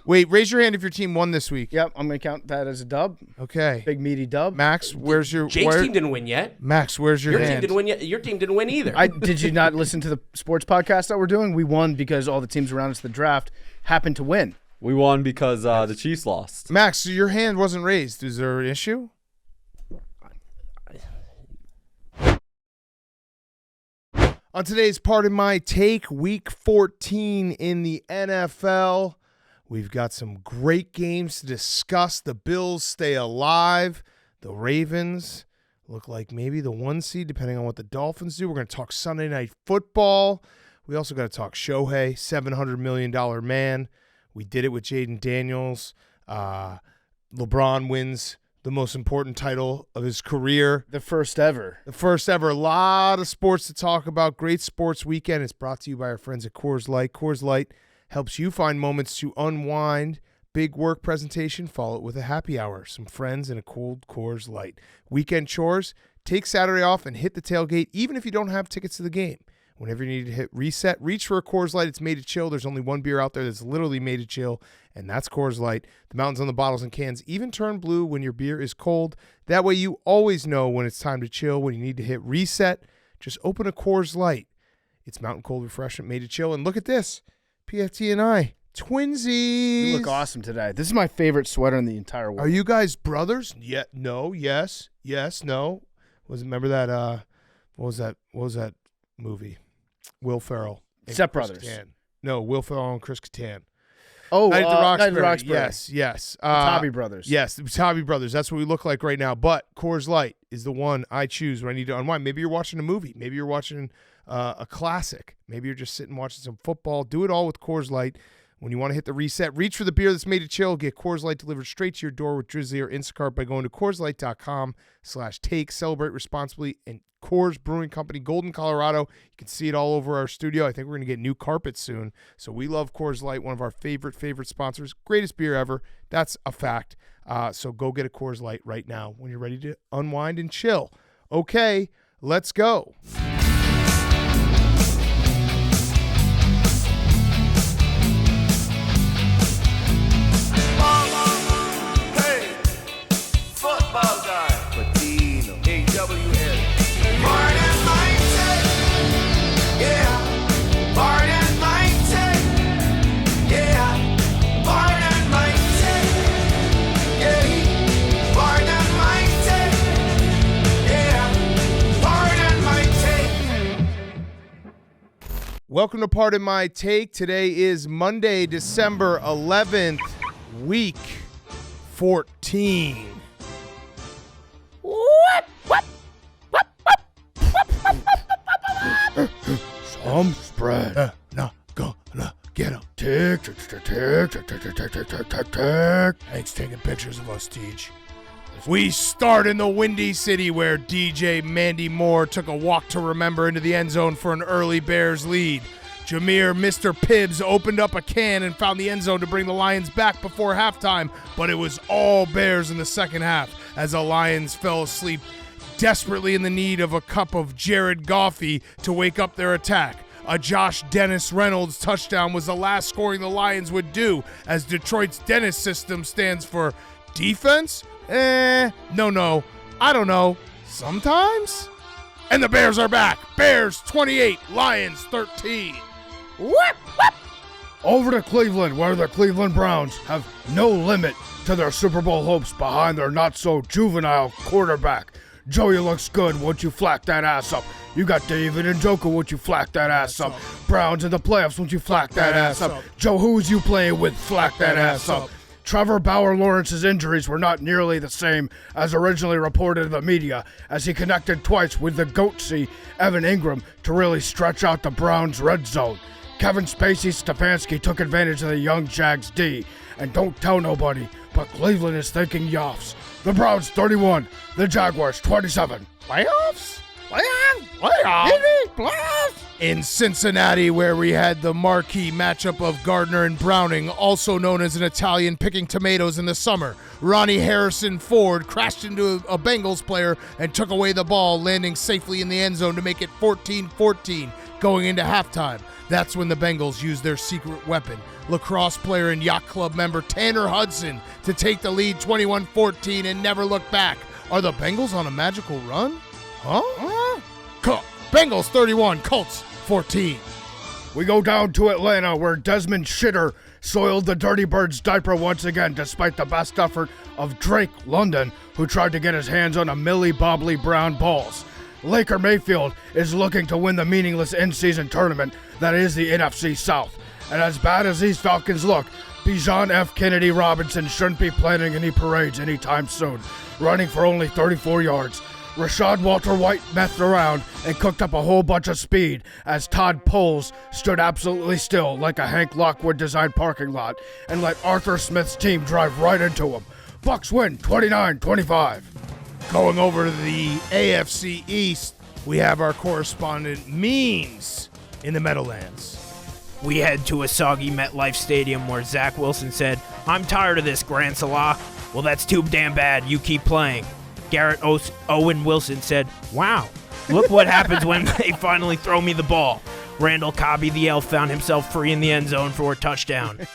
Wait, raise your hand if your team won this week. Yep, I'm going to count that as a dub. Okay. Big, meaty dub. Max, where's your... Jake's team didn't win yet. Max, where's your hand? Team didn't win yet. Your team didn't win either. Did you not listen to the sports podcast that we're doing? We won because all the teams around us, the draft, happened to win. We won because the Chiefs lost. Max, so your hand wasn't raised. Is there an issue? On today's Pardon My Take, Week 14 in the NFL, we've got some great games to discuss. The Bills stay alive. The Ravens look like maybe the 1 seed, depending on what the Dolphins do. We're going to talk Sunday Night Football. We also got to talk Shohei, $700 million man. We did it with Jayden Daniels. LeBron wins the most important title of his career. The first ever. The first ever. A lot of sports to talk about. Great sports weekend. It's brought to you by our friends at Coors Light. Coors Light helps you find moments to unwind. Big work presentation, follow it with a happy hour. Some friends and a cold Coors Light. Weekend chores, take Saturday off and hit the tailgate, even if you don't have tickets to the game. Whenever you need to hit reset, reach for a Coors Light. It's made to chill. There's only one beer out there that's literally made to chill, and that's Coors Light. The mountains on the bottles and cans even turn blue when your beer is cold. That way you always know when it's time to chill, when you need to hit reset. Just open a Coors Light. It's mountain cold refreshment made to chill. And look at this, PFT and I, twinsies. You look awesome today. This is my favorite sweater in the entire world. Are you guys brothers? Yeah, no, yes, no. Remember that, what was that movie? Will Ferrell. Step Brothers. Kattan. No, Will Ferrell and Chris Kattan. Oh, Night at the Roxbury. Yes. The Tobby Brothers. Yes, the Tobby Brothers. That's what we look like right now. But Coors Light is the one I choose when I need to unwind. Maybe you're watching a movie. Maybe you're watching a classic. Maybe you're just sitting watching some football. Do it all with Coors Light. When you want to hit the reset, reach for the beer that's made to chill. Get Coors Light delivered straight to your door with Drizzly or Instacart by going to CoorsLight.com/take. Celebrate responsibly. And Coors Brewing Company, Golden, Colorado. You can see it all over our studio. I think we're going to get new carpets soon. So we love Coors Light, one of our favorite sponsors. Greatest beer ever. That's a fact. So go get a Coors Light right now when you're ready to unwind and chill. Okay, let's go. Welcome to Pardon My Take. Today is Monday, December 11th, week 14. Some spread. Not gonna get him. Tick. Hank's taking pictures of us, Teach. We start in the Windy City where DJ Mandy Moore took a walk to remember into the end zone for an early Bears lead. Jameer Mr. Pibbs opened up a can and found the end zone to bring the Lions back before halftime, but it was all Bears in the second half as the Lions fell asleep, desperately in the need of a cup of Jared Goffey to wake up their attack. A Josh Dennis Reynolds touchdown was the last scoring the Lions would do, as Detroit's Dennis system stands for defense? No, I don't know. Sometimes? And the Bears are back. Bears 28, Lions 13. Whoop, whoop. Over to Cleveland, where the Cleveland Browns have no limit to their Super Bowl hopes behind their not-so-juvenile quarterback. Joey looks good. Won't you flack that ass up? You got David and Joker. Won't you flack that ass up? Browns in the playoffs. Won't you flack that ass up? Joe, who's you playing with? Flack that ass up. Trevor Bauer Lawrence's injuries were not nearly the same as originally reported in the media, as he connected twice with the goatsy Evan Ingram to really stretch out the Browns' red zone. Kevin Stefanski took advantage of the young Jags D, and don't tell nobody, but Cleveland is thinking Yoffs. The Browns 31, the Jaguars 27. Playoffs? Playoffs? In Cincinnati, where we had the marquee matchup of Gardner and Browning, also known as an Italian picking tomatoes in the summer, Ronnie Harrison Ford crashed into a Bengals player and took away the ball, landing safely in the end zone to make it 14-14 going into halftime. That's when the Bengals used their secret weapon, lacrosse player and yacht club member Tanner Hudson, to take the lead 21-14 and never look back. Are the Bengals on a magical run? Bengals 31, Colts 14. We go down to Atlanta, where Desmond Shitter soiled the Dirty Birds' diaper once again, despite the best effort of Drake London, who tried to get his hands on a Millie Bobbly Brown balls. Laker Mayfield is looking to win the meaningless in-season tournament that is the NFC South. And as bad as these Falcons look, Bijan F. Kennedy Robinson shouldn't be planning any parades anytime soon, running for only 34 yards. Rashad Walter White methed around and cooked up a whole bunch of speed as Todd Poles stood absolutely still like a Hank Lockwood-designed parking lot and let Arthur Smith's team drive right into him. Bucs win 29-25. Going over to the AFC East, we have our correspondent Means in the Meadowlands. We head to a soggy MetLife Stadium where Zach Wilson said, "I'm tired of this, Grand Salah." "Well, that's too damn bad. You keep playing." Garrett Owen Wilson said, "Wow, look what happens when they finally throw me the ball." Randall Cobb the Elf found himself free in the end zone for a touchdown.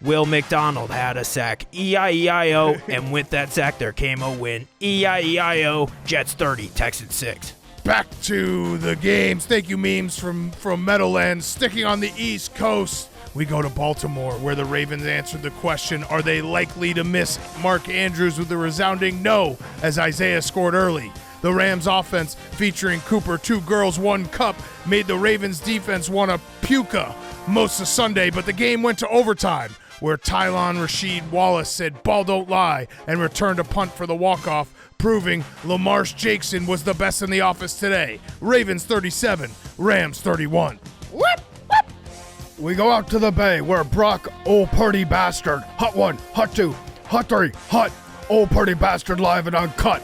Will McDonald had a sack. E-I-E-I-O, and with that sack there came a win. E-I-E-I-O, Jets 30, Texans 6. Back to the games. Thank you, Memes from Meadowlands. Sticking on the East Coast, we go to Baltimore, where the Ravens answered the question, are they likely to miss Mark Andrews, with a resounding no, as Isaiah scored early. The Rams offense, featuring Cooper, 2 girls, 1 cup, made the Ravens defense want to puka most of Sunday, but the game went to overtime, where Tylon Rasheed Wallace said ball don't lie and returned a punt for the walk-off, proving Lamarsh Jackson was the best in the office today. Ravens 37, Rams 31. Whoop! We go out to the Bay, where Brock, old purdy bastard, hut 1, hut 2, hut 3, hut, old purdy bastard live and uncut.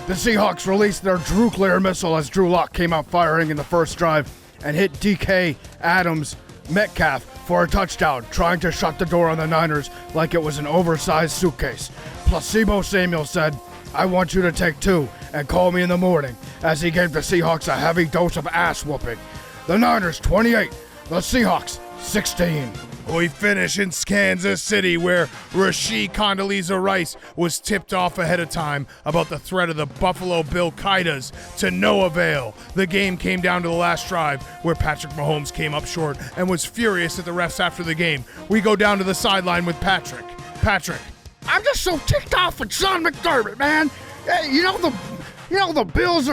The Seahawks released their Drew Clear missile as Drew Lock came out firing in the first drive and hit DK Adams Metcalf for a touchdown, trying to shut the door on the Niners like it was an oversized suitcase. Placebo Samuel said, "I want you to take 2 and call me in the morning," as he gave the Seahawks a heavy dose of ass whooping. The Niners 28, the Seahawks 16. We finish in Kansas City, where Rasheed Condoleezza Rice was tipped off ahead of time about the threat of the Buffalo Bill Kaidas to no avail. The game came down to the last drive, where Patrick Mahomes came up short and was furious at the refs after the game. We go down to the sideline with Patrick. Patrick. I'm just so ticked off with Sean McDermott, man. The Bills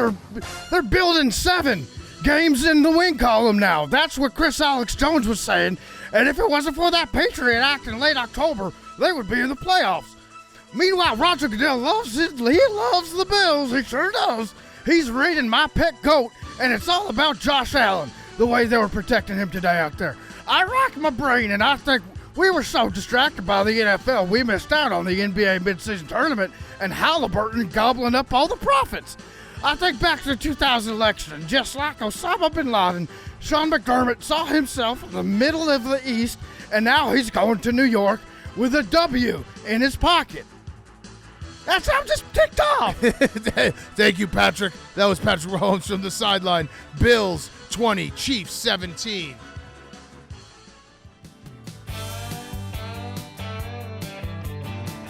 they're building 7 games in the win column now. That's what Chris Alex Jones was saying. And if it wasn't for that Patriot Act in late October, they would be in the playoffs. Meanwhile, Roger Goodell loves the Bills. He sure does. He's raiding my pet goat, and it's all about Josh Allen, the way they were protecting him today out there. I racked my brain, and I think we were so distracted by the NFL, we missed out on the NBA midseason tournament and Halliburton gobbling up all the profits. I think back to the 2000 election, and just like Osama bin Laden, Sean McDermott saw himself in the middle of the East, and now he's going to New York with a W in his pocket. I'm just ticked off. Thank you, Patrick. That was Patrick Mahomes from the sideline. Bills 20, Chiefs 17.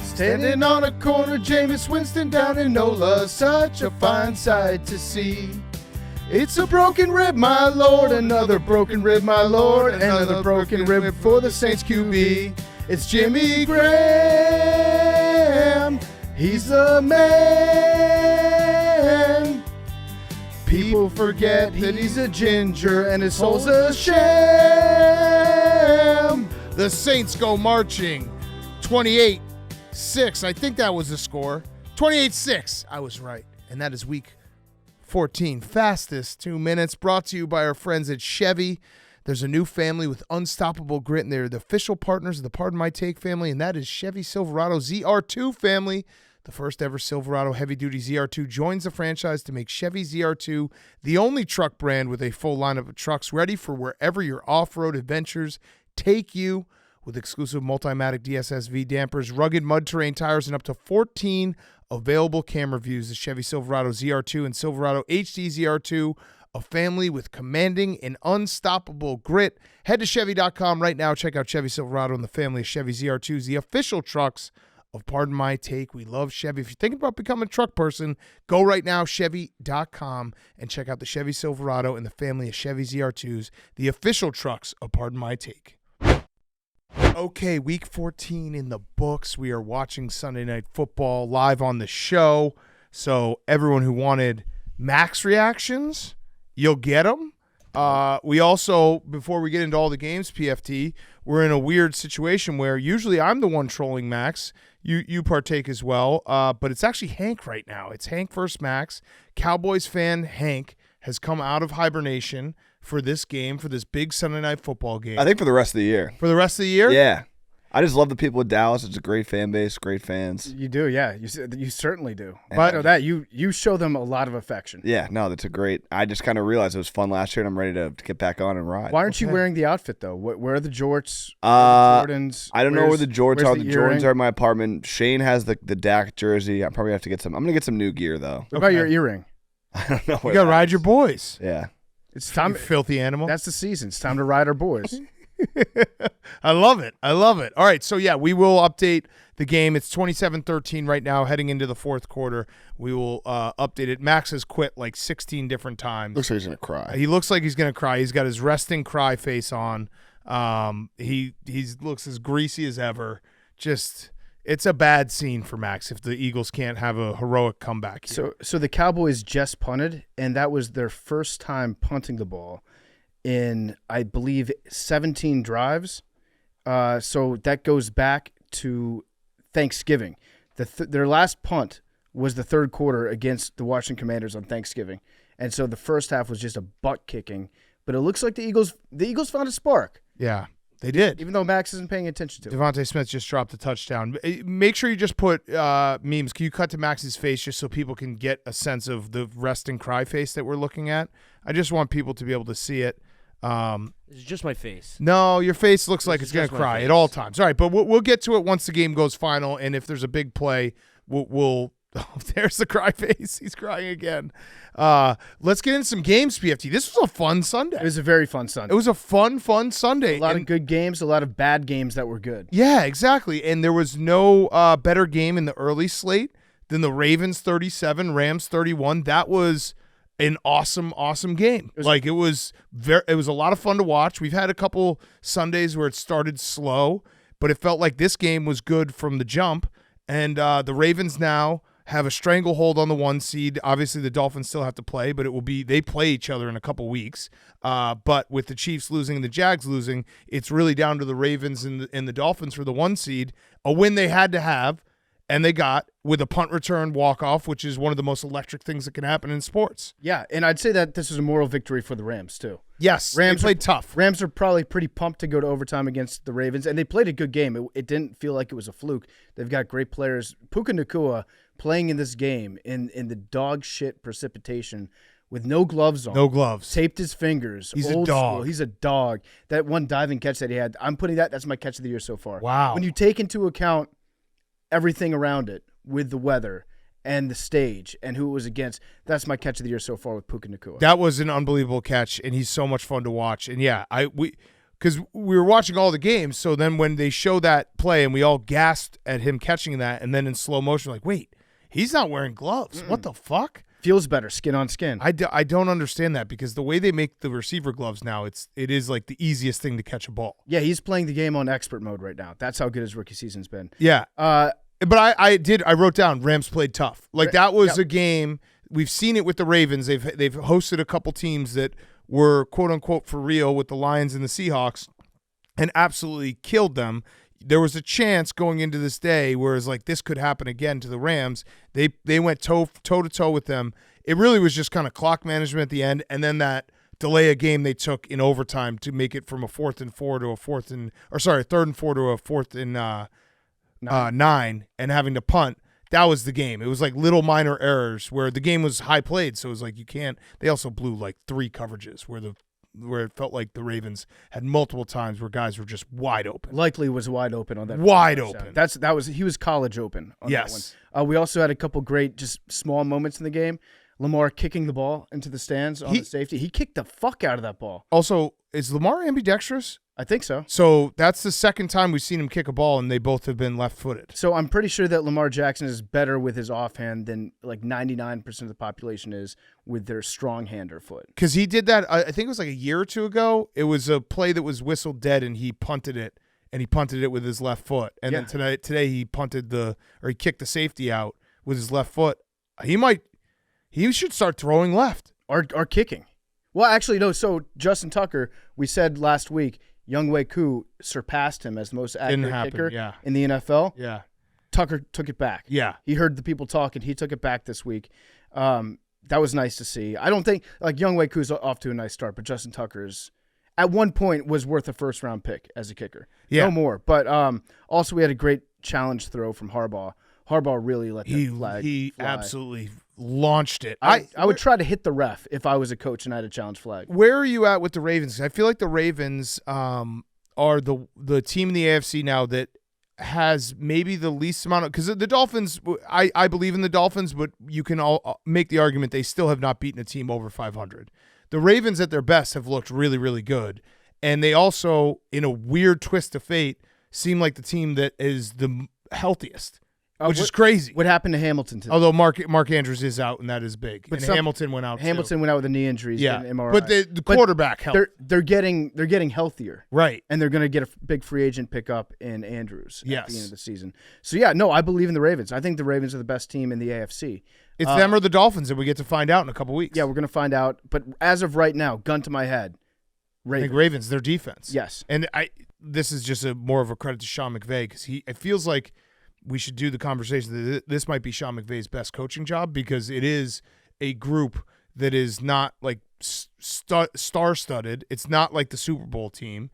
Standing on a corner, Jameis Winston down in NOLA, such a fine sight to see. It's a broken rib, my lord, another broken rib, my lord, another broken rib for the Saints QB. It's Jimmy Graham, he's the man. People forget that he's a ginger and his soul's a sham. The Saints go marching 28-6. I think that was the score. 28-6. I was right. And that is week 14. Fastest 2 minutes, brought to you by our friends at Chevy. There's a new family with unstoppable grit, and they're the official partners of the Pardon My Take family, and that is Chevy Silverado ZR2 family. The first ever Silverado heavy-duty ZR2 joins the franchise to make Chevy ZR2 the only truck brand with a full lineup of trucks ready for wherever your off-road adventures take you. With exclusive Multimatic DSSV dampers, rugged mud terrain tires, and up to 14 available camera views, the Chevy Silverado ZR2 and Silverado HD ZR2, a family with commanding and unstoppable grit. Head to Chevy.com right now. Check out Chevy Silverado and the family of Chevy ZR2s, the official trucks of Pardon My Take. We love Chevy. If you're thinking about becoming a truck person, go right now, Chevy.com, and check out the Chevy Silverado and the family of Chevy ZR2s, the official trucks of Pardon My Take. Okay, week 14 in the books. We are watching Sunday Night Football live on the show. So everyone who wanted Max reactions, you'll get them. We also, before we get into all the games, PFT, we're in a weird situation where usually I'm the one trolling Max. You partake as well, but it's actually Hank right now. It's Hank versus Max. Cowboys fan Hank has come out of hibernation for this game, for this big Sunday Night Football game. I think for the rest of the year. For the rest of the year? Yeah. I just love the people of Dallas. It's a great fan base, great fans. You do, yeah. You certainly do. And But I know that you show them a lot of affection. Yeah, no, that's a great. I just kind of realized it was fun last year, and I'm ready to get back on and ride. Why aren't you wearing the outfit though? Where are the jorts? Jordans. I don't know where the jorts are. where's The earring? Jordans are in my apartment. Shane has the Dak jersey. I probably have to get some. I'm gonna get some new gear though. What about your earring? I don't know. You got to ride your boys. Yeah. It's time. You filthy animal. That's the season. It's time to ride our boys. I love it. I love it. All right, so yeah, we will update the game. It's 27-13 right now, heading into the fourth quarter. We will update it. Max has quit like 16 different times. Looks like he's gonna cry. He looks like he's going to cry. He's got his resting cry face on. He looks as greasy as ever. Just, it's a bad scene for Max if the Eagles can't have a heroic comeback here. So the Cowboys just punted, and that was their first time punting the ball in, I believe, 17 drives. So that goes back to Thanksgiving. Their last punt was the third quarter against the Washington Commanders on Thanksgiving. And so the first half was just a butt kicking. But it looks like the Eagles found a spark. Yeah, they did. Even though Max isn't paying attention to it. Devontae Smith just dropped a touchdown. Make sure you just put memes. Can you cut to Max's face just so people can get a sense of the rest and cry face that we're looking at? I just want people to be able to see it. It's just my face. No, your face looks like it's going to just my cry face. at all times. All right, but we'll get to it once the game goes final, and if there's a big play, we'll oh, there's the cry face. He's crying again. Let's get into some games, PFT. This was a fun Sunday. It was a very fun Sunday. It was a fun Sunday. A lot of good games, a lot of bad games that were good. Yeah, exactly. And there was no better game in the early slate than the Ravens 37, Rams 31. That was an awesome game. It was a lot of fun to watch. We've had a couple Sundays where it started slow, but it felt like this game was good from the jump. And the Ravens now have a stranglehold on the 1 seed. Obviously, the Dolphins still have to play, but they play each other in a couple weeks. But with the Chiefs losing and the Jags losing, it's really down to the Ravens and the Dolphins for the 1 seed. A win they had to have, and they got with a punt return walk-off, which is one of the most electric things that can happen in sports. Yeah, and I'd say that this is a moral victory for the Rams, too. Yes, Rams they played tough. Rams are probably pretty pumped to go to overtime against the Ravens, and they played a good game. It didn't feel like it was a fluke. They've got great players. Puka Nacua playing in this game in the dog shit precipitation with no gloves on. No gloves. Taped his fingers. He's Old a dog. School. He's a dog. That one diving catch that he had, I'm putting that's my catch of the year so far. Wow. When you take into account everything around it with the weather and the stage and who it was against, that's my catch of the year so far with Puka Nacua. That was an unbelievable catch, and he's so much fun to watch. And yeah, because we were watching all the games, so then when they show that play and we all gasped at him catching that, and then in slow motion, like, wait, he's not wearing gloves. What the fuck? Feels better, skin on skin. I don't understand that, because the way they make the receiver gloves now, it is like the easiest thing to catch a ball. Yeah, he's playing the game on expert mode right now. That's how good his rookie season's been. Yeah. But I wrote down Rams played tough. Like, that was a game. We've seen it with the Ravens. They've hosted a couple teams that were quote unquote for real with the Lions and the Seahawks and absolutely killed them. There was a chance going into this day where it's like this could happen again to the Rams. They went toe to toe with them. It really was just kind of clock management at the end, and then that delay a game they took in overtime to make it from a 3rd and 4 to a 4th and 9, and having to punt. that was the game. It was like little minor errors where the game was high played, so it was like you can't. They also blew like 3 coverages where it felt like the Ravens had multiple times where guys were just wide open. Likely was wide open on that. Wide open. He was college open on Yes. that one. We also had a couple great just small moments in the game. Lamar kicking the ball into the stands on the safety. He kicked the fuck out of that ball. Also, is Lamar ambidextrous? I think so. So that's the second time we've seen him kick a ball, and they both have been left-footed. So I'm pretty sure that Lamar Jackson is better with his offhand than like 99% of the population is with their strong hand or foot. Because he did that, I think it was like a year or two ago. It was a play that was whistled dead, and he punted it, with his left foot. And then today he he kicked the safety out with his left foot. He should start throwing left. Or kicking. Well, actually, no. So Justin Tucker, we said last week, Younghoe Koo surpassed him as the most accurate kicker in the NFL. Yeah. Tucker took it back. Yeah. He heard the people talking. He took it back this week. That was nice to see. I don't think, like, Younghoe Koo's off to a nice start, but Justin Tucker's, at one point, was worth a first-round pick as a kicker. Yeah. No more. But also, we had a great challenge throw from Harbaugh. Harbaugh really let that flag He fly. Absolutely launched it. I would try to hit the ref if I was a coach and I had a challenge flag. Where are you at with the Ravens? I feel like the Ravens are the team in the AFC now that has maybe the least amount of – because the Dolphins, I believe in the Dolphins, but you can all make the argument they still have not beaten a team over 500. The Ravens at their best have looked really, really good, and they also, in a weird twist of fate, seem like the team that is the healthiest. Which is crazy. What happened to Hamilton today? Although Mark Andrews is out, and that is big. But Hamilton went out. Hamilton went out with a knee injury. Yeah, MRI. but the quarterback helped. They're getting healthier, right? And they're going to get a big free agent pickup in Andrews at Yes. the end of the season. So yeah, no, I believe in the Ravens. I think the Ravens are the best team in the AFC. It's them or the Dolphins, and we get to find out in a couple weeks. Yeah, we're going to find out. But as of right now, gun to my head, Ravens. I think Ravens, their defense. Yes, and this is just more of a credit to Sean McVay because it feels like we should do the conversation that this might be Sean McVay's best coaching job because it is a group that is not like star-studded. It's not like the Super Bowl team.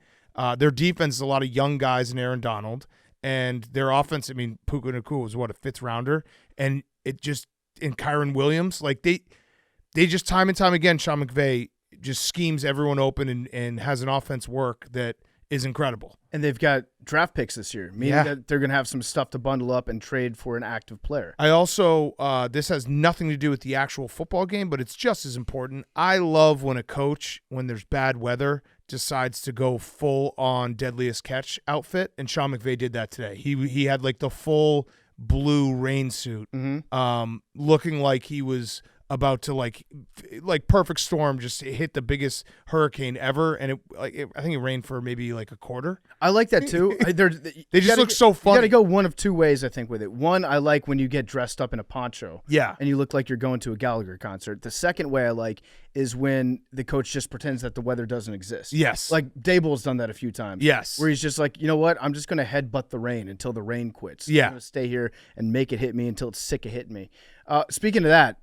Their defense is a lot of young guys and Aaron Donald, and their offense, I mean, Puka Nacua was a fifth rounder, and it just in Kyron Williams, like they just time and time again, Sean McVay just schemes everyone open and has an offense work that is incredible. And they've got draft picks this year, meaning that they're going to have some stuff to bundle up and trade for an active player. I also, this has nothing to do with the actual football game, but it's just as important. I love when a coach, when there's bad weather, decides to go full on deadliest catch outfit, and Sean McVay did that today. He had like the full blue rain suit, looking like he was about to like perfect storm just hit the biggest hurricane ever, and I think it rained for maybe like a quarter. I like that too. They just look so funny. You got to go one of two ways, I think, with it. One, I like when you get dressed up in a poncho, and you look like you're going to a Gallagher concert. The second way I like is when the coach just pretends that the weather doesn't exist. Yes, like Daboll's done that a few times. Yes, where he's just like, you know what, I'm just going to headbutt the rain until the rain quits. Yeah, I'm going to stay here and make it hit me until it's sick of hitting me. Speaking of that,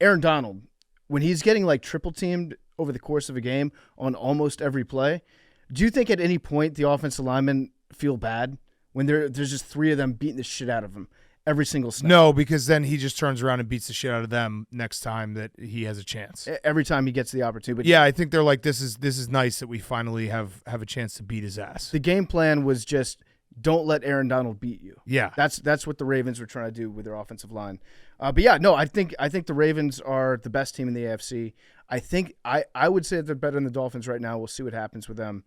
Aaron Donald, when he's getting like triple teamed over the course of a game on almost every play, do you think at any point the offensive linemen feel bad when there's just 3 of them beating the shit out of him every single snap? No, because then he just turns around and beats the shit out of them next time that he has a chance. Every time he gets the opportunity. But yeah, I think they're like, this is nice that we finally have a chance to beat his ass. The game plan was just don't let Aaron Donald beat you. Yeah, that's what the Ravens were trying to do with their offensive line. But yeah, no, I think the Ravens are the best team in the AFC. I think I would say that they're better than the Dolphins right now. We'll see what happens with them.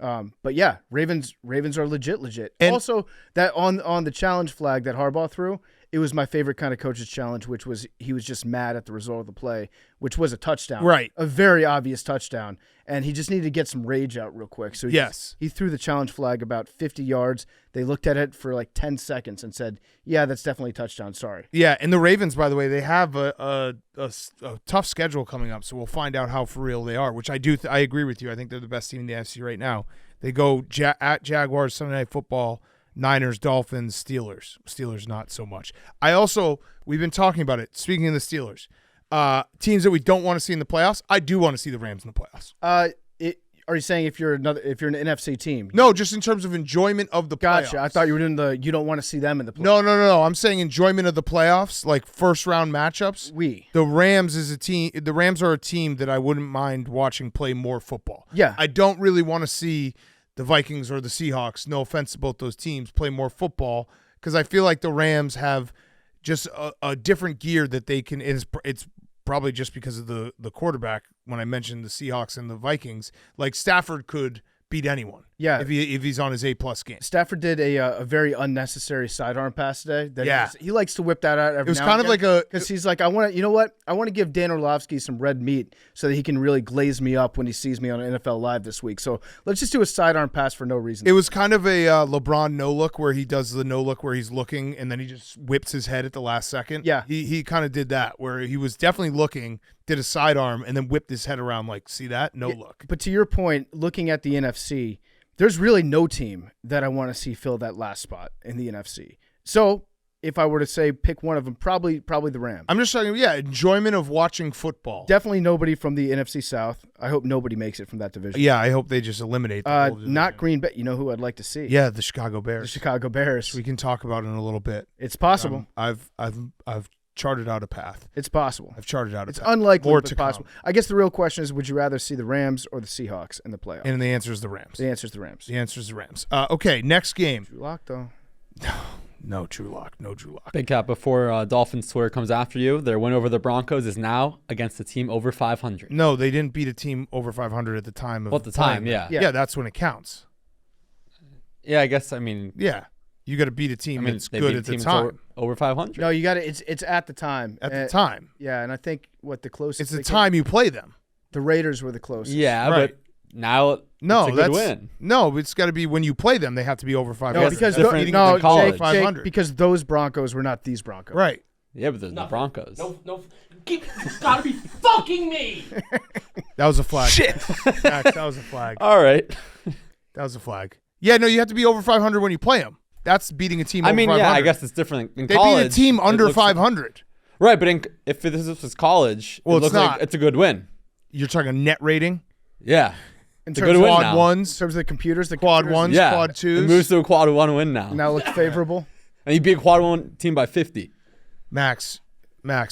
But yeah, Ravens are legit. And also that on the challenge flag that Harbaugh threw, it was my favorite kind of coach's challenge, which was he was just mad at the result of the play, which was a touchdown. Right. A very obvious touchdown. And he just needed to get some rage out real quick. So he threw the challenge flag about 50 yards. They looked at it for like 10 seconds and said, yeah, that's definitely a touchdown. Sorry. Yeah, and the Ravens, by the way, they have a tough schedule coming up, so we'll find out how for real they are, which I do. I agree with you. I think they're the best team in the NFC right now. They go at Jaguars, Sunday Night Football, Niners, Dolphins, Steelers. Steelers not so much. We've been talking about it. Speaking of the Steelers, teams that we don't want to see in the playoffs, I do want to see the Rams in the playoffs. Are are you saying if you're an NFC team? No, just in terms of enjoyment of the Gotcha. playoffs. I thought you were doing you don't want to see them in the playoffs. No. I'm saying enjoyment of the playoffs, like first round matchups. The Rams is a team. The Rams are a team that I wouldn't mind watching play more football. Yeah. I don't really want to see the Vikings or the Seahawks, no offense to both those teams, play more football because I feel like the Rams have just a different gear that they can. It's probably just because of the quarterback. When I mentioned the Seahawks and the Vikings, like Stafford could beat anyone. Yeah. If he's on his A+ game. Stafford did a very unnecessary sidearm pass today. He likes to whip that out every now and It was kind of like because he's like, I want to give Dan Orlovsky some red meat so that he can really glaze me up when he sees me on NFL Live this week. So let's just do a sidearm pass for no reason. It was kind of a LeBron no look where he does the no look where he's looking and then he just whips his head at the last second. Yeah. He kind of did that where he was definitely looking, did a sidearm, and then whipped his head around like, see that? No look. But to your point, looking at the NFC, there's really no team that I want to see fill that last spot in the NFC. So if I were to say pick one of them, probably the Rams. I'm just talking, enjoyment of watching football. Definitely nobody from the NFC South. I hope nobody makes it from that division. Yeah, I hope they just eliminate the whole division. Not Green Bay. You know who I'd like to see? Yeah, the Chicago Bears. The Chicago Bears. We can talk about it in a little bit. It's possible. I've charted out a path. It's possible. I've charted out a It's path. unlikely, More but to possible. come. I guess the real question is, would you rather see the Rams or the Seahawks in the playoffs? And the answer is the Rams. The answer is the Rams. The answer is the Rams. Okay, next game. Drew Lock, though. No Drew Lock. No Drew Lock. Big Cat, before Dolphins Twitter comes after you, their win over the Broncos is now against a team over 500. No, they didn't beat a team over 500 at the time. Well, at the time, yeah. Yeah, that's when it counts. Yeah, I guess, I mean. Yeah. You got to beat a team that's they good beat at the teams time. Over 500. No, you got to. It's at the time. At the time. Yeah, and I think the closest. It's the time you play them. The Raiders were the closest. Yeah, Right. but now it's a good win. No, it's got to be when you play them, they have to be over 500. No, because different no, than college. Jake, 500. because those Broncos were not these Broncos. Right. Yeah, but there's the Broncos. No, you gotta be fucking me. That was a flag. Shit. Max, that was a flag. All right. That was a flag. Yeah, no, you have to be over 500 when you play them. That's beating a team over 500. Yeah, I guess it's different in they college. beat a team under 500. Right, but if this was college, Well, it it's looks not. like it's a good win. You're talking net rating? Yeah. In It's a terms good of win Quad now. ones? In terms of the computers, Quad ones, Yeah. quad twos. It moves to a quad one win now. now look favorable. And you beat a quad one team by 50. Max,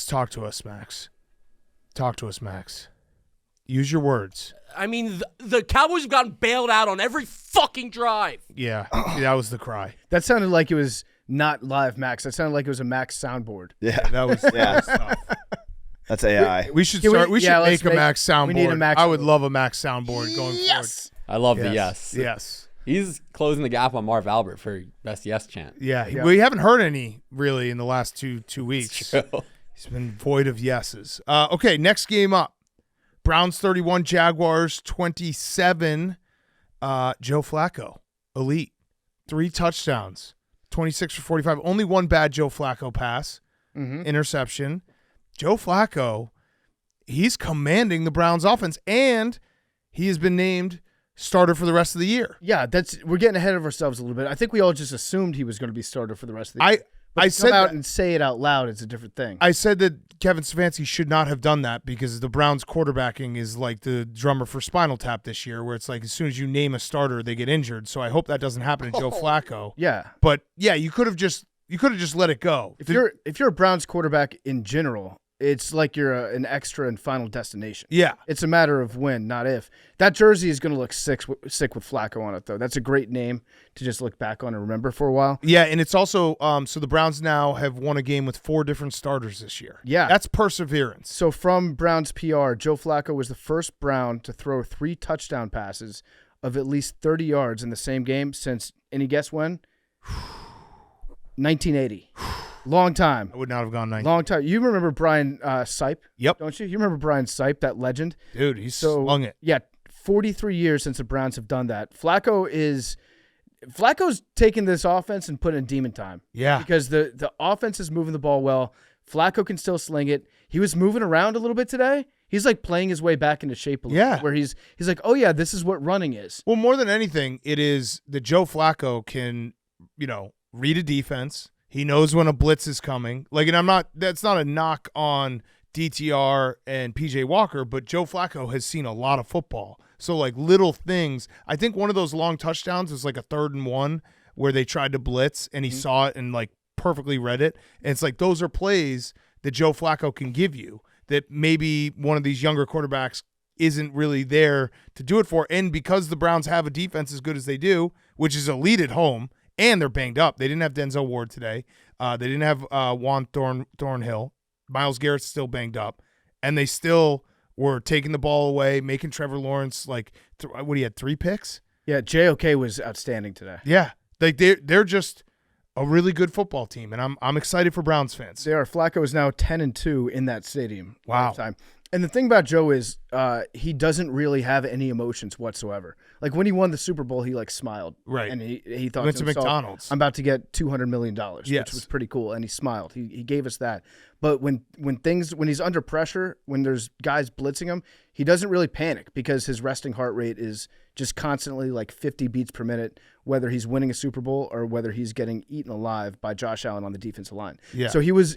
talk to us, Max. Talk to us, Max. Use your words. I mean, the Cowboys have gotten bailed out on every fucking drive. Yeah, that was the cry. That sounded like it was not live, Max. That sounded like it was a Max soundboard. Yeah, That was, Yeah. that was tough. that's AI. We should Can we- start. We yeah, should let's make a make- Max soundboard. we need a Max I would soundboard. love a Max soundboard going I love the forward. yes. Yes. He's closing the gap on Marv Albert for best yes chant. Yeah. Yeah. We haven't heard any really in the last two weeks. True. He's been void of yeses. Okay, next game up. Browns 31, Jaguars 27. Joe Flacco, elite. 3 touchdowns, 26 for 45. Only one bad Joe Flacco pass, interception. Joe Flacco, he's commanding the Browns offense, and he has been named starter for the rest of the year. Yeah, we're getting ahead of ourselves a little bit. I think we all just assumed he was going to be starter for the rest of the year. But I to said come out that- and say it out loud is a different thing. I said that Kevin Stefanski should not have done that because the Browns quarterbacking is like the drummer for Spinal Tap this year, where it's like as soon as you name a starter, they get injured. So I hope that doesn't happen to Joe Flacco. Yeah. But yeah, you could have just let it go. If you're a Browns quarterback in general, it's like you're an extra and final destination. Yeah. It's a matter of when, not if. That jersey is going to look sick with Flacco on it, though. That's a great name to just look back on and remember for a while. Yeah, and it's also so the Browns now have won a game with 4 different starters this year. Yeah. That's perseverance. So from Browns PR, Joe Flacco was the first Brown to throw 3 touchdown passes of at least 30 yards in the same game since, any guess when? 1980. Long time. I would not have gone 9. Long time. You remember Brian Sipe? Yep. Don't you? You remember Brian Sipe, that legend? Dude, he slung it. Yeah, 43 years since the Browns have done that. Flacco's taking this offense and putting in demon time. Yeah. Because the offense is moving the ball well. Flacco can still sling it. He was moving around a little bit today. He's like playing his way back into shape a little bit, where he's like, oh yeah, this is what running is. Well, more than anything, it is that Joe Flacco can, read a defense. He knows when a blitz is coming. And that's not a knock on DTR and PJ Walker, but Joe Flacco has seen a lot of football. So, like, little things. I think one of those long touchdowns was like a 3rd and 1 where they tried to blitz and he saw it and, like, perfectly read it. And it's like those are plays that Joe Flacco can give you that maybe one of these younger quarterbacks isn't really there to do it for. And because the Browns have a defense as good as they do, which is elite at home, and they're banged up. They didn't have Denzel Ward today. They didn't have Juan Thornhill. Myles Garrett's still banged up. And they still were taking the ball away, making Trevor Lawrence, like, what, he had 3 picks? Yeah, JOK was outstanding today. Yeah. Like, they're just a really good football team, and I'm excited for Browns fans. They are. Flacco is now 10-2 in that stadium. Wow. Time. And the thing about Joe is he doesn't really have any emotions whatsoever. Like when he won the Super Bowl, he like smiled. Right. And he thought Went to to himself, McDonald's. I'm about to get $200 million, Yes. which was pretty cool. And he smiled. He gave us that. But when he's under pressure, when there's guys blitzing him, he doesn't really panic because his resting heart rate is just constantly like 50 beats per minute, whether he's winning a Super Bowl or whether he's getting eaten alive by Josh Allen on the defensive line. Yeah. So he was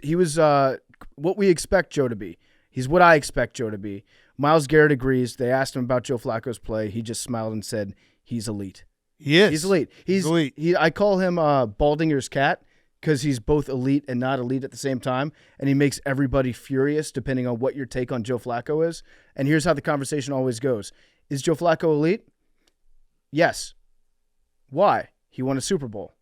what we expect Joe to be. He's what I expect Joe to be. Myles Garrett agrees. They asked him about Joe Flacco's play. He just smiled and said, he's elite. He is. He's elite. He's elite. I call him Baldinger's cat because he's both elite and not elite at the same time, and he makes everybody furious depending on what your take on Joe Flacco is. And here's how the conversation always goes. Is Joe Flacco elite? Yes. Why? He won a Super Bowl.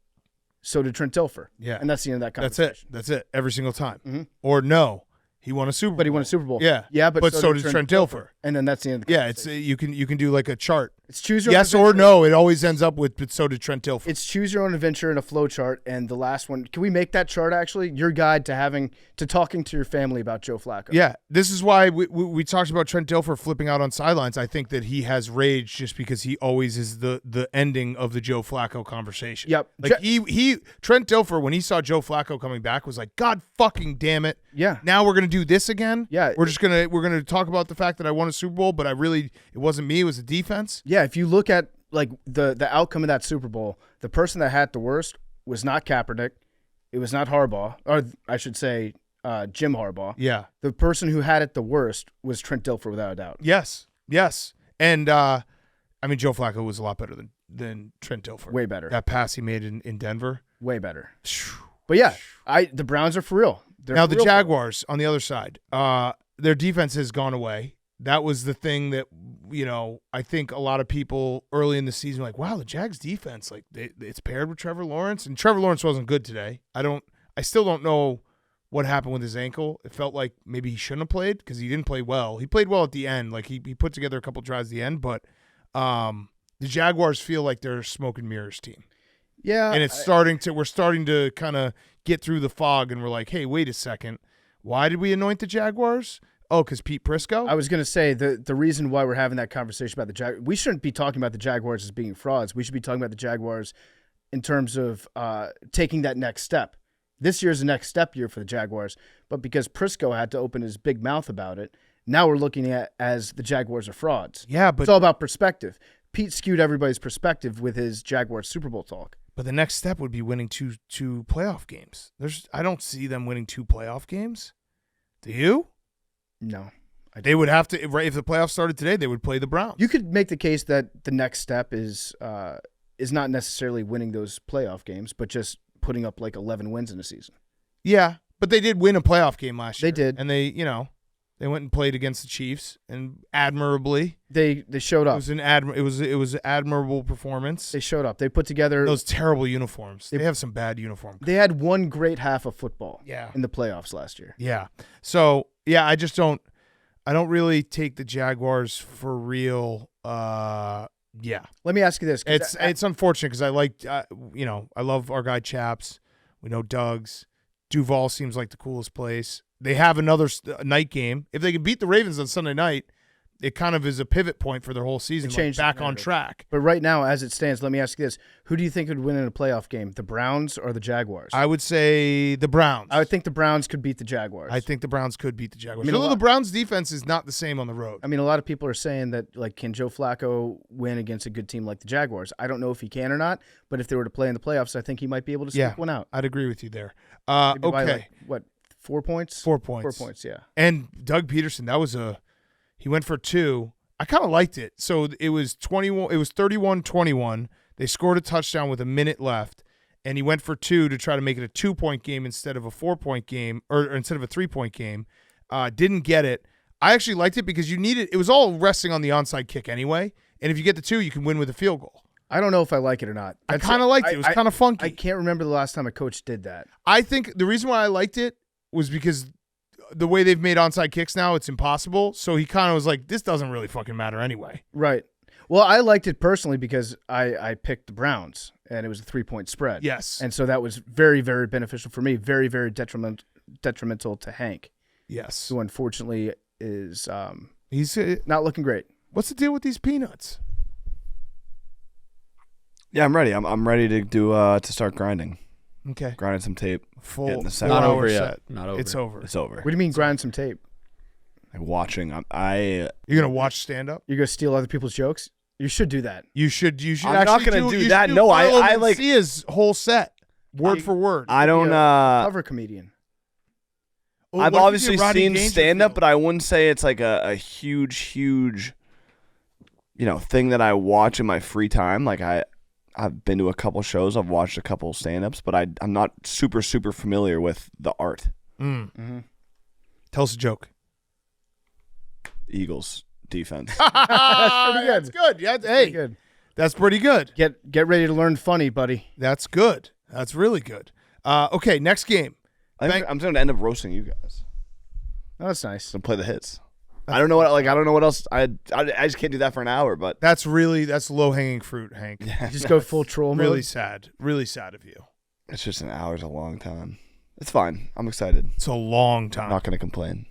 So did Trent Dilfer. Yeah. And that's the end of that conversation. That's it. Every single time. Mm-hmm. Or no. He won a Super Bowl. But he won a Super Bowl. Yeah. Yeah, but so did Trent Dilfer. And then that's the end of the Yeah, conversation. it's you can do like a chart. It's choose your own yes or adventure. no. It always ends up with but so did Trent Dilfer. It's choose your own adventure in a flow chart, and the last one. Can we make that chart actually your guide to talking to your family about Joe Flacco? Yeah, this is why we talked about Trent Dilfer flipping out on sidelines. I think that he has rage just because he always is the ending of the Joe Flacco conversation. Yep. Like Trent Dilfer, when he saw Joe Flacco coming back, was like, God fucking damn it. Yeah. Now we're gonna do this again. Yeah. We're gonna talk about the fact that I won a Super Bowl, but it wasn't me. It was the defense. Yeah. If you look at like the outcome of that Super Bowl, the person that had the worst was not Kaepernick. It was not Harbaugh, or I should say Jim Harbaugh. Yeah. The person who had it the worst was Trent Dilfer, without a doubt. Yes. And I mean, Joe Flacco was a lot better than Trent Dilfer. Way better. That pass he made in Denver. Way better. But yeah, the Browns are for real. Now the Jaguars on the other side, their defense has gone away. That was the thing that, I think a lot of people early in the season were like, wow, the Jags defense, like it's paired with Trevor Lawrence, and Trevor Lawrence wasn't good today. I still don't know what happened with his ankle. It felt like maybe he shouldn't have played because he didn't play well. He played well at the end. Like he put together a couple drives at the end, but the Jaguars feel like they're a smoke and mirrors team. Yeah. And we're starting to kind of get through the fog, and we're like, hey, wait a second. Why did we anoint the Jaguars? Oh, because Pete Prisco? I was going to say the reason why we're having that conversation about the Jaguars, we shouldn't be talking about the Jaguars as being frauds. We should be talking about the Jaguars in terms of taking that next step. This year's the next step year for the Jaguars, but because Prisco had to open his big mouth about it, now we're looking at as the Jaguars are frauds. Yeah, but it's all about perspective. Pete skewed everybody's perspective with his Jaguars Super Bowl talk. But the next step would be winning two playoff games. I don't see them winning 2 playoff games. Do you? No. They would have to, right? If the playoffs started today, they would play the Browns. You could make the case that the next step is not necessarily winning those playoff games, but just putting up like 11 wins in a season. Yeah, but they did win a playoff game last year. They did. And they went and played against the Chiefs, and admirably. They showed up. It was an admirable performance. They showed up. They put together those terrible uniforms. They have some bad uniforms. They had one great half of football. Yeah. In the playoffs last year. Yeah. So yeah, I don't really take the Jaguars for real. Yeah. Let me ask you this. It's unfortunate because I love our guy Chaps. We know Doug's. Duval seems like the coolest place. They have another night game. If they can beat the Ravens on Sunday night, it kind of is a pivot point for their whole season, like back on track. But right now, as it stands, let me ask you this. Who do you think would win in a playoff game, the Browns or the Jaguars? I would say the Browns. I would think the Browns could beat the Jaguars. I think the Browns could beat the Jaguars. I mean, the Browns' defense is not the same on the road. I mean, a lot of people are saying that, like, can Joe Flacco win against a good team like the Jaguars? I don't know if he can or not, but if they were to play in the playoffs, I think he might be able to sneak one out. I'd agree with you there. Maybe by, okay. like, what, 4 points? 4 points. 4 points, yeah. And Doug Peterson, he went for 2. I kind of liked it. So it was 21. It was 31-21. They scored a touchdown with a minute left, and he went for 2 to try to make it a 2-point game instead of a 4-point game, or instead of a 3-point game. Didn't get it. I actually liked it because you needed. It was all resting on the onside kick anyway, and if you get the 2, you can win with a field goal. I don't know if I like it or not. I kind of liked it. It was kind of funky. I can't remember the last time a coach did that. I think the reason why I liked it was because the way they've made onside kicks now, it's impossible. So he kind of was like, this doesn't really fucking matter anyway. Right. Well, I liked it personally because I picked the Browns, and it was a 3-point spread. Yes. And so that was very, very beneficial for me, very, very detrimental to Hank. Yes. Who unfortunately is he's not looking great. What's the deal with these peanuts? Yeah, I'm ready. I'm ready to do to start grinding. Okay. Grinding some tape. Full. Getting the Not second. over set. yet. Not over. It's over. It's over. What do you mean grind some tape? Like watching. You're gonna watch stand up? You're going to steal other people's jokes? You should do that. You should. I'm actually not gonna do you that. should No, I Carlo like Mencia's whole set, word for word. I don't. Cover comedian. I've obviously seen stand up, but I wouldn't say it's like a huge, thing that I watch in my free time. Like I've been to a couple shows, I've watched a couple stand ups, but I'm not super familiar with the art. Mm-hmm. Tell us a joke. Eagles defense. That's pretty good. That's good. Yeah. Hey, Good. that's pretty good. Get ready to learn funny, buddy. That's good. That's really good. Okay, next game. I'm going to end up roasting you guys. Oh, that's nice. So play the hits. I don't know what else. I just can't do that for an hour. But That's low hanging fruit, Hank. Just go full troll mode. Really sad. Really sad of you. it's just an hour's a long time. It's fine. I'm excited. It's a long time. I'm not going to complain.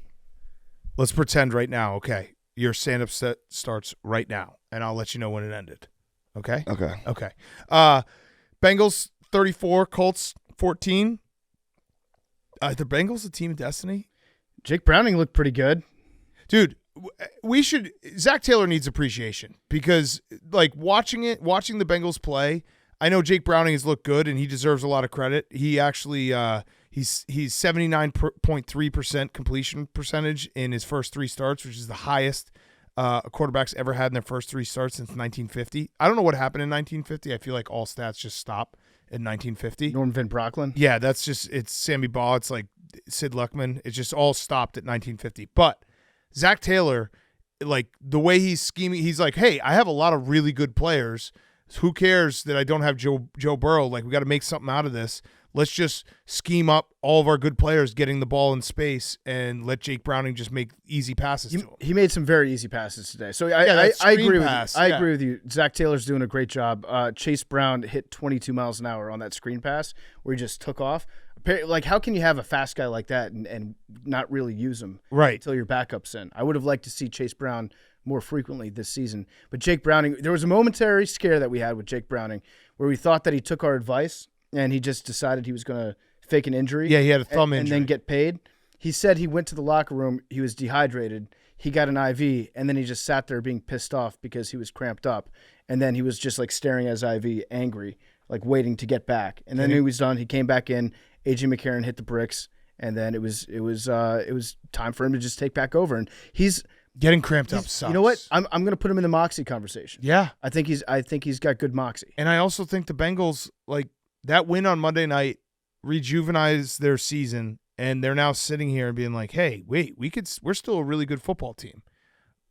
Let's pretend right now. Okay, your stand up set starts right now, and I'll let you know when it ended. Okay. Okay. Okay. Bengals 34, Colts 14. The Bengals a team of destiny? Jake Browning looked pretty good. Dude, Zach Taylor needs appreciation because, like, watching the Bengals play, I know Jake Browning has looked good and he deserves a lot of credit. He actually, he's 79.3% completion percentage in his first 3 starts, which is the highest a quarterback's ever had in their first 3 starts since 1950. I don't know what happened in 1950. I feel like all stats just stop in 1950. Norman Van Brocklin. Yeah, it's Sammy Baugh. It's like Sid Luckman. It just all stopped at 1950. But Zach Taylor, like the way he's scheming, he's like, hey, I have a lot of really good players. Who cares that I don't have Joe Burrow? Like, we got to make something out of this. Let's just scheme up all of our good players getting the ball in space and let Jake Browning just make easy passes to him. He made some very easy passes today. So that I screen agree pass, with you. I agree with you. Zach Taylor's doing a great job. Chase Brown hit 22 miles an hour on that screen pass where he just took off. Like, how can you have a fast guy like that and not really use him until your backup's in? I would have liked to see Chase Brown more frequently this season. But Jake Browning, there was a momentary scare that we had with Jake Browning where we thought that he took our advice and he just decided he was going to fake an injury. Yeah, he had a thumb injury. And then get paid. He said he went to the locker room, he was dehydrated, he got an IV, and then he just sat there being pissed off because he was cramped up. And then he was just like staring at his IV, angry, like waiting to get back. And then he was done. He came back in. A.J. McCarron hit the bricks, and then it was time for him to just take back over. And he's getting cramped up sucks. You know what? I'm going to put him in the moxie conversation. Yeah, I think he's got good moxie. And I also think the Bengals, like, that win on Monday night rejuvenized their season, and they're now sitting here and being like, hey, wait, we're still a really good football team.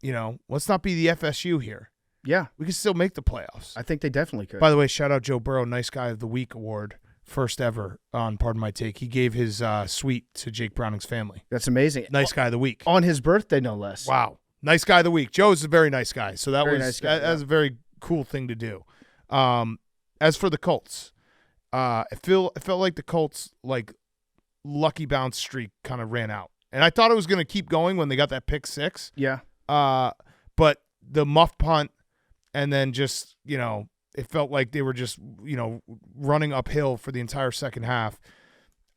You know, let's not be the FSU here. Yeah. We can still make the playoffs. I think they definitely could. By the way, shout out Joe Burrow, Nice Guy of the Week award, first ever on Pardon My Take. He gave his suite to Jake Browning's family. That's amazing. Nice Guy of the Week. On his birthday, no less. Wow. Nice Guy of the Week. Joe's a very nice guy, so that was a very cool thing to do. As for the Colts, it felt like the Colts, like, lucky bounce streak kind of ran out. And I thought it was going to keep going when they got that pick 6. Yeah. But the muff punt and then just, it felt like they were just, running uphill for the entire second half.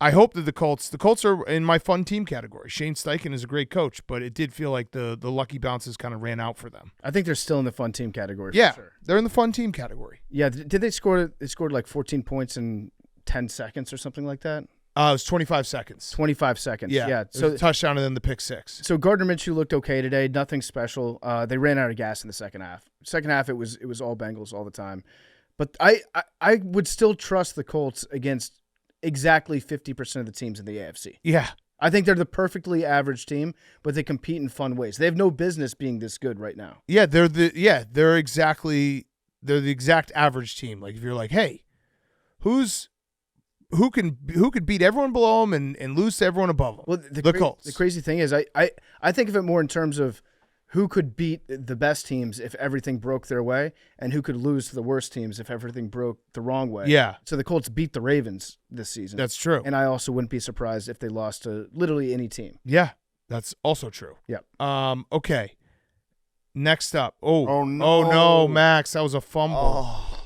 I hope that the Colts are in my fun team category. Shane Steichen is a great coach, but it did feel like the lucky bounces kind of ran out for them. I think they're still in the fun team category. Yeah, for sure. They're in the fun team category. Yeah, did they score? They scored like 14 points in 10 seconds or something like that. It was 25 seconds. 25 seconds. Yeah. Yeah. It was So a touchdown and then the pick 6. So Gardner Minshew looked okay today. Nothing special. They ran out of gas in the second half. Second half, it was all Bengals all the time. But I would still trust the Colts against exactly 50% of the teams in the AFC. Yeah. I think they're the perfectly average team, but they compete in fun ways. They have no business being this good right now. Yeah, they're the exact average team. Like if you're like, hey, who could beat everyone below them and lose to everyone above them? Well, the Colts. The crazy thing is, I think of it more in terms of who could beat the best teams if everything broke their way, and who could lose to the worst teams if everything broke the wrong way. Yeah. So the Colts beat the Ravens this season. That's true. And I also wouldn't be surprised if they lost to literally any team. Yeah, that's also true. Yep. Okay. Next up. Oh no, Max, that was a fumble. Oh.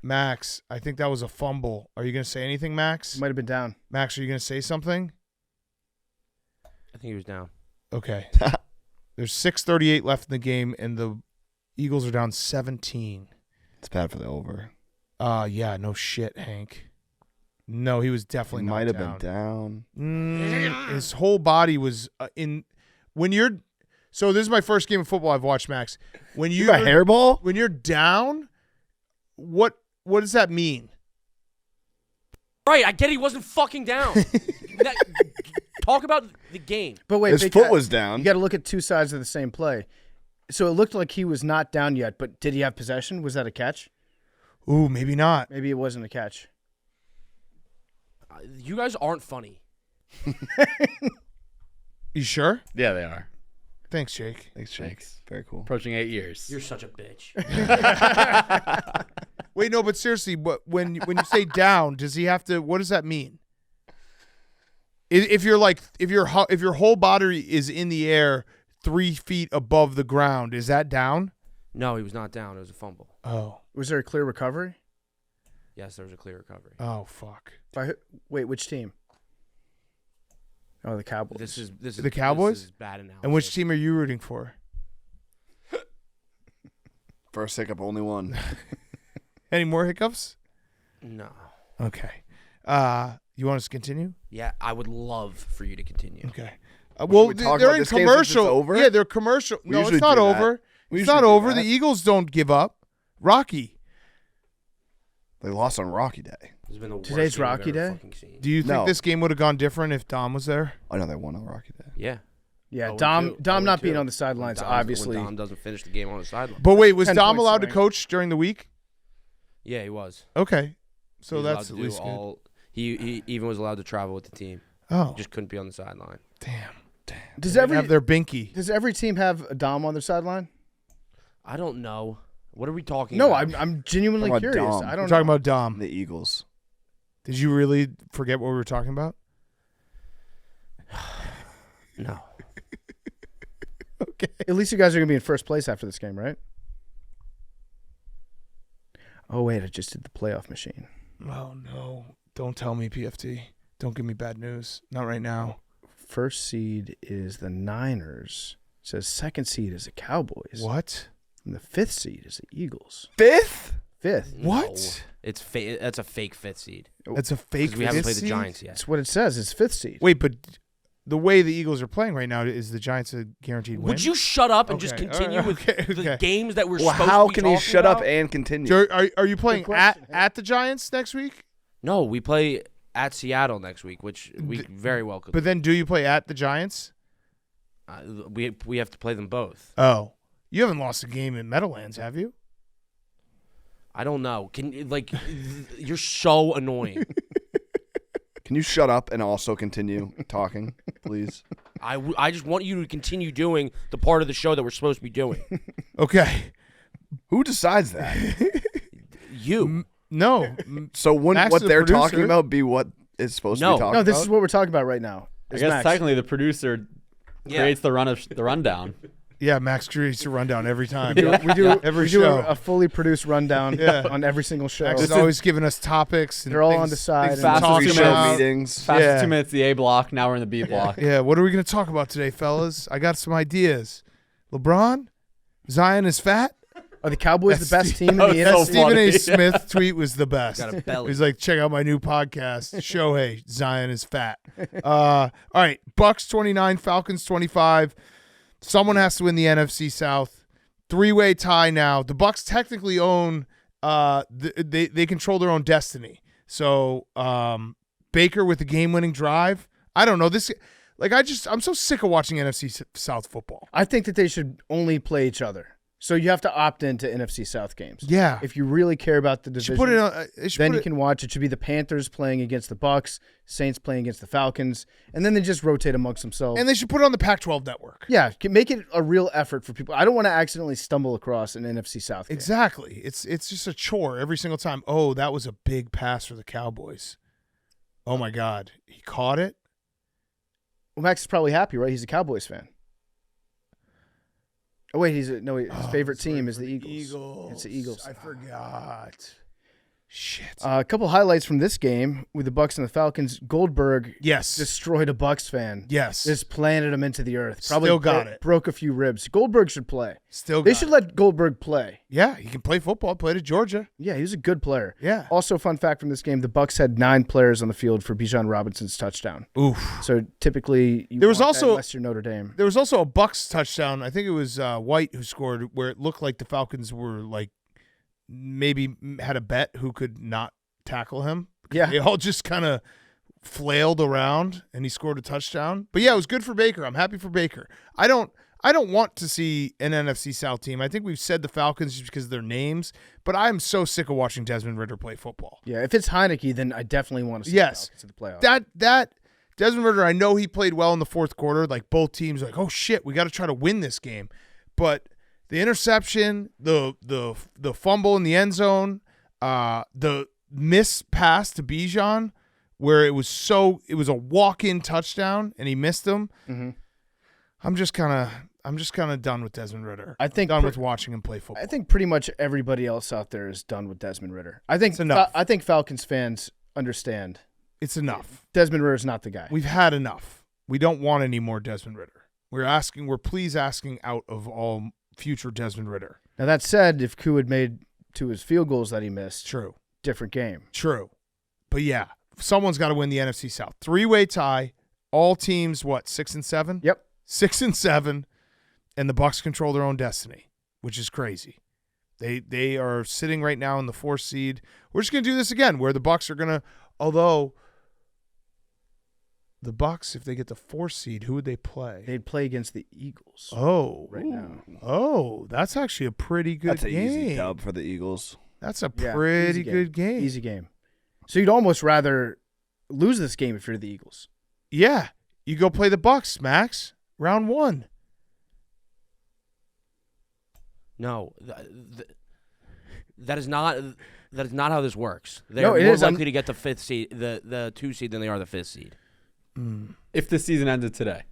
Max, I think that was a fumble. Are you going to say anything, Max? Might have been down. Max, are you going to say something? I think he was down. Okay. There's 6:38 left in the game, and the Eagles are down 17. It's bad for the over. Yeah, no shit, Hank. No, he was definitely He not might have down. been down. His whole body was in. When you're, so this is my first game of football I've watched, Max. When You got hairball? when you're down, what does that mean? Right, I get he wasn't fucking down. Talk about the game. But wait, His Big foot Cat, was down. You got to look at two sides of the same play. So it looked like he was not down yet, but did he have possession? Was that a catch? Ooh, maybe not. Maybe it wasn't a catch. You guys aren't funny. You sure? Yeah, they are. Thanks, Jake. Thanks, Jake. Thanks. Very cool. Approaching 8 years. You're such a bitch. Wait, no, but seriously, when you say down, does he have to? What does that mean? If your whole body is in the air 3 feet above the ground, is that down? No, he was not down. It was a fumble. Oh. Was there a clear recovery? Yes, there was a clear recovery. Oh, fuck. Wait, which team? Oh, the Cowboys. This is The Cowboys? This is bad analysis. And which team are you rooting for? First hiccup, only one. Any more hiccups? No. Okay. You want us to continue? Yeah, I would love for you to continue. Okay. Should Well, we talk they're about in this game since it's commercial. over? Yeah, they're commercial. We No, usually it's not do that. over. We It's usually not do over. that. The Eagles don't give up. Rocky. They lost on Rocky Day. This has been the worst Today's game I've Rocky ever Day? fucking seen. Do you think No. this game would have gone different if Dom was there? Oh, no, they won on Rocky Day. Yeah. Yeah, 0-2. Dom not 0-2. being on the sidelines, When obviously. Dom doesn't finish the game on the sideline. But wait, was 10 Dom point allowed to swing. coach during the week? Yeah, he was. Okay. So He was that's allowed at to least do good. all. He even was allowed to travel with the team. Oh, Just couldn't be on the sideline. damn. Does They every have their binky. does every team have a Dom on their sideline? I don't know. What are we talking No, about? I'm genuinely Talking about curious. Dom. I We're don't talking know. about Dom. The Eagles. Did you really forget what we were talking about? No. Okay. At least you guys are gonna be in first place after this game, right? Oh wait, I just did the playoff machine. Oh no! Don't tell me PFT. Don't give me bad news. Not right now. First seed is the Niners. It says second seed is the Cowboys. What? And the fifth seed is the Eagles. Fifth? Fifth. What? No. That's a fake fifth seed. That's a fake. 'Cause we haven't fifth played the seed? Giants yet. That's what it says. It's fifth seed. Wait, but the way the Eagles are playing right now, is the Giants a guaranteed win? Would you shut up and just Okay, continue alright, with okay, the okay. games that we're Well, supposed how to be can he talking shut up about? and continue? So are you playing question. at the Giants next week? No, we play at Seattle next week, which we very well could. But then do you play at the Giants? We have to play them both. Oh, you haven't lost a game in Meadowlands, have you? I don't know. You're so annoying. Can you shut up and also continue talking, please? I just want you to continue doing the part of the show that we're supposed to be doing. Okay. Who decides that? You. No. So wouldn't Max what is the they're producer. talking about be what is supposed to No. be talking No, about? this is what we're talking about right now. I It's guess Max. technically the producer creates the rundown. Yeah, Max creates a rundown every time. We do Every we do show. a fully produced rundown Yeah. on every single show. Max is always giving us topics. And They're all things- on the side things and to fast talk as Pre-show about. meetings. Fastest Yeah. 2 minutes, the A block. Now we're in the B block. Yeah, what are we going to talk about today, fellas? I got some ideas. LeBron? Zion is fat? Are the Cowboys the best team in the that was NFC? so Stephen A. funny. Smith tweet was the best. Got a belly. He's like, check out my new podcast. Shohei, Zion is fat. All right, Bucs 29, Falcons 25. Someone has to win the NFC South. 3-way tie now. The Bucs technically own. They control their own destiny. So Baker with the game-winning drive. I don't know this. Like I'm so sick of watching NFC South football. I think that they should only play each other. So you have to opt into NFC South games. Yeah. If you really care about the division, Put it on, then you can watch. It should be the Panthers playing against the Bucs, Saints playing against the Falcons, and then they just rotate amongst themselves. and they should put it on the Pac-12 network. yeah, make it a real effort for people. I don't want to accidentally stumble across an NFC South game. Exactly. It's just a chore every single time. Oh, that was a big pass for the Cowboys. Oh my God, he caught it. Well, Max is probably happy, right? He's a Cowboys fan. Oh wait, his favorite team is the Eagles. It's the Eagles. I forgot. Shit. A couple highlights from this game with the Bucs and the Falcons. Goldberg Yes. destroyed a Bucs fan. Yes. Just planted him into the earth. Still got it. Broke a few ribs. Goldberg should play. Still They got should it. let Goldberg play. Yeah, he can play football. Played at Georgia. Yeah, he was a good player. Yeah. Also, fun fact from this game: the Bucs had 9 players on the field for Bijan Robinson's touchdown. Oof. So typically, you There was want that also- unless you're Notre Dame. There was also a Bucs touchdown. I think it was White who scored, where it looked like the Falcons were like maybe had a bet who could not tackle him. Yeah. They all just kind of flailed around, and he scored a touchdown. But yeah, it was good for Baker. I'm happy for Baker. I don't want to see an NFC South team. I think we've said the Falcons just because of their names, but I'm so sick of watching Desmond Ridder play football. Yeah, if it's Heineke, then I definitely want to see Yes. the Falcons in the playoffs. That Desmond Ridder, I know he played well in the fourth quarter. Like both teams, like, oh shit, we got to try to win this game. But the interception, the fumble in the end zone, the missed pass to Bijan, where it was a walk-in touchdown and he missed them. Mm-hmm. I'm just kind of done with Desmond Ritter. I think done with watching him play football. I think pretty much everybody else out there is done with Desmond Ridder. I think It's enough. I think Falcons fans understand It's enough. Desmond Ridder is not the guy. We've had enough. We don't want any more Desmond Ritter. We're please asking out of all future Desmond Ritter. Now that said, if Koo had made 2 of his field goals that he missed, True. different game. True. But yeah, someone's got to win the NFC South. 3-way tie. All teams, 6 and 7? Yep. 6 and 7, and the Bucs control their own destiny, which is crazy. They are sitting right now in the 4th seed. We're just going to do this again, where the Bucs are going to, although the Bucs, if they get the 4th seed, who would they play? They'd play against the Eagles. Oh, right now. Oh, that's actually a pretty good That's an game. easy dub for the Eagles. That's a Yeah, pretty easy good game. Easy game. So you'd almost rather lose this game if you're the Eagles. Yeah, you go play the Bucs, Max. Round 1. No, that is not how this works. They're No, it more is. likely to get the 5th seed, the 2 seed, than they are the 5th seed. If the season ended today.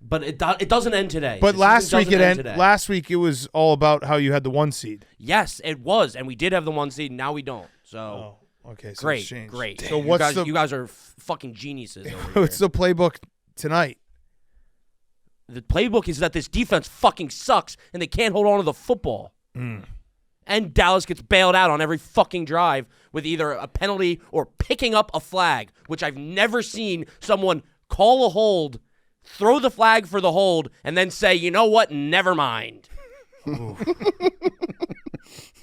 But it doesn't end today. But The last season week doesn't end today. last week it was all about how you had the 1 seed. Yes, it was, and we did have the 1 seed. Now we don't. So Okay, so great, it's changed. great. So what's you guys are fucking geniuses. Over what's here. the playbook tonight? The playbook is that this defense fucking sucks, and they can't hold on to the football. And Dallas gets bailed out on every fucking drive with either a penalty or picking up a flag, which I've never seen someone call a hold, throw the flag for the hold, and then say, you know what, never mind.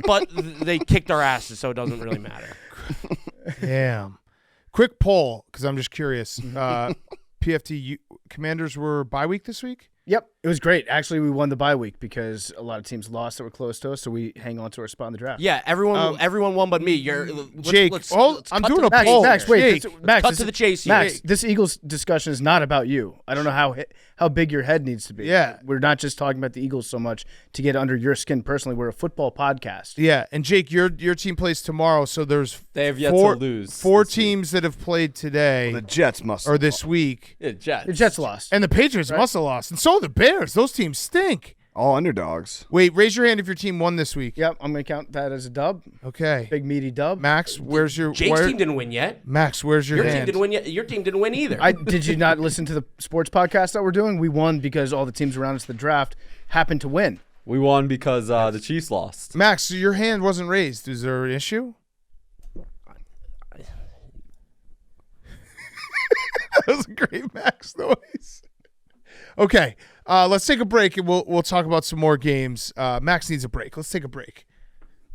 But they kicked our asses, so it doesn't really matter. Damn. Quick poll, because I'm just curious. PFT Commanders were bye week this week? Yep, it was great. Actually, we won the bye week because a lot of teams lost that were close to us, so we hang on to our spot in the draft. Yeah, everyone won but me. Jake, let's I'm cut doing to a the poll. chase Max, here. wait, Jake, Max, cut this to is- the chase here. Max, this Eagles discussion is not about you. I don't know how big your head needs to be. Yeah. We're not just talking about the Eagles so much to get under your skin personally. We're a football podcast. Yeah, and Jake, your team plays tomorrow, so there's They have yet four, to lose. 4 this week. teams that have played today The Jets must. or this week, Yeah, Jets. The Jets lost. and the Patriots must have lost, and so have the Bears. Those teams stink. all underdogs. Wait, raise your hand if your team won this week. Yep, I'm going to count that as a dub. Okay. Big, meaty dub. Max, where's your Jake's team didn't win yet. Max, where's your Your team hand? didn't win yet. Your team didn't win either. Did you not listen to the sports podcast that we're doing? We won because all the teams around us in the draft happened to win. We won because the Chiefs lost. Max, so your hand wasn't raised. Is there an issue? That was a great Max noise. Okay, let's take a break and we'll talk about some more games. Max needs a break. Let's take a break.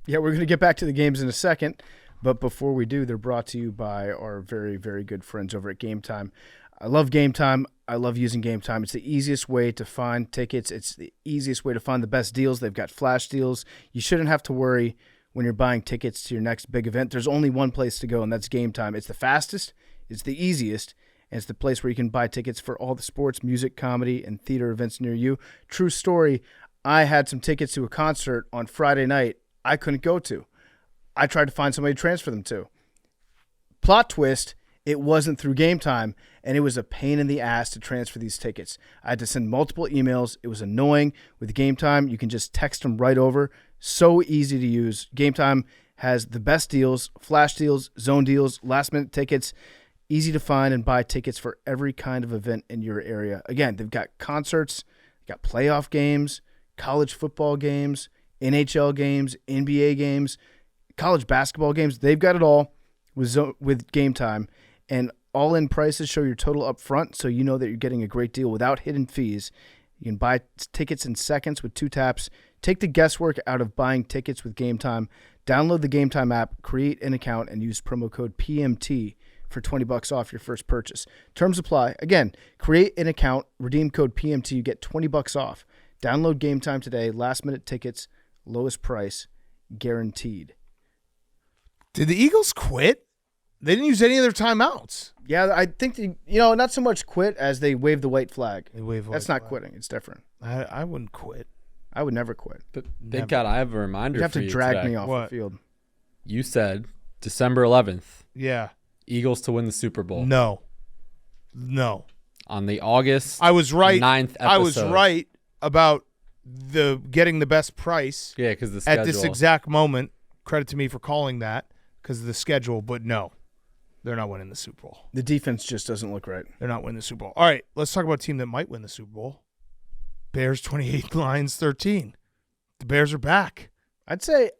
Yeah, we're going to get back to the games in a second, but before we do, they're brought to you by our very, very good friends over at Game Time. I love Game Time. I love using Game Time. It's the easiest way to find tickets. It's the easiest way to find the best deals. They've got flash deals. You shouldn't have to worry when you're buying tickets to your next big event. There's only one place to go, and that's Game Time. It's the fastest, it's the easiest, and it's the place where you can buy tickets for all the sports, music, comedy, and theater events near you. True story, I had some tickets to a concert on Friday night I couldn't go to. I tried to find somebody to transfer them to. Plot twist, it wasn't through Game Time, and it was a pain in the ass to transfer these tickets. I had to send multiple emails. It was annoying. With Game Time, you can just text them right over. So easy to use. Game Time has the best deals, flash deals, zone deals, last-minute tickets. Easy to find and buy tickets for every kind of event in your area. Again, they've got concerts, they've got playoff games, college football games, NHL games, NBA games, college basketball games. They've got it all with Game Time. And all-in prices show your total up front, so you know that you're getting a great deal without hidden fees. You can buy tickets in seconds with 2 taps. Take the guesswork out of buying tickets with Game Time. Download the Game Time app, create an account, and use promo code PMT for $20 off your first purchase. Terms apply. Again, create an account, redeem code PMT, you get $20 off. Download Game Time today. Last-minute tickets, lowest price, guaranteed. Did the Eagles quit? They didn't use any of their timeouts. Yeah, I think, not so much quit as they waved the white flag. That's not quitting. It's different. I wouldn't quit. I would never quit. But thank God I have a reminder You have for to you drag today. me off the field. You said December 11th, Yeah. Eagles to win the Super Bowl. No. On the August I was right. 9th episode. I was right about the getting the best price. Yeah, because the schedule. At this exact moment. Credit to me for calling that because of the schedule, but no. They're not winning the Super Bowl. The defense just doesn't look right. They're not winning the Super Bowl. All right, let's talk about a team that might win the Super Bowl. Bears 28, Lions 13. The Bears are back. I'd say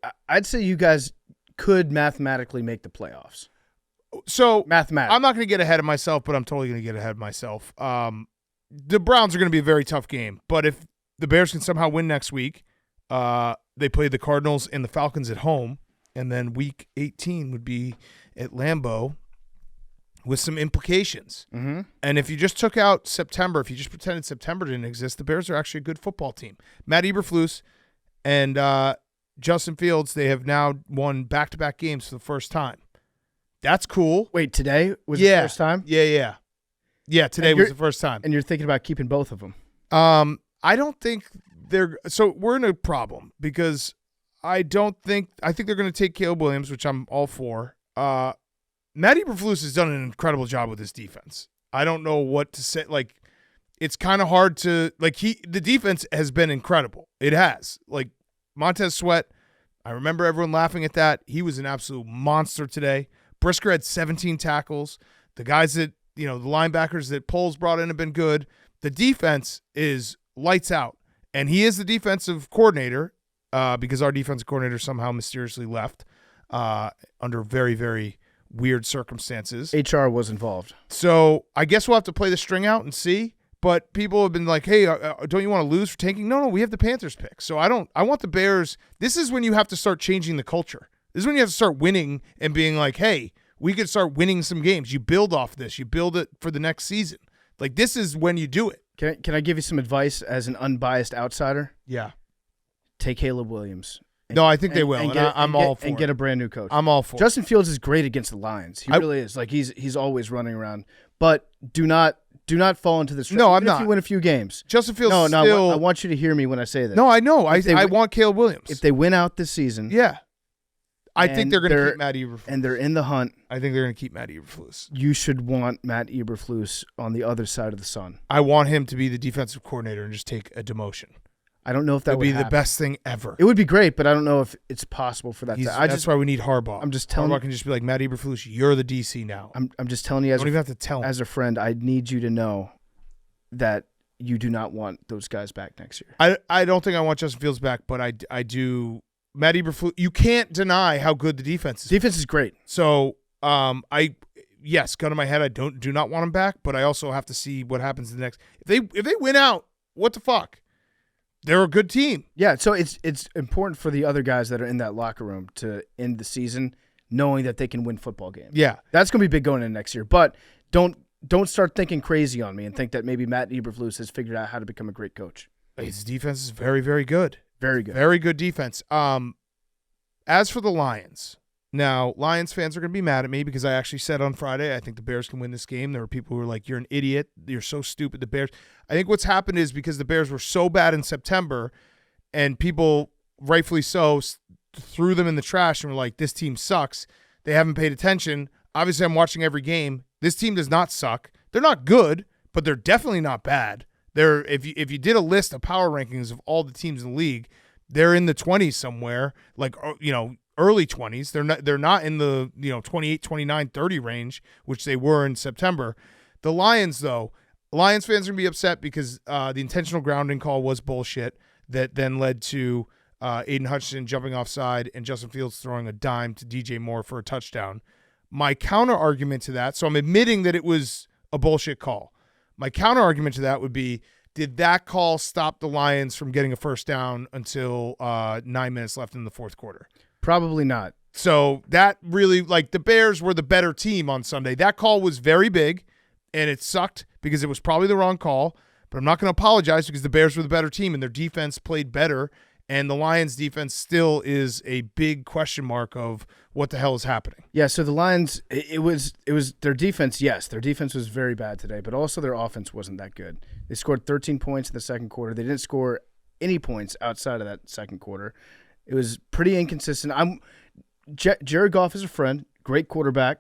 you guys could mathematically make the playoffs. So Mathematically. I'm not going to get ahead of myself, but I'm totally going to get ahead of myself. The Browns are going to be a very tough game, but if the Bears can somehow win next week, they play the Cardinals and the Falcons at home, and then week 18 would be at Lambeau with some implications. Mm-hmm. And if you just took out September, if you just pretended September didn't exist, the Bears are actually a good football team. Matt Eberflus and Justin Fields, they have now won back-to-back games for the first time. That's cool. Wait, today was the first time? Yeah. Yeah, today was the first time. And you're thinking about keeping both of them. I don't think they're – so we're in a problem because I think they're going to take Caleb Williams, which I'm all for. Matt Eberflus has done an incredible job with his defense. I don't know what to say. Like, it's kind of hard to – like, the defense has been incredible. It has. Like, Montez Sweat, I remember everyone laughing at that. He was an absolute monster today. Brisker had 17 tackles. The guys that, the linebackers that Poles brought in have been good. The defense is lights out. And he is the defensive coordinator because our defensive coordinator somehow mysteriously left under very, very weird circumstances. HR was involved. So I guess we'll have to play the string out and see. But people have been like, hey, don't you want to lose for tanking? No, we have the Panthers pick. So I want the Bears. This is when you have to start changing the culture. This is when you have to start winning and being like, hey, we could start winning some games. You build off this. You build it for the next season. Like, this is when you do it. Can I give you some advice as an unbiased outsider? Yeah. Take Caleb Williams. No, I think they will. I'm all for it. And get a brand new coach. I'm all for it. Justin Fields is great against the Lions. He really is. Like, he's always running around. But do not fall into this. No, I'm not. If you win a few games. Justin Fields No, I want you to hear me when I say this. No, I know. I want Caleb Williams. If they win out this season. Yeah. I think they're going to keep Matt Eberflus. And they're in the hunt. I think they're going to keep Matt Eberflus. You should want Matt Eberflus on the other side of the sun. I want him to be the defensive coordinator and just take a demotion. I don't know if that would be happen. the best thing ever. It would be great, but I don't know if it's possible for that. That's why we need Harbaugh. I'm just telling Harbaugh can just be like, Matt Eberflus, you're the DC now. I'm just telling you, don't even have to tell him. As a friend, I need you to know that you do not want those guys back next year. I don't think I want Justin Fields back, but I do. Matt Eberflus, you can't deny how good the defense is. Defense is great. So yes, gun to my head, I do not want him back, but I also have to see what happens in the next. If they win out, what the fuck? They're a good team. Yeah, so it's important for the other guys that are in that locker room to end the season knowing that they can win football games. Yeah, that's going to be big going into next year. But don't start thinking crazy on me and think that maybe Matt Eberflus has figured out how to become a great coach. His defense is very, very good. Very good. Very good defense. As for the Lions, now Lions fans are going to be mad at me because I actually said on Friday I think the Bears can win this game. There were people who were like, "You're an idiot. You're so stupid." The Bears. I think what's happened is because the Bears were so bad in September, and people rightfully so threw them in the trash and were like, "This team sucks." They haven't paid attention. Obviously, I'm watching every game. This team does not suck. They're not good, but they're definitely not bad. They're if you did a list of power rankings of all the teams in the league, they're in the 20s somewhere, like early 20s. They're not in the 28, 29, 30 range, which they were in September. The Lions though, Lions fans are going to be upset because the intentional grounding call was bullshit that then led to Aiden Hutchinson jumping offside and Justin Fields throwing a dime to DJ Moore for a touchdown. My counter argument to that, so I'm admitting that it was a bullshit call. My counter argument to that would be, did that call stop the Lions from getting a first down until 9 minutes left in the fourth quarter? Probably not. So that really, the Bears were the better team on Sunday. That call was very big, and it sucked because it was probably the wrong call. But I'm not going to apologize because the Bears were the better team, and their defense played better. And the Lions' defense still is a big question mark of what the hell is happening. Yeah, so the Lions, it was their defense. Yes, their defense was very bad today, but also their offense wasn't that good. They scored 13 points in the second quarter. They didn't score any points outside of that second quarter. It was pretty inconsistent. Jared Goff is a friend, great quarterback,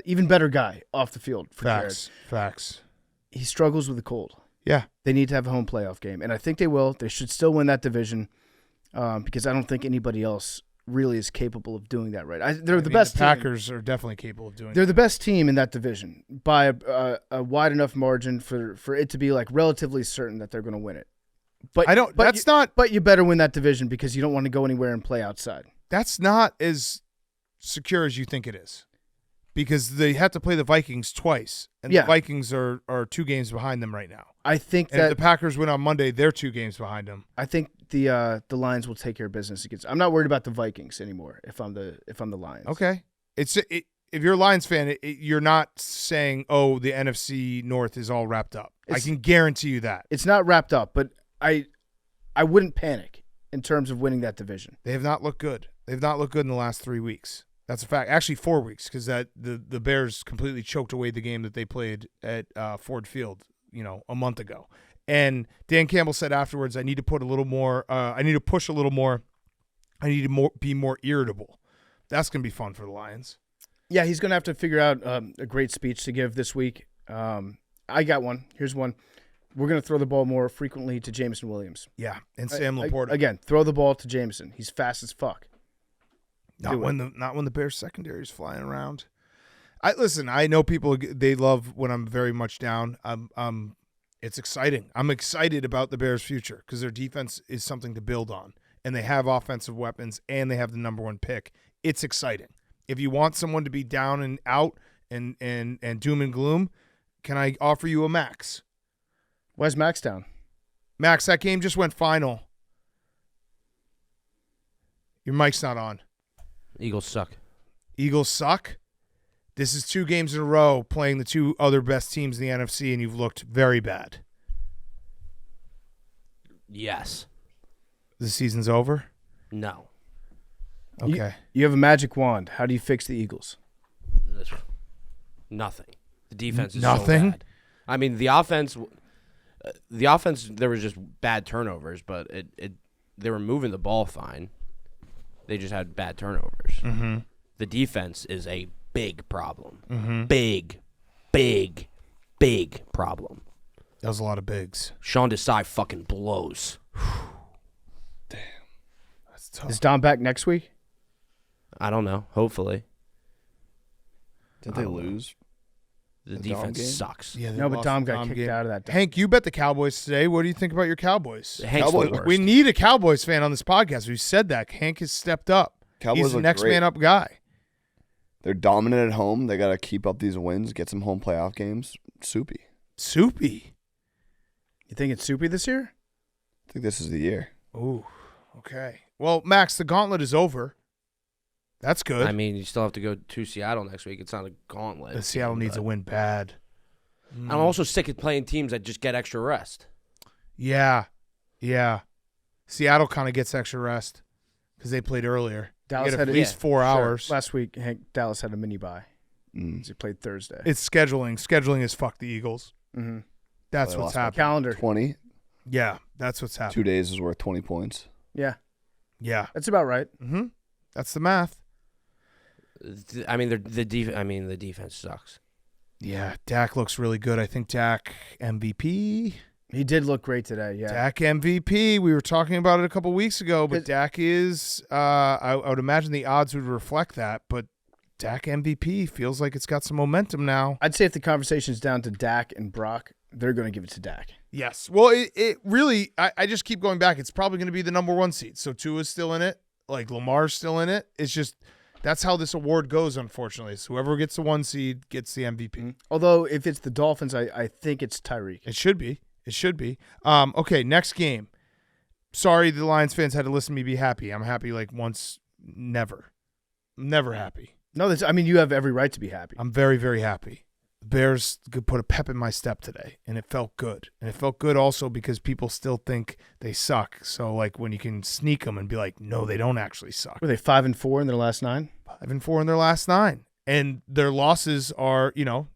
even better guy off the field for Facts. He struggles with a cold. Yeah. They need to have a home playoff game, and I think they will. They should still win that division because I don't think anybody else really is capable of doing that right. They're the best the Packers are definitely capable of doing They're the best team in that division by a wide enough margin for it to be relatively certain that they're going to win it. But But you better win that division because you don't want to go anywhere and play outside. That's not as secure as you think it is. Because they have to play the Vikings twice, and the Vikings are 2 games behind them right now. I think if the Packers win on Monday, they're 2 games behind them. I think the Lions will take care of business against. I'm not worried about the Vikings anymore. If I'm the Lions, okay. If you're a Lions fan, you're not saying, "Oh, the NFC North is all wrapped up." I can guarantee you that it's not wrapped up. But I wouldn't panic in terms of winning that division. They have not looked good. They've not looked good in the last 3 weeks. That's a fact. Actually, 4 weeks because the Bears completely choked away the game that they played at Ford Field, a month ago. And Dan Campbell said afterwards, "I need to put a little more. I need to push a little more. I need to be more irritable." That's gonna be fun for the Lions. Yeah, he's gonna have to figure out a great speech to give this week. I got one. Here's one. We're gonna throw the ball more frequently to Jameson Williams. Yeah, and Sam Laporta. Again, throw the ball to Jameson. He's fast as fuck. Not when the Bears secondary is flying around. I know people, they love when I'm very much down. It's exciting. I'm excited about the Bears' future because their defense is something to build on, and they have offensive weapons, and they have the number 1 pick. It's exciting. If you want someone to be down and out and doom and gloom, can I offer you a Max? Why's Max down? Max, that game just went final. Your mic's not on. Eagles suck. Eagles suck? This is 2 games in a row playing the 2 other best teams in the NFC, and you've looked very bad. Yes. The season's over? No. Okay. You have a magic wand. How do you fix the Eagles? Nothing. The defense is Nothing? so bad. I mean, the offense, there was just bad turnovers, but they were moving the ball fine. They just had bad turnovers. Mm-hmm. The defense is a big problem. Mm-hmm. Big problem. That was a lot of bigs. Sean Desai fucking blows. Damn. That's tough. Is Dom back next week? I don't know. Hopefully. Did they lose? The Dom defense game? sucks. Yeah, they No, but lost Dom the got kicked game. out of that. Hank, you bet the Cowboys today. What do you think about your Cowboys? Hank's the Cowboys- worst. We need a Cowboys fan on this podcast. We said that. Hank has stepped up. Cowboys He's the look next great. man up guy. They're dominant at home. They got to keep up these wins, get some home playoff games. Soupy. Soupy. You think it's soupy this year? I think this is the year. Ooh, okay. Well, Max, the gauntlet is over. That's good. I mean, you still have to go to Seattle next week. It's not a gauntlet. the Seattle needs a win bad. I'm also sick of playing teams that just get extra rest. Yeah. Seattle kind of gets extra rest because they played earlier. Dallas You get had at a- least 4 hours. Last week, Hank, Dallas had a mini bye. Mm. He played Thursday. It's scheduling. Scheduling has fucked the Eagles. Mm-hmm. That's They what's lost by happening. Calendar. 20. Yeah, that's what's happening. 2 days is worth 20 points. Yeah, Yeah. that's about right. Mm-hmm. That's the math. I mean, the defense sucks. Yeah, Dak looks really good. I think Dak MVP. He did look great today. Yeah. Dak MVP. We were talking about it a couple weeks ago, but Dak is, I would imagine the odds would reflect that, but Dak MVP feels like it's got some momentum now. I'd say if the conversation's down to Dak and Brock, they're going to give it to Dak. Yes. Well, it really, I just keep going back. It's probably going to be the number 1 seed. So Tua's still in it. Like Lamar's still in it. It's just, that's how this award goes, unfortunately. So whoever gets the 1 seed gets the MVP. Mm-hmm. Although if it's the Dolphins, I think it's Tyreek. It should be. It should be. Okay, next game. Sorry the Lions fans had to listen to me be happy. I'm happy like once, never. Never happy. No, I mean, you have every right to be happy. I'm very, very happy. The Bears could put a pep in my step today, and it felt good. And it felt good also because people still think they suck. So, like, when you can sneak them and be like, no, they don't actually suck. Were they 5-4 in their last 9? 5-4 in their last 9. And their losses are,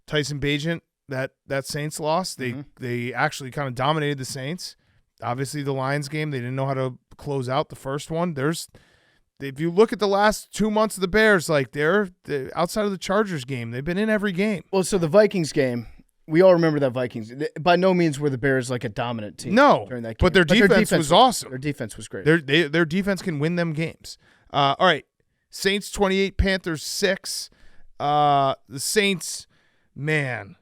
Tyson Bagent, that Saints loss, they actually kind of dominated the Saints. Obviously, the Lions game, they didn't know how to close out the first one. If you look at the last 2 months of the Bears, like they're outside of the Chargers game, they've been in every game. Well, so the Vikings game, we all remember that Vikings. By no means were the Bears like a dominant team. No, during that game. but their defense was awesome. Their defense was great. Their defense can win them games. All right, Saints 28, Panthers 6. The Saints, man,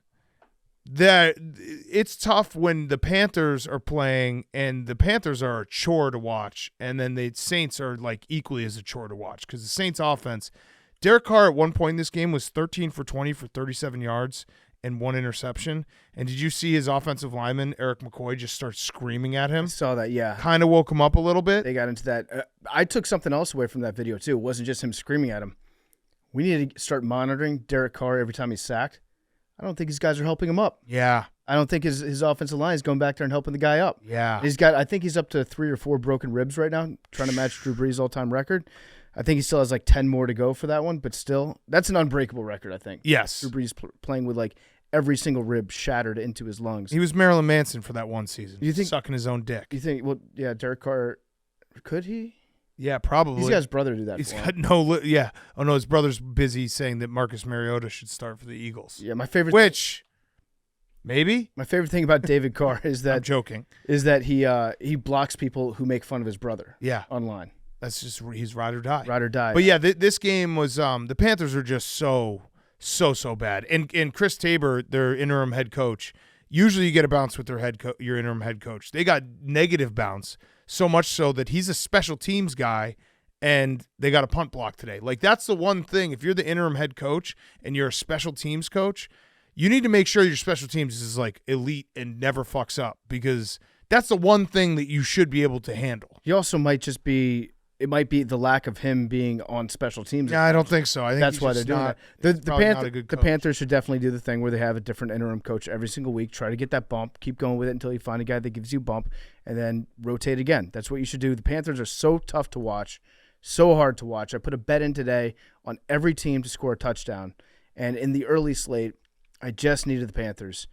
it's tough when the Panthers are playing, and the Panthers are a chore to watch, and then the Saints are like equally as a chore to watch because the Saints offense, Derek Carr at one point in this game was 13 for 20 for 37 yards and 1 interception. And did you see his offensive lineman, Eric McCoy, just start screaming at him? I saw that, yeah. Kind of woke him up a little bit. They got into that. I took something else away from that video, too. It wasn't just him screaming at him. We need to start monitoring Derek Carr every time he's sacked. I don't think these guys are helping him up. Yeah. I don't think his offensive line is going back there and helping the guy up. Yeah. I think he's up to 3 or 4 broken ribs right now, trying to match Drew Brees' all-time record. I think he still has like 10 more to go for that one, but still, that's an unbreakable record, I think. Yes. Drew Brees playing with like every single rib shattered into his lungs. He was Marilyn Manson for that one season. You think- sucking his own dick? You think, well, yeah, Derek Carr, could he? Yeah, probably. He's got his brother do that He's for got him. yeah. Oh no, his brother's busy saying that Marcus Mariota should start for the Eagles. Yeah, my favorite maybe? My favorite thing about David Carr is I'm that joking. he blocks people who make fun of his brother Yeah. online. That's just he's ride or die. Ride or die. But yeah, this game was the Panthers are just so bad. And Chris Tabor, their interim head coach, usually you get a bounce with your interim head coach. They got negative bounce, so much so that he's a special teams guy and they got a punt block today. Like that's the one thing, if you're the interim head coach and you're a special teams coach, you need to make sure your special teams is like elite and never fucks up because that's the one thing that you should be able to handle. He also might just be. It might be the lack of him being on special teams. Yeah, I don't think so. I think that's why they're doing that. The Panthers should definitely do the thing where they have a different interim coach every single week. Try to get that bump. Keep going with it until you find a guy that gives you a bump, and then rotate again. That's what you should do. The Panthers are so tough to watch, so hard to watch. I put a bet in today on every team to score a touchdown, and in the early slate, I just needed the Panthers.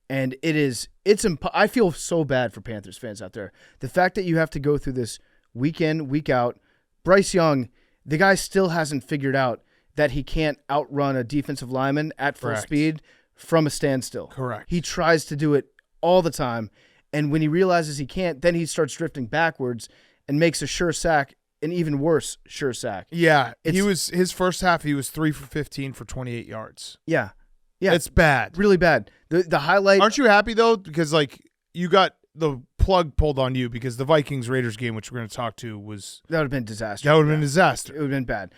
And I feel so bad for Panthers fans out there. The fact that you have to go through this week in, week out. Bryce Young, the guy still hasn't figured out that he can't outrun a defensive lineman at full speed from a standstill. Correct. He tries to do it all the time, and when he realizes he can't, then he starts drifting backwards and makes a sure sack, an even worse sure sack. Yeah, his first half, he was 3 for 15 for 28 yards. Yeah. Yeah, it's bad. really bad. The highlight. Aren't you happy though? Because like you got the plug pulled on you because the Vikings-Raiders game, which we're going to talk to, was That would have been disaster. that would have been a disaster. It would have been bad.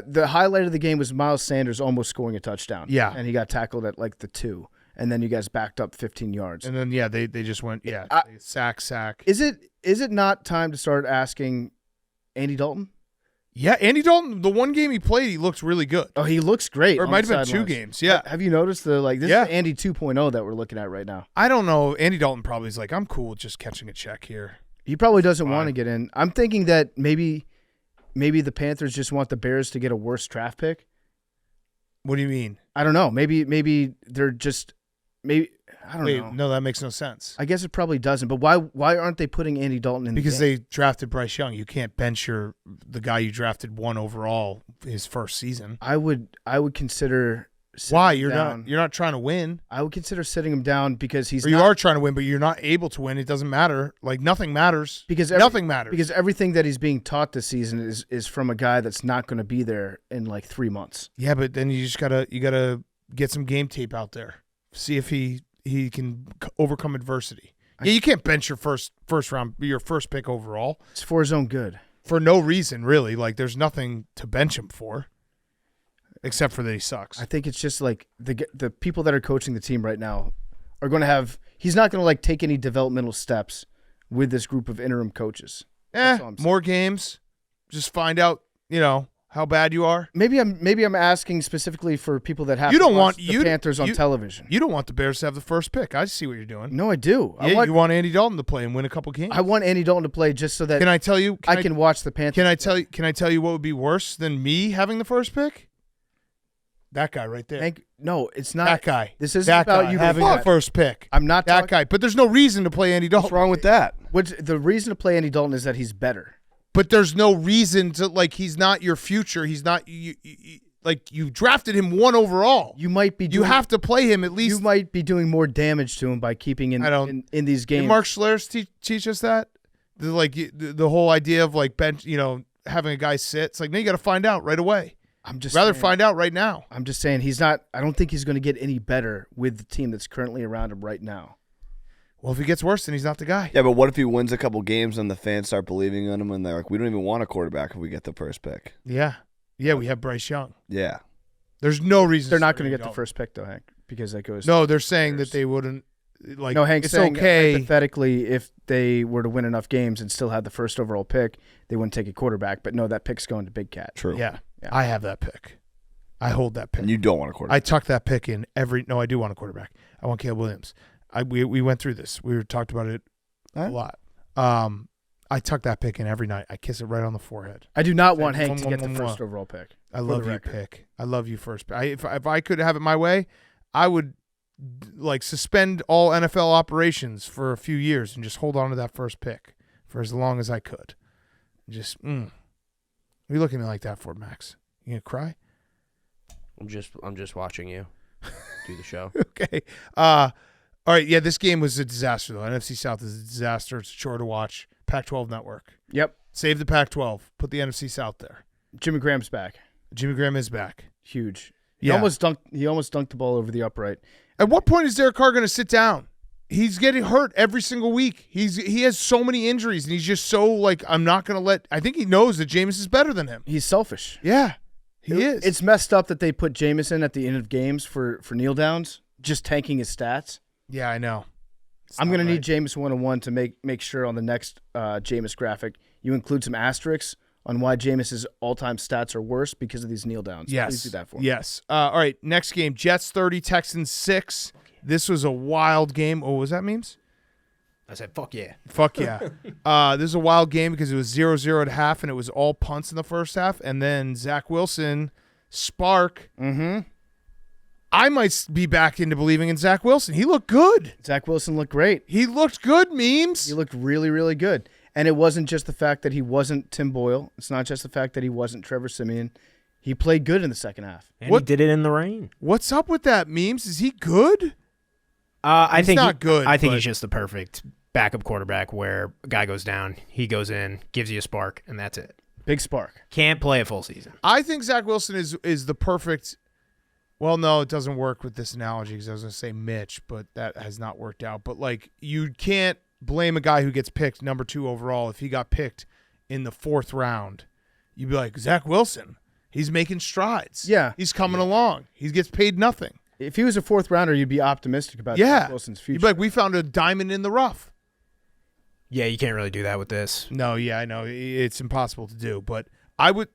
The highlight of the game was Miles Sanders almost scoring a touchdown. Yeah. And he got tackled at like the 2. And then you guys backed up 15 yards. And then they just went sack. Is it not time to start asking Andy Dalton? Yeah, Andy Dalton, the one game he played, he looked really good. Oh, he looks great. Or it on might the have been 2 sidelines. games. Yeah. Have you noticed this Yeah. is the Andy 2.0 that we're looking at right now. I don't know. Andy Dalton probably is like, I'm cool with just catching a check here. He probably doesn't Fine. want to get in. I'm thinking that maybe the Panthers just want the Bears to get a worse draft pick. What do you mean? I don't know. Maybe they're just I don't know. No, that makes no sense. I guess it probably doesn't. But why aren't they putting Andy Dalton in? Because the game? they drafted Bryce Young. You can't bench the guy you drafted 1 overall his first season. I would consider. Why? You're You're not trying to win. I would consider sitting him down because he's. Or you are trying to win, but you're not able to win. It doesn't matter. Like nothing matters. Nothing matters. Because everything that he's being taught this season is from a guy that's not going to be there in like 3 months. Yeah, but then you just gotta get some game tape out there. See if he can overcome adversity. Yeah, you can't bench your first pick overall. It's for his own good. For no reason, really. Like there's nothing to bench him for. Except for that he sucks. I think it's just like the people that are coaching the team right now are going to have. He's not going to like take any developmental steps with this group of interim coaches. That's all I'm saying. More games. Just find out, how bad you are. Maybe I'm asking specifically for people that have You to don't watch want the Panthers on television. You don't want the Bears to have the first pick. I see what you're doing. No, I do. Yeah, you want Andy Dalton to play and win a couple games. I want Andy Dalton to play just so that Can I tell you? I can watch the Panthers. Can I tell you what would be worse than me having the first pick? That guy right there. No, it's not. That guy. This isn't that about guy you having the first pick. I'm not that guy. But there's no reason to play Andy Dalton. What's wrong with that? The reason to play Andy Dalton is that he's better. But there's no reason to he's not your future. He's not you drafted him 1 overall. You might be. You have to play him at least. You might be doing more damage to him by keeping in these games. Did Mark Schlereth teach us that? The whole idea of bench, having a guy sit. It's like, now you got to find out right away. I'm just rather saying, find out right now. I'm just saying he's not. I don't think he's going to get any better with the team that's currently around him right now. Well, if he gets worse, then he's not the guy. Yeah, but what if he wins a couple games and the fans start believing in him and they're like, we don't even want a quarterback if we get the first pick? Yeah, we have Bryce Young. Yeah. There's no reason they're not going to get the first pick though, Hank, because that goes. No, they're saying that they wouldn't. No, Hank's it's saying okay. Hypothetically, if they were to win enough games and still had the first overall pick, they wouldn't take a quarterback. But no, that pick's going to Big Cat. True. Yeah, I have that pick. I hold that pick. And you don't want a quarterback. I tuck that pick in every. No, I do want a quarterback. I want Caleb Williams. We went through this. We talked about it a lot. I tuck that pick in every night. I kiss it right on the forehead. I do not want Hank to get the first overall pick. I love you, pick. I love you first. If I could have it my way, I would suspend all NFL operations for a few years and just hold on to that first pick for as long as I could. Just, What are you looking at me like that for, Max? You gonna cry? I'm just watching you do the show. Okay. All right. Yeah, this game was a disaster though. NFC South is a disaster. It's a chore to watch. Pac-12 network. Yep. Save the Pac-12. Put the NFC South there. Jimmy Graham's back. Jimmy Graham is back. Huge. Yeah. He almost dunked the ball over the upright. At what point is Derek Carr going to sit down? He's getting hurt every single week. He has so many injuries, and he's just so I'm not going to let. I think he knows that Jameis is better than him. He's selfish. Yeah, he is. It's messed up that they put Jameis at the end of games for kneel downs, just tanking his stats. Yeah, I know. I'm going to need Jameis 101 to make sure on the next Jameis graphic you include some asterisks on why Jameis's all-time stats are worse because of these kneel downs. Yes. Please do that for me. Yes. All right, next game, Jets 30, Texans 6. This was a wild game. Oh, was that memes? I said, fuck yeah. Fuck yeah. This is a wild game because it was 0-0 at half, and it was all punts in the first half. And then Zach Wilson, spark. Mm-hmm. I might be back into believing in Zach Wilson. He looked good. Zach Wilson looked great. He looked good, memes. He looked really, really good. And it wasn't just the fact that he wasn't Tim Boyle. It's not just the fact that he wasn't Trevor Siemian. He played good in the second half. And he did it in the rain. What's up with that, memes? Is he good? I think not good. I think but- he's just the perfect backup quarterback where a guy goes down, he goes in, gives you a spark, and that's it. Big spark. Can't play a full season. I think Zach Wilson is the perfect Well, no, it doesn't work with this analogy because I was going to say Mitch, but that has not worked out. But, like, you can't blame a guy who gets picked number 2 overall if he got picked in the 4th round. You'd be like, Zach Wilson, he's making strides. Yeah. He's coming along. He gets paid nothing. If he was a 4th rounder, you'd be optimistic about Zach Wilson's future. You'd be like, we found a diamond in the rough. Yeah, you can't really do that with this. No, yeah, I know. It's impossible to do. But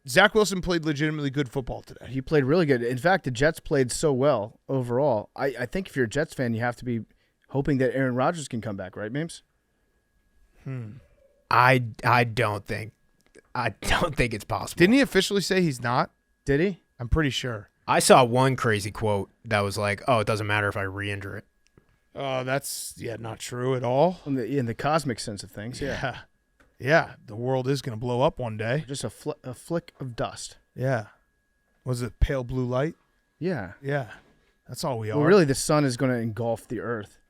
Zach Wilson played legitimately good football today. He played really good. In fact, the Jets played so well overall. I think if you're a Jets fan, you have to be hoping that Aaron Rodgers can come back, right, Memes? I don't think it's possible. Didn't he officially say he's not? Did he? I'm pretty sure. I saw one crazy quote that was like, "Oh, it doesn't matter if I re-injure it." Oh, that's not true at all. In the cosmic sense of things, yeah. Yeah, the world is going to blow up one day. Just a flick of dust. Yeah. Was it pale blue light? Yeah. Yeah. That's all we are. Well, really, the sun is going to engulf the earth.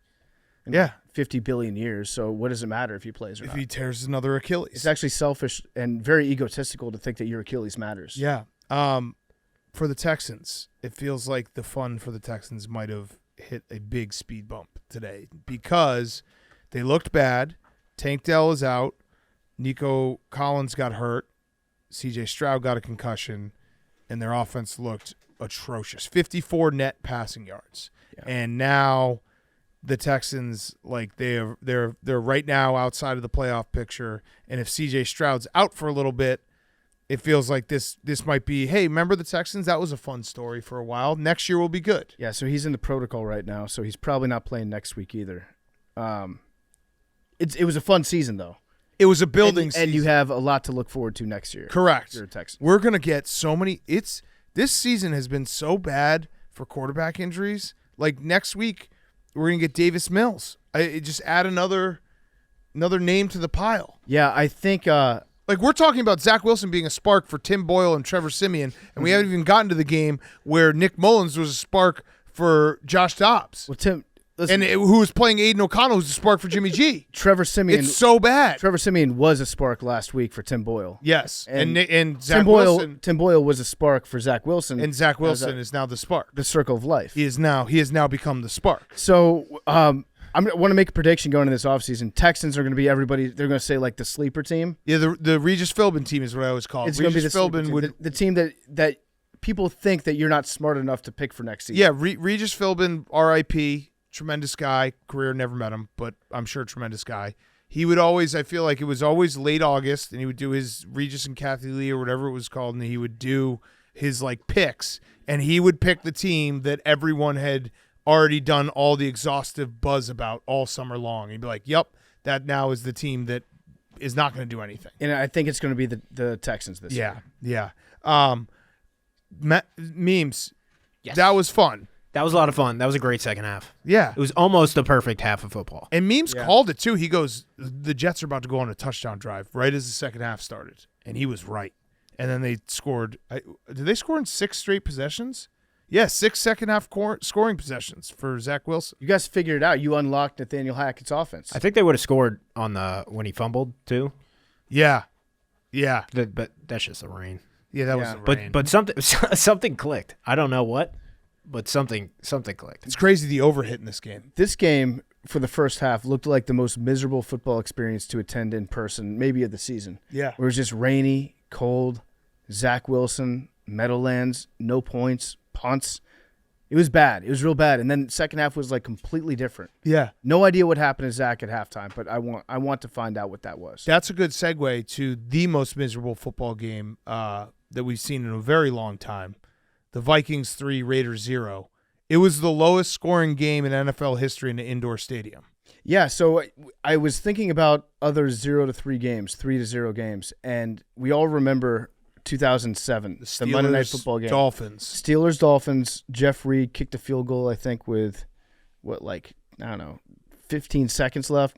In Yeah. 50 billion years. So what does it matter if he plays or If not? he tears another Achilles. It's actually selfish and very egotistical to think that your Achilles matters. Yeah. For the Texans, it feels like the fun for the Texans might have hit a big speed bump today because they looked bad. Tank Dell is out. Nico Collins got hurt. C.J. Stroud got a concussion, and their offense looked atrocious. 54 net passing yards, and now the Texans, like they're right now outside of the playoff picture. And if C.J. Stroud's out for a little bit, it feels like this might be. Hey, remember the Texans? That was a fun story for a while. Next year will be good. Yeah. So he's in the protocol right now. So he's probably not playing next week either. It was a fun season though. It was a building season. And you have a lot to look forward to next year. Correct. You're a Texan. We're going to get so many. This season has been so bad for quarterback injuries. Like next week, we're going to get Davis Mills. Just add another name to the pile. Yeah, I think like we're talking about Zach Wilson being a spark for Tim Boyle and Trevor Siemian, and we haven't even gotten to the game where Nick Mullins was a spark for Josh Dobbs. Well, Tim, listen, who was playing Aiden O'Connell, who's a spark for Jimmy G. Trevor Siemian. It's so bad. Trevor Siemian was a spark last week for Tim Boyle. Yes, and Zach Tim Boyle, Wilson. Tim Boyle was a spark for Zach Wilson. And Zach Wilson is now the spark. The circle of life. He has now become the spark. So I want to make a prediction going into this offseason. Texans are going to be everybody. They're going to say like the sleeper team. Yeah, the Regis Philbin team is what I always call it. It's going to be the Philbin sleeper team. The team that people think that you're not smart enough to pick for next season. Yeah, Regis Philbin, R.I.P., tremendous guy. Career, never met him, but I'm sure tremendous guy. He would always, I feel like it was always late August, and he would do his Regis and Kathy Lee or whatever it was called, and he would do his like picks, and he would pick the team that everyone had already done all the exhaustive buzz about all summer long. He'd be like, yep, that now is the team that is not going to do anything. And I think it's going to be the Texans this year. Yeah. Memes. Yes. That was fun. That was a lot of fun. That was a great second half. Yeah. It was almost a perfect half of football. And Memes called it too. He goes, the Jets are about to go on a touchdown drive right as the second half started. And he was right. And then they scored. Did they score in 6 straight possessions? Yeah, 6 second half scoring possessions for Zach Wilson. You guys figured it out. You unlocked Nathaniel Hackett's offense. I think they would have scored on when he fumbled too. Yeah. But that's just the rain. Yeah, that was the rain. But something clicked. I don't know what, but something clicked. It's crazy the overhit in this game. This game for the first half looked like the most miserable football experience to attend in person, maybe of the season. Yeah. Where it was just rainy, cold, Zach Wilson, Meadowlands, no points, punts. It was bad. It was real bad. And then second half was like completely different. Yeah. No idea what happened to Zach at halftime, but I want to find out what that was. That's a good segue to the most miserable football game that we've seen in a very long time. The Vikings 3, Raiders 0. It was the lowest scoring game in NFL history in an indoor stadium. Yeah, so I was thinking about other 0-3 games, 3-0 games, and we all remember 2007, the Monday Night Football game. Steelers-Dolphins. Jeff Reed kicked a field goal, I think, with 17 seconds left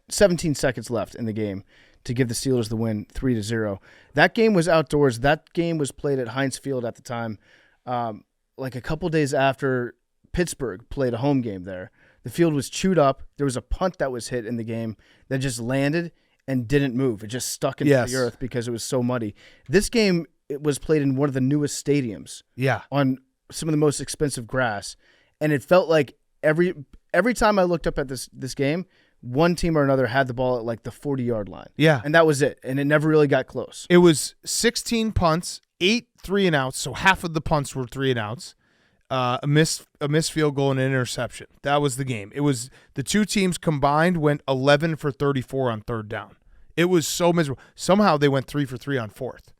in the game to give the Steelers the win, 3-0. That game was outdoors. That game was played at Heinz Field at the time. Like a couple days after Pittsburgh played a home game there. The field was chewed up. There was a punt that was hit in the game that just landed and didn't move. It just stuck into the earth because it was so muddy. This game, it was played in one of the newest stadiums. Yeah. On some of the most expensive grass, and it felt like every time I looked up at this game, one team or another had the ball at like the 40-yard line. Yeah. And that was it, and it never really got close. It was 16 punts, 8 3-and-outs, so half of the punts were 3-and-outs. A missed field goal and an interception. That was the game. It was the two teams combined went 11 for 34 on third down. It was so miserable. Somehow they went 3 for 3 on fourth.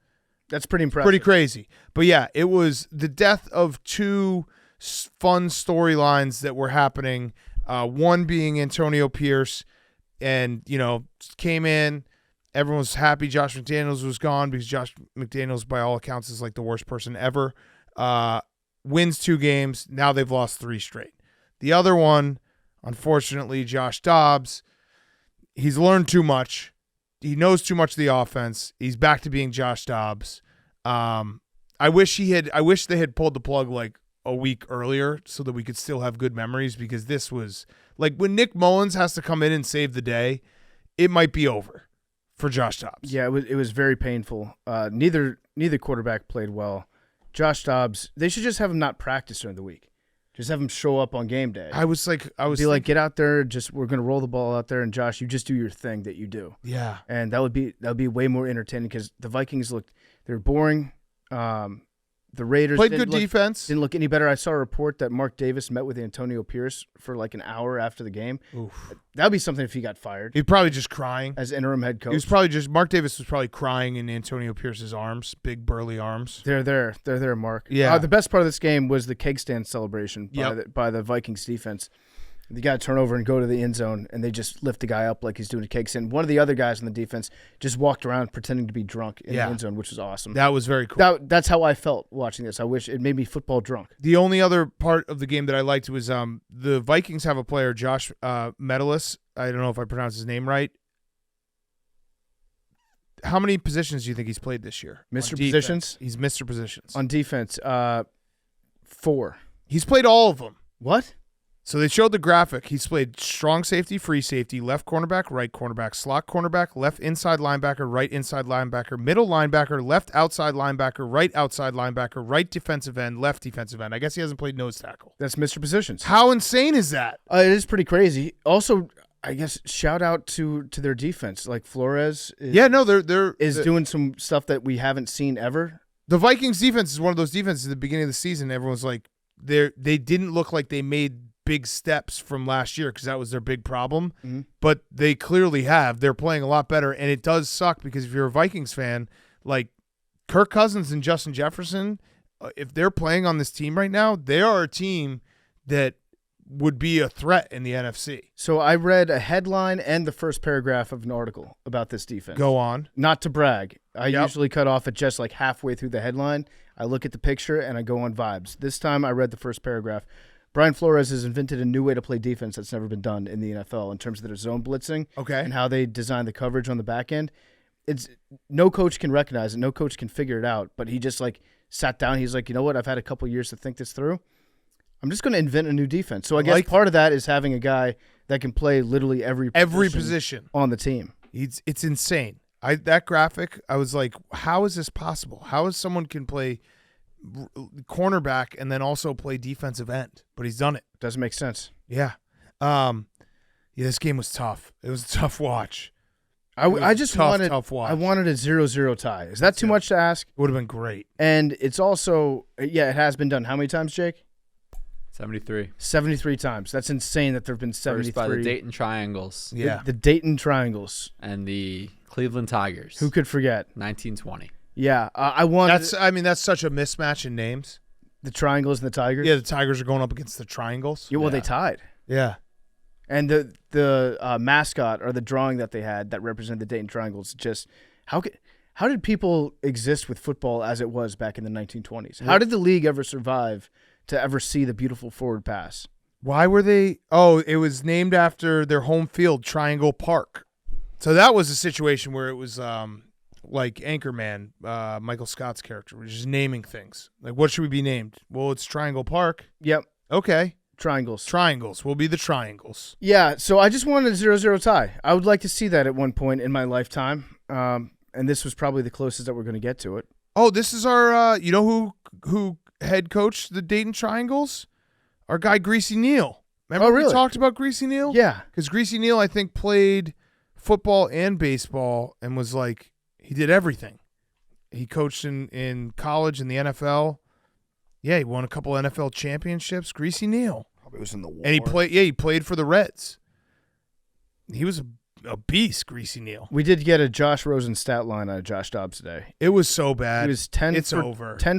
That's pretty impressive. Pretty crazy. But yeah, it was the death of two fun storylines that were happening. One being Antonio Pierce, and came in. Everyone was happy Josh McDaniels was gone because Josh McDaniels, by all accounts, is like the worst person ever. Wins 2 games. Now they've lost 3 straight. The other one, unfortunately, Josh Dobbs, he's learned too much. He knows too much of the offense. He's back to being Josh Dobbs. I wish they had pulled the plug like a week earlier so that we could still have good memories, because this was like when Nick Mullins has to come in and save the day, it might be over for Josh Dobbs. Yeah, it was very painful. Neither quarterback played well. Josh Dobbs, they should just have him not practice during the week. Just have him show up on game day. I was like, get out there. We're gonna roll the ball out there, and Josh, you just do your thing that you do. Yeah, and that would be way more entertaining, because the Vikings they're boring. The Raiders played good defense. Didn't look any better. I saw a report that Mark Davis met with Antonio Pierce for like an hour after the game. Oof. That would be something if he got fired. He'd probably just crying as interim head coach. He was probably Mark Davis was probably crying in Antonio Pierce's arms, big burly arms. They're there, Mark. Yeah. The best part of this game was the keg stand celebration Yep. by the Vikings defense. They got to turn over and go to the end zone, and they just lift the guy up like he's doing a keg stand. One of the other guys on the defense just walked around pretending to be drunk in the end zone, which was awesome. That was very cool. That's how I felt watching this. I wish it made me football drunk. The only other part of the game that I liked was the Vikings have a player, Josh Metellus. I don't know if I pronounced his name right. How many positions do you think he's played this year? Mr. Positions? He's Mr. Positions. On defense, 4. He's played all of them. What? So they showed the graphic. He's played strong safety, free safety, left cornerback, right cornerback, slot cornerback, left inside linebacker, right inside linebacker, middle linebacker, left outside linebacker, right outside linebacker, right defensive end, left defensive end. I guess he hasn't played nose tackle. That's Mr. Positions. How insane is that? It is pretty crazy. Also, I guess shout out to their defense. Like Flores is doing some stuff that we haven't seen ever. The Vikings defense is one of those defenses at the beginning of the season. Everyone's like, they didn't look like they made big steps from last year because that was their big problem. Mm-hmm. But they clearly have. They're playing a lot better, and it does suck because if you're a Vikings fan, like Kirk Cousins and Justin Jefferson, if they're playing on this team right now, they are a team that would be a threat in the NFC. So I read a headline and the first paragraph of an article about this defense. Go on. Not to brag. I usually cut off at just like halfway through the headline. I look at the picture and I go on vibes. This time I read the first paragraph. Brian Flores has invented a new way to play defense that's never been done in the NFL in terms of their zone blitzing and how they design the coverage on the back end. It's no coach can recognize it. No coach can figure it out. But he just like sat down. He's like, you know what? I've had a couple years to think this through. I'm just going to invent a new defense. So I guess part of that is having a guy that can play literally every position on the team. It's insane. That graphic, I was like, how is this possible? How is someone can play cornerback and then also play defensive end? But he's done it. Doesn't make sense. Yeah. This game was tough. It was a tough watch. I just wanted tough watch. I wanted a 0-0 tie. Is that too much to ask? It would have been great. And it's also, it has been done. How many times, Jake? 73. 73 times. That's insane that there have been 73. First by the Dayton Triangles. Yeah. The Dayton Triangles. And the Cleveland Tigers. Who could forget? 1920. Yeah. I wanted. That's such a mismatch in names. The Triangles and the Tigers? Yeah, the Tigers are going up against the Triangles. Yeah, well, they tied. Yeah. And the mascot or the drawing that they had that represented the Dayton Triangles, just how did people exist with football as it was back in the 1920s? How did the league ever survive to ever see the beautiful forward pass? Why were they? Oh, it was named after their home field, Triangle Park. So that was a situation where it was like Anchorman, Michael Scott's character, which is naming things. Like, what should we be named? Well, it's Triangle Park. Yep. Okay. Triangles. Triangles. We'll be the Triangles. Yeah, so I just wanted a 0-0 tie. I would like to see that at one point in my lifetime. And this was probably the closest that we're going to get to it. Oh, this is our, you know who head coach the Dayton Triangles? Our guy Greasy Neal. Remember we talked about Greasy Neal? Yeah. Because Greasy Neal, I think, played football and baseball and was like, he did everything. He coached in college and the NFL. Yeah, he won a couple NFL championships. Greasy Neal. Probably was in the war. And he played for the Reds. He was a beast, Greasy Neal. We did get a Josh Rosen stat line out of Josh Dobbs today. It was so bad. He was 10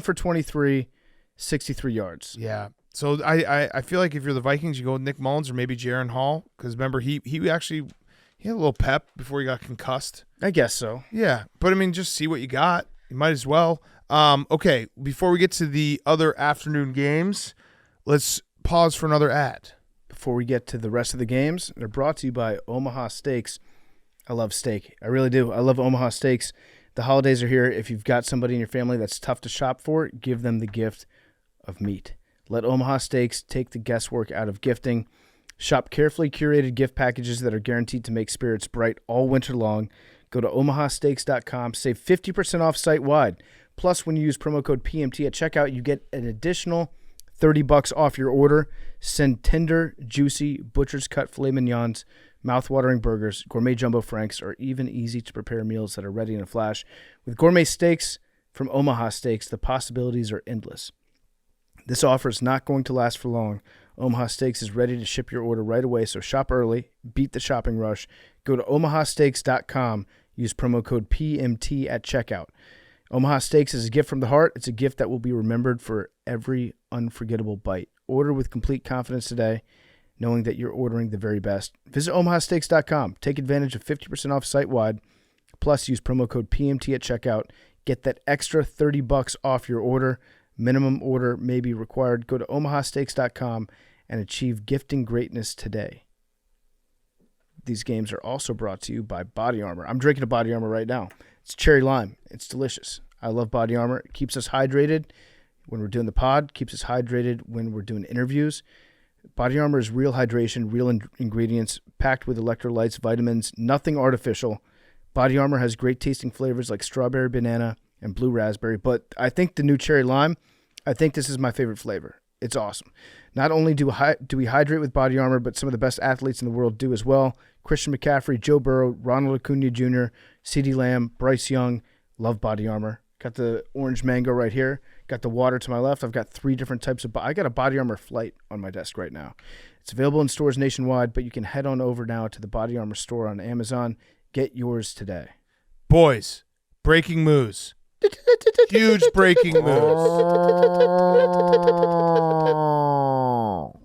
for 23, 63 yards. Yeah. So I feel like if you're the Vikings, you go with Nick Mullins or maybe Jaron Hall, because remember he had a little pep before he got concussed. I guess so. Yeah, but I mean, just see what you got. You might as well. Okay, before we get to the other afternoon games, let's pause for another ad. Before we get to the rest of the games, they're brought to you by Omaha Steaks. I love steak. I really do. I love Omaha Steaks. The holidays are here. If you've got somebody in your family that's tough to shop for, give them the gift of meat. Let Omaha Steaks take the guesswork out of gifting. Shop carefully curated gift packages that are guaranteed to make spirits bright all winter long. Go to omahasteaks.com. Save 50% off site-wide. Plus, when you use promo code PMT at checkout, you get an additional $30 off your order. Send tender, juicy, butcher's cut filet mignons, mouth-watering burgers, gourmet jumbo franks, or even easy-to-prepare meals that are ready in a flash. With gourmet steaks from Omaha Steaks, the possibilities are endless. This offer is not going to last for long. Omaha Steaks is ready to ship your order right away, so shop early, beat the shopping rush. Go to omahasteaks.com. Use promo code PMT at checkout. Omaha Steaks is a gift from the heart. It's a gift that will be remembered for every unforgettable bite. Order with complete confidence today, knowing that you're ordering the very best. Visit omahasteaks.com. Take advantage of 50% off site-wide. Plus, use promo code PMT at checkout. Get that extra $30 off your order. Minimum order may be required. Go to omahasteaks.com and achieve gifting greatness today. These games are also brought to you by Body Armor. I'm drinking a Body Armor right now. It's cherry lime. It's delicious. I love Body Armor. It keeps us hydrated when we're doing the pod, keeps us hydrated when we're doing interviews. Body Armor is real hydration, real ingredients, packed with electrolytes, vitamins, nothing artificial. Body Armor has great tasting flavors like strawberry banana and blue raspberry, but I think the new cherry lime, I think this is my favorite flavor. It's awesome. Not only do we hydrate with Body Armor, but some of the best athletes in the world do as well. Christian McCaffrey, Joe Burrow, Ronald Acuna Jr., CeeDee Lamb, Bryce Young, love Body Armor. Got the orange mango right here. Got the water to my left. I've got 3 different types of I got a Body Armor Flight on my desk right now. It's available in stores nationwide, but you can head on over now to the Body Armor store on Amazon. Get yours today. Boys, breaking news. Huge breaking news.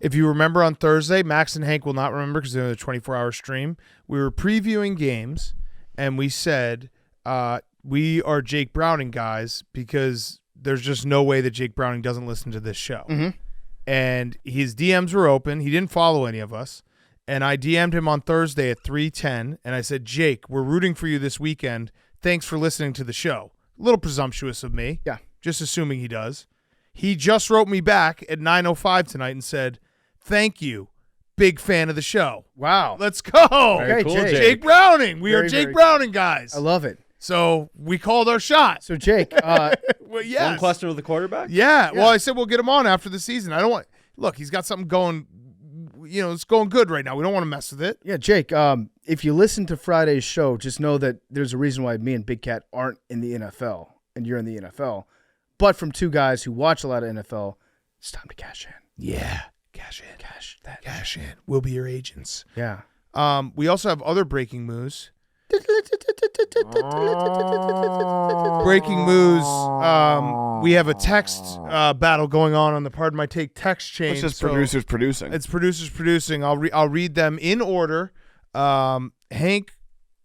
If you remember on Thursday, Max and Hank will not remember because they're in a 24-hour stream. We were previewing games, and we said we are Jake Browning guys because there's just no way that Jake Browning doesn't listen to this show. Mm-hmm. And his DMs were open. He didn't follow any of us. And I DM'd him on Thursday at 3:10, and I said, Jake, we're rooting for you this weekend. Thanks for listening to the show. A little presumptuous of me. Yeah. Just assuming he does. He just wrote me back at 9:05 tonight and said, thank you. Big fan of the show. Wow. Let's go. Okay, cool, Jake. Jake Browning. We Very, are Jake very Browning guys. I love it. So we called our shot. So, Jake, Well, yes. One question with the quarterback? Yeah. Well, I said we'll get him on after the season. I don't want – look, he's got something going – it's going good right now. We don't want to mess with it. yeah, Jake, if you listen to Friday's show, just know that there's a reason why me and Big Cat aren't in the NFL and you're in the NFL. But from 2 guys who watch a lot of NFL, it's time to cash in. Yeah. Cash in. Cash in. We'll be your agents. Yeah. We also have other breaking news. Breaking news. We have a text battle going on the Pardon My Take text chain. It's just producers producing. It's producers producing. I'll read them in order. Hank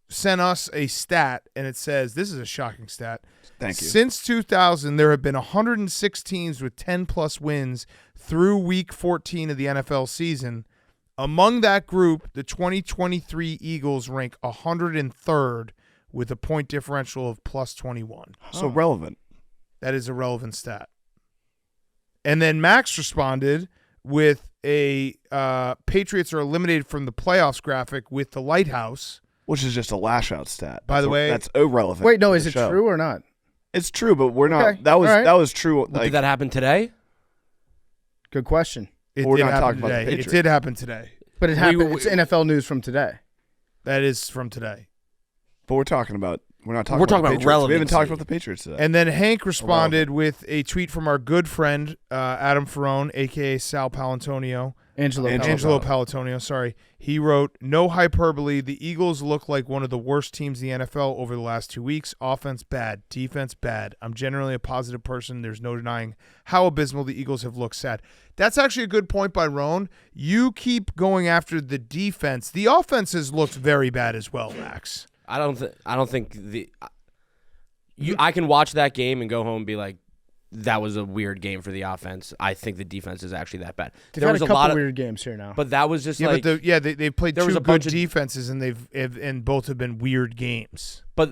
sent us a stat, and it says, this is a shocking stat. Thank you. Since 2000, there have been 106 teams with 10-plus wins through Week 14 of the NFL season. Among that group, the 2023 Eagles rank 103rd with a point differential of plus 21. So relevant. That is a relevant stat. And then Max responded with a Patriots are eliminated from the playoffs graphic with the lighthouse. Which is just a lash-out stat. By the way, that's irrelevant. Wait, no, to is the it show. true or not? It's true, but we're not. Okay. That was All right. that was true. Did that happen today? Good question. It We're did not happen talking about the today. It Patriots. did happen today. But it happened. It's NFL news from today. That is from today. But we're not talking about We're talking the about Patriots. We haven't relevancy. talked about the Patriots today. And then Hank responded with a tweet from our good friend Adam Ferrone, a.k.a. Sal Palantonio. Angelo Palantonio, sorry. He wrote, no hyperbole, the Eagles look like one of the worst teams in the NFL over the last 2 weeks. Offense bad, defense bad. I'm generally a positive person. There's no denying how abysmal the Eagles have looked. Sad. That's actually a good point by Roan. You keep going after the defense. The offense has looked very bad as well, Max. I don't think I can watch that game and go home and be like, that was a weird game for the offense. I think the defense is actually that bad. They've had a couple weird games here now. But that was just Yeah, like, but they've played there was two a good bunch of- defenses, and and both have been weird games. but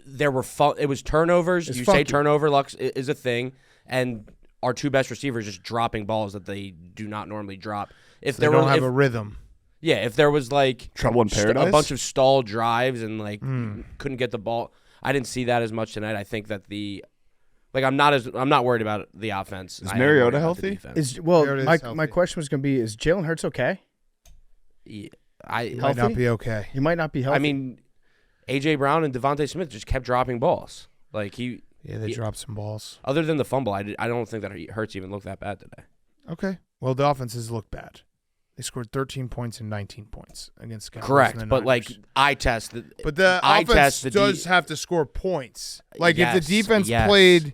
there were it was turnovers. It's You funky. say turnover luck is a thing, and our two best receivers just dropping balls that they do not normally drop. If They there don't were, have a rhythm. if there was like Trouble in Paradise? a bunch of stalled drives and like couldn't get the ball, I didn't see that as much tonight. I think that I'm not worried about the offense. Is I am Mariota worried about the healthy? defense. There it is, my healthy. question was going to be: is Jalen Hurts okay? Yeah, Might Healthy? not be okay. He might not be healthy. I mean, AJ Brown and Devontae Smith just kept dropping balls. Like Yeah, they dropped some balls. other than the fumble, I don't think that Hurts even looked that bad today. Okay. Well, the offenses look bad. They scored 13 points and 19 points against Cowboys Correct, and the but like Niners. eye test. But the eye offense test, the does have to score points. Like Yes, if the defense yes. played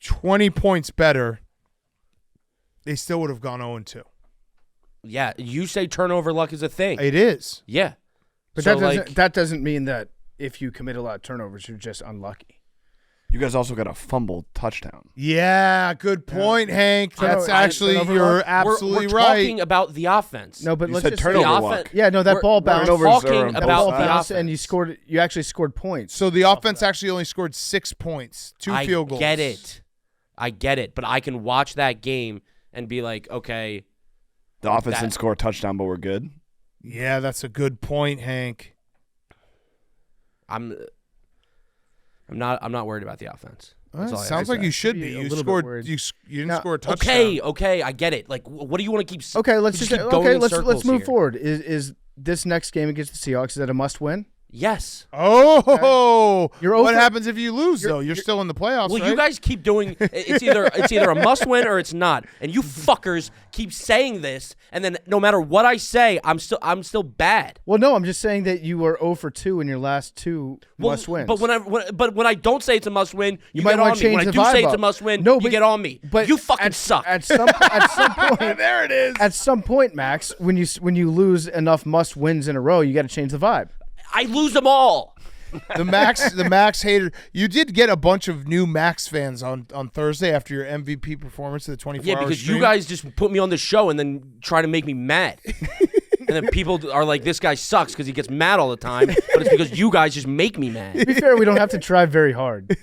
20 points better, they still would have gone 0-2. Yeah, you say turnover luck is a thing. It is. Yeah, but so that doesn't mean that if you commit a lot of turnovers, you're just unlucky. You guys also got a fumbled touchdown. Yeah, good point, Hank. That's actually, turnover you're luck? absolutely we're right. talking about the offense. No, but You let's said just turnover the luck. offense. Yeah, no, that ball bounced. We're Turnovers are talking on both about sides. the bounced, offense. and you actually scored points. So the offense actually only scored 6 points, 2 field goals. I get it, but I can watch that game and be like, okay, The offense didn't score a touchdown, but we're good. Yeah, that's a good point, Hank. I'm not worried about the offense. That's all I have Sounds to like say. you should Be be. a You little bit scored. worried. You didn't Now- score a touchdown. Okay, I get it. Like, what do you want to keep? Okay, let's you just keep going in let's circles move here. forward. Is this next game against the Seahawks, is that a must win? Yes. Oh, You're what over- happens if you lose though? You're still in the playoffs, Well, right? you guys keep doing. It's either a must win or it's not, and you fuckers keep saying this, and then no matter what I say, I'm still bad. Well, no, I'm just saying that you were 0 for 2 in your last 2 must wins. But when I don't say it's a must win, you might get wanna on me. change When I the do vibe say it's up. a must win, No, you but- get on me. but you fucking at, suck. At some point, there it is. at some point, Max, when you lose enough must wins in a row, you got to change the vibe. I lose them all. The Max hater. You did get a bunch of new Max fans on Thursday after your MVP performance of the 24 Yeah, hour because stream. you guys just put me on the show and then try to make me mad. And then people are like, this guy sucks because he gets mad all the time. But it's because you guys just make me mad. To be fair, we don't have to try very hard.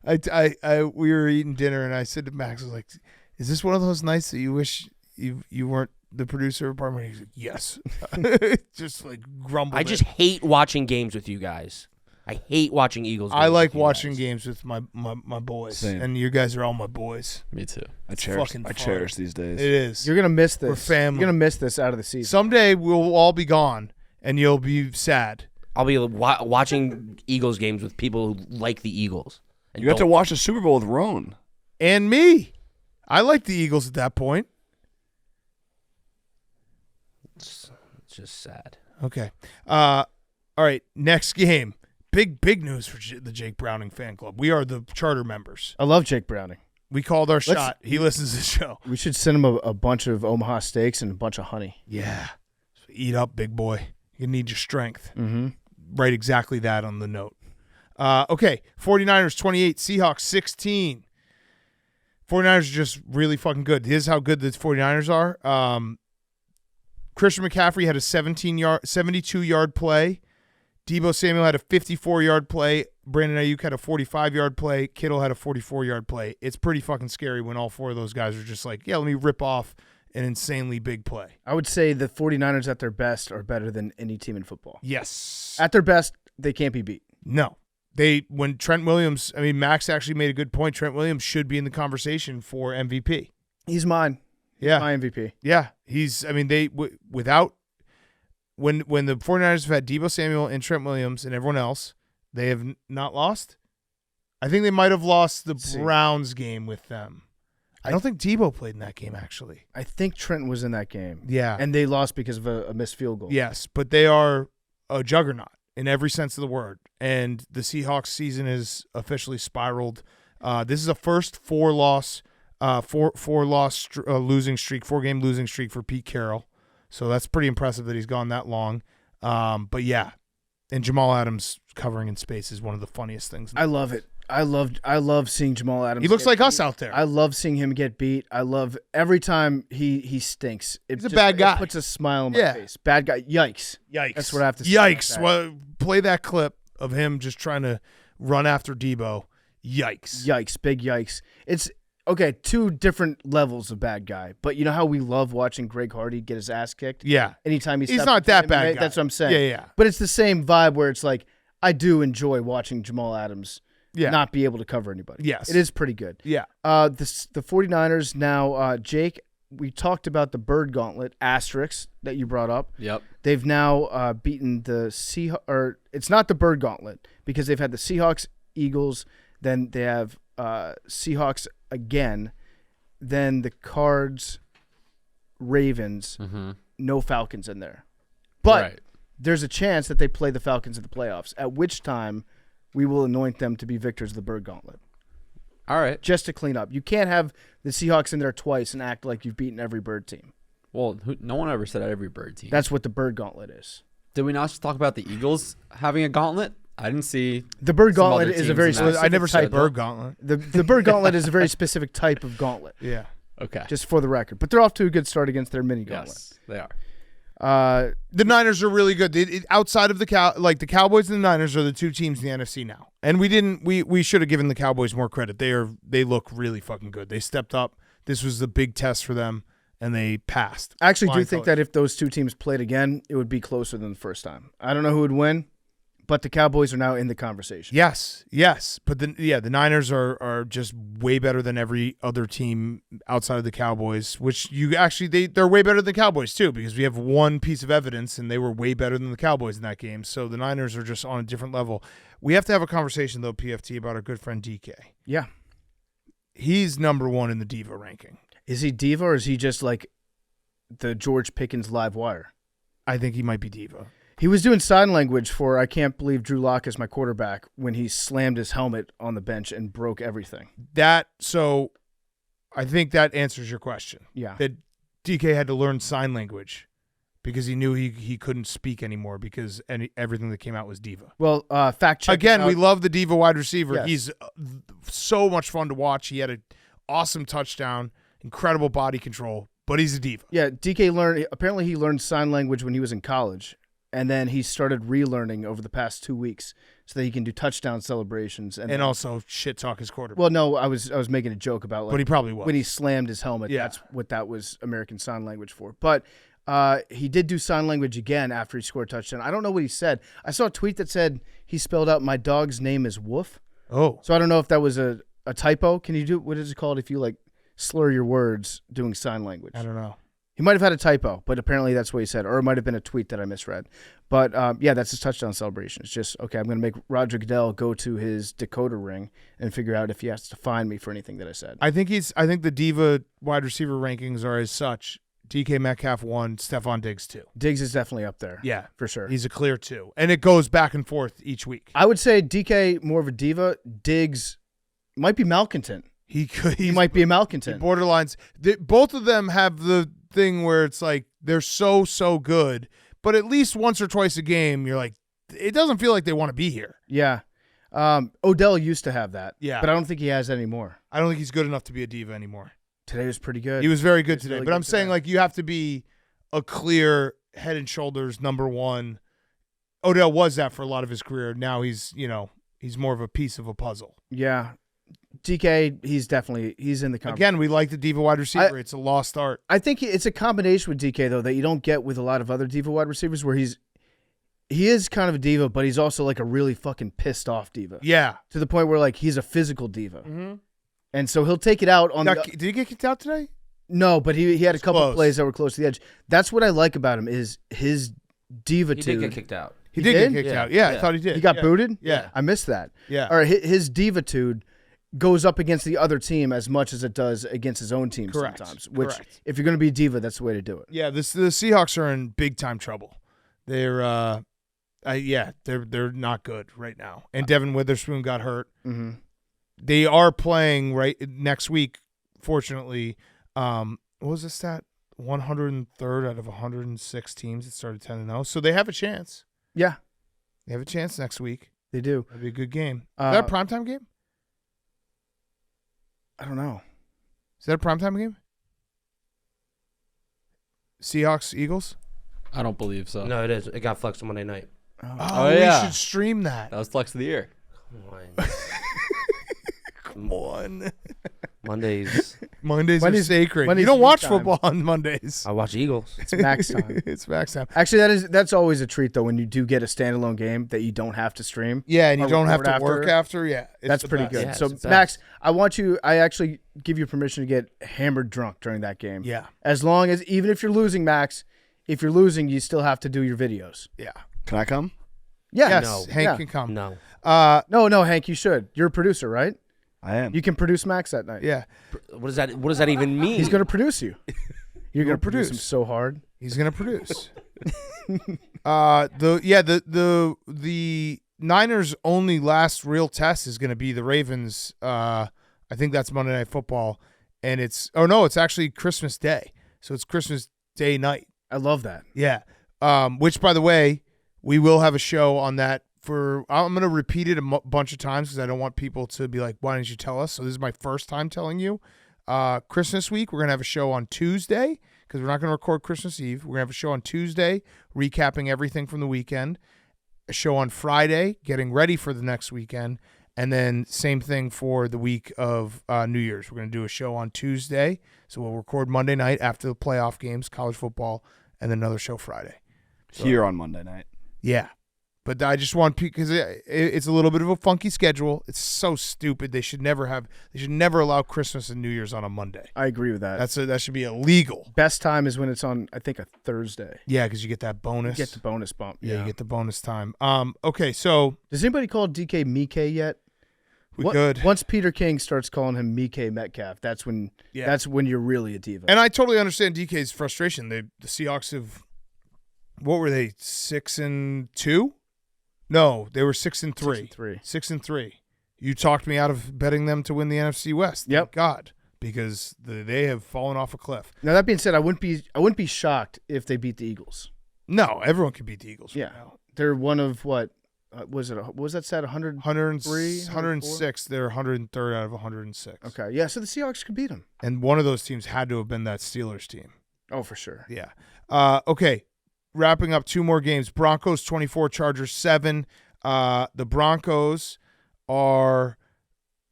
we were eating dinner and I said to Max, I was like, "Is this one of those nights that you wish you weren't the producer of Apartment?" He's like, "Yes." Just like grumbled. I just hate watching games with you guys. I hate watching Eagles games I like with you watching guys. games with my boys, Same. and you guys are all my boys. Me too. I fucking fun. cherish these days. It is. You're gonna miss this. We're family. You're gonna miss this out of the season. Someday we'll all be gone, and you'll be sad. I'll be watching Eagles games with people who like the Eagles. And You got to don't. watch the Super Bowl with Roan. And me, I like the Eagles at that point. It's just sad. Okay. All right. Next game. Big news for the Jake Browning fan club. We are the charter members. I love Jake Browning. We called our shot. He listens to the show. We should send him a bunch of Omaha steaks and a bunch of honey. Yeah. Eat up, big boy. You need your strength. Mm-hmm. Write exactly that on the note. Okay. 49ers 28, Seahawks 16. 49ers are just really fucking good. Here's how good the 49ers are. Christian McCaffrey had a 72-yard play. Deebo Samuel had a 54-yard play. Brandon Ayuk had a 45-yard play. Kittle had a 44-yard play. It's pretty fucking scary when all four of those guys are just like, yeah, let me rip off an insanely big play. I would say the 49ers at their best are better than any team in football. Yes. At their best, they can't be beat. No. when Trent Williams, I mean, Max actually made a good point. Trent Williams should be in the conversation for MVP. He's mine. Yeah. My MVP. Yeah. Without when the 49ers have had Deebo Samuel and Trent Williams and everyone else, they have not lost. I think they might have lost the Browns game with them. I don't think Deebo played in that game, actually. I think Trent was in that game. Yeah. And they lost because of a missed field goal. Yes, but they are a juggernaut in every sense of the word. And the Seahawks season is officially spiraled. This is a first losing streak, 4-game losing streak for Pete Carroll. So that's pretty impressive that he's gone that long. But yeah, and Jamal Adams covering in space is one of the funniest things. I love it. I love seeing Jamal Adams. He looks like beat. us out there. I love seeing him get beat. I love every time he stinks. He's a bad guy. It puts a smile on my face. Bad guy. Yikes. That's what I have to say. Yikes. Well, play that clip of him just trying to run after Deebo. Yikes. Yikes. Big yikes. It's okay. 2 different levels of bad guy. But you know how we love watching Greg Hardy get his ass kicked? Yeah. Anytime he's not that bad guy. That's what I'm saying. Yeah. But it's the same vibe where it's like I do enjoy watching Jamal Adams not be able to cover anybody. Yes. It is pretty good. Yeah. The 49ers now, Jake, we talked about the Bird Gauntlet asterisk that you brought up. Yep. They've now beaten the Seahawks, or it's not the Bird Gauntlet because they've had the Seahawks, Eagles, then they have Seahawks again, then the Cards, Ravens, no Falcons in there. But there's a chance that they play the Falcons in the playoffs, at which time we will anoint them to be victors of the Bird Gauntlet. All right. Just to clean up. You can't have the Seahawks in there twice and act like you've beaten every Bird team. Well, no one ever said every Bird team. That's what the Bird Gauntlet is. Did we not just talk about the Eagles having a gauntlet? I didn't see. The Bird some Gauntlet other is a teams very in that. specific I never said type Bird Gauntlet. The Bird Gauntlet is a very specific type of gauntlet. Yeah. Okay. Just for the record. But they're off to a good start against their mini gauntlet. Yes, they are. The Niners are really good. Outside of the the Cowboys and the Niners are the 2 teams in the NFC now. And we should have given the Cowboys more credit. They look really fucking good. They stepped up. This was the big test for them, and they passed. I actually do think that if those 2 teams played again, it would be closer than the first time. I don't know who would win, but the Cowboys are now in the conversation. Yes. But the Niners are just way better than every other team outside of the Cowboys, which they're way better than the Cowboys too, because we have one piece of evidence and they were way better than the Cowboys in that game. So the Niners are just on a different level. We have to have a conversation though, PFT, about our good friend DK. Yeah. He's number 1 in the Diva ranking. Is he Diva or is he just like the George Pickens live wire? I think he might be Diva. He was doing sign language for I can't believe Drew Lock is my quarterback when he slammed his helmet on the bench and broke everything. So I think that answers your question. Yeah. That DK had to learn sign language because he knew he couldn't speak anymore because everything that came out was Diva. Well, fact check. Again, we love the Diva wide receiver. Yes. He's so much fun to watch. He had an awesome touchdown, incredible body control, but he's a Diva. Yeah, DK apparently he learned sign language when he was in college. And then he started relearning over the past 2 weeks so that he can do touchdown celebrations and also shit talk his quarterback. Well, no, I was making a joke about but he probably was when he slammed his helmet. Yeah. That's what that was American Sign Language for. But he did do sign language again after he scored a touchdown. I don't know what he said. I saw a tweet that said he spelled out my dog's name is Woof. Oh, so I don't know if that was a typo. Can you do what is it called if you like slur your words doing sign language? I don't know. He might have had a typo, but apparently that's what he said. Or it might have been a tweet that I misread. But, yeah, that's his touchdown celebration. It's just, okay, I'm going to make Roger Goodell go to his decoder ring and figure out if he has to fine me for anything that I said. I think the Diva wide receiver rankings are as such. DK Metcalf 1, Stephon Diggs 2. Diggs is definitely up there. Yeah. For sure. He's a clear 2. And it goes back and forth each week. I would say DK more of a diva. Diggs might be malcontent. He might be a malcontent. Borderlines. Both of them have the thing where it's like they're so good, but at least once or twice a game you're like, it doesn't feel like they want to be here. Yeah. Odell used to have that. Yeah. But I don't think he has anymore. I don't think he's good enough to be a diva anymore. Today was pretty good. He was very good today. Really but good I'm saying today. like you have to be a clear head and shoulders number 1. Odell was that for a lot of his career. Now he's more of a piece of a puzzle. Yeah. DK, he's in the conversation. Again, we like the diva wide receiver. It's a lost art. I think it's a combination with DK, though, that you don't get with a lot of other diva wide receivers where he is kind of a diva, but he's also like a really fucking pissed off diva. Yeah. To the point where like he's a physical diva. Mm-hmm. And so he'll take it out on Did he get kicked out today? No, but he had a couple close. plays that were close to the edge. That's what I like about him is his diva-tude. He did get kicked out. He did get kicked Yeah. out. Yeah, Yeah. I thought he did. He got booted? Yeah. I missed that. Yeah. All right, his diva-tude goes up against the other team as much as it does against his own team Correct. sometimes. Which, Correct. if you're going to be a diva, that's the way to do it. Yeah, the Seahawks are in big time trouble. They're they're not good right now. And Devin Witherspoon got hurt. Mm-hmm. They are playing right next week. Fortunately, what was the stat? 103rd out of 106 teams that started 10-0. So they have a chance. Yeah, They have a chance next week. they do. That'd be a good game. Is that a primetime game? I don't know. Is that a primetime game? Seahawks, Eagles? I don't believe so. No, it is. It got flexed on Monday night. Oh, yeah. We should stream that. That was flex of the year. Come on. Mondays. Mondays are sacred. Mondays You don't is watch time. football on Mondays. I watch Eagles. It's max time. It's max time. Actually, that's always a treat, though, when you do get a standalone game that you don't have to stream. Yeah, and you or don't have record to work after. Yeah, it's That's the pretty best. good. Yeah, So, it's the Max, best. I actually give you permission to get hammered drunk during that game. Yeah. As long as, even if you're losing, Max, if you're losing, you still have to do your videos. Yeah. Can I come? Yeah. Yes, No. Hank Yeah. can come. No. No, Hank, you should. You're a producer, right? I am. You can produce Max that night. Yeah, What does that even mean? He's going to produce you. You're going to produce. produce him so hard. he's gonna produce. The Niners' only last real test is gonna be the Ravens. I think that's Monday Night Football, and it's actually Christmas Day, so it's Christmas Day night. I love that. Yeah. Which, by the way, we will have a show on that. I'm going to repeat it a bunch of times because I don't want people to be like, why didn't you tell us? So this is my first time telling you. Christmas week, we're going to have a show on Tuesday because we're not going to record Christmas Eve. We're going to have a show on Tuesday recapping everything from the weekend. A show on Friday getting ready for the next weekend. And then same thing for the week of New Year's. We're going to do a show on Tuesday. So we'll record Monday night after the playoff games, college football, and then another show Friday. Here on Monday night. Yeah. But I just want, because it's a little bit of a funky schedule. It's so stupid. They should never allow Christmas and New Year's on a Monday. I agree with that. That should be illegal. Best time is when it's on, I think, a Thursday. Yeah, because you get that bonus. You get the bonus bump. Yeah, you get the bonus time. Okay, so Does anybody call DK Mike yet? we good. Once Peter King starts calling him Mike Metcalf, that's when you're really a diva. And I totally understand DK's frustration. The Seahawks have, what were they, 6-2? No, they were 6-3. 6-3. 6-3. You talked me out of betting them to win the NFC West. Thank Yep. God, because they have fallen off a cliff. Now that being said, I wouldn't be shocked if they beat the Eagles. No, everyone can beat the Eagles. Yeah. Right now. They're one of what was that stat 100? 103, 104? 106. They're 103rd out of 106. Okay, yeah. So the Seahawks could beat them. And one of those teams had to have been that Steelers team. Oh, for sure. Yeah. Okay. Wrapping up two more games. Broncos 24, Chargers 7. The Broncos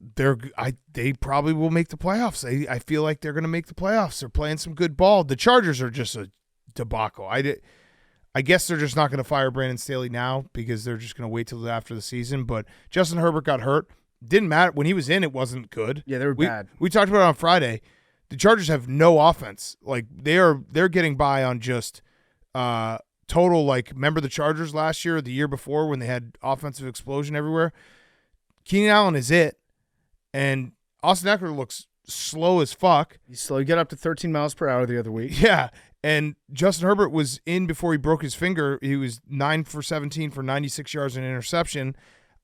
they probably will make the playoffs. I feel like they're going to make the playoffs. They're playing some good ball. The Chargers are just a debacle. I guess they're just not going to fire Brandon Staley now because they're just going to wait till after the season. But Justin Herbert got hurt. Didn't matter. When he was in, it wasn't good. Yeah, they were bad. We talked about it on Friday. The Chargers have no offense. Like they're getting by on just total, like, remember the Chargers last year or the year before when they had offensive explosion everywhere? Keenan Allen is it. And Austin Eckler looks slow as fuck. He's slow. He got up to 13 miles per hour the other week. Yeah. And Justin Herbert was in before he broke his finger. He was 9 for 17 for 96 yards and an interception.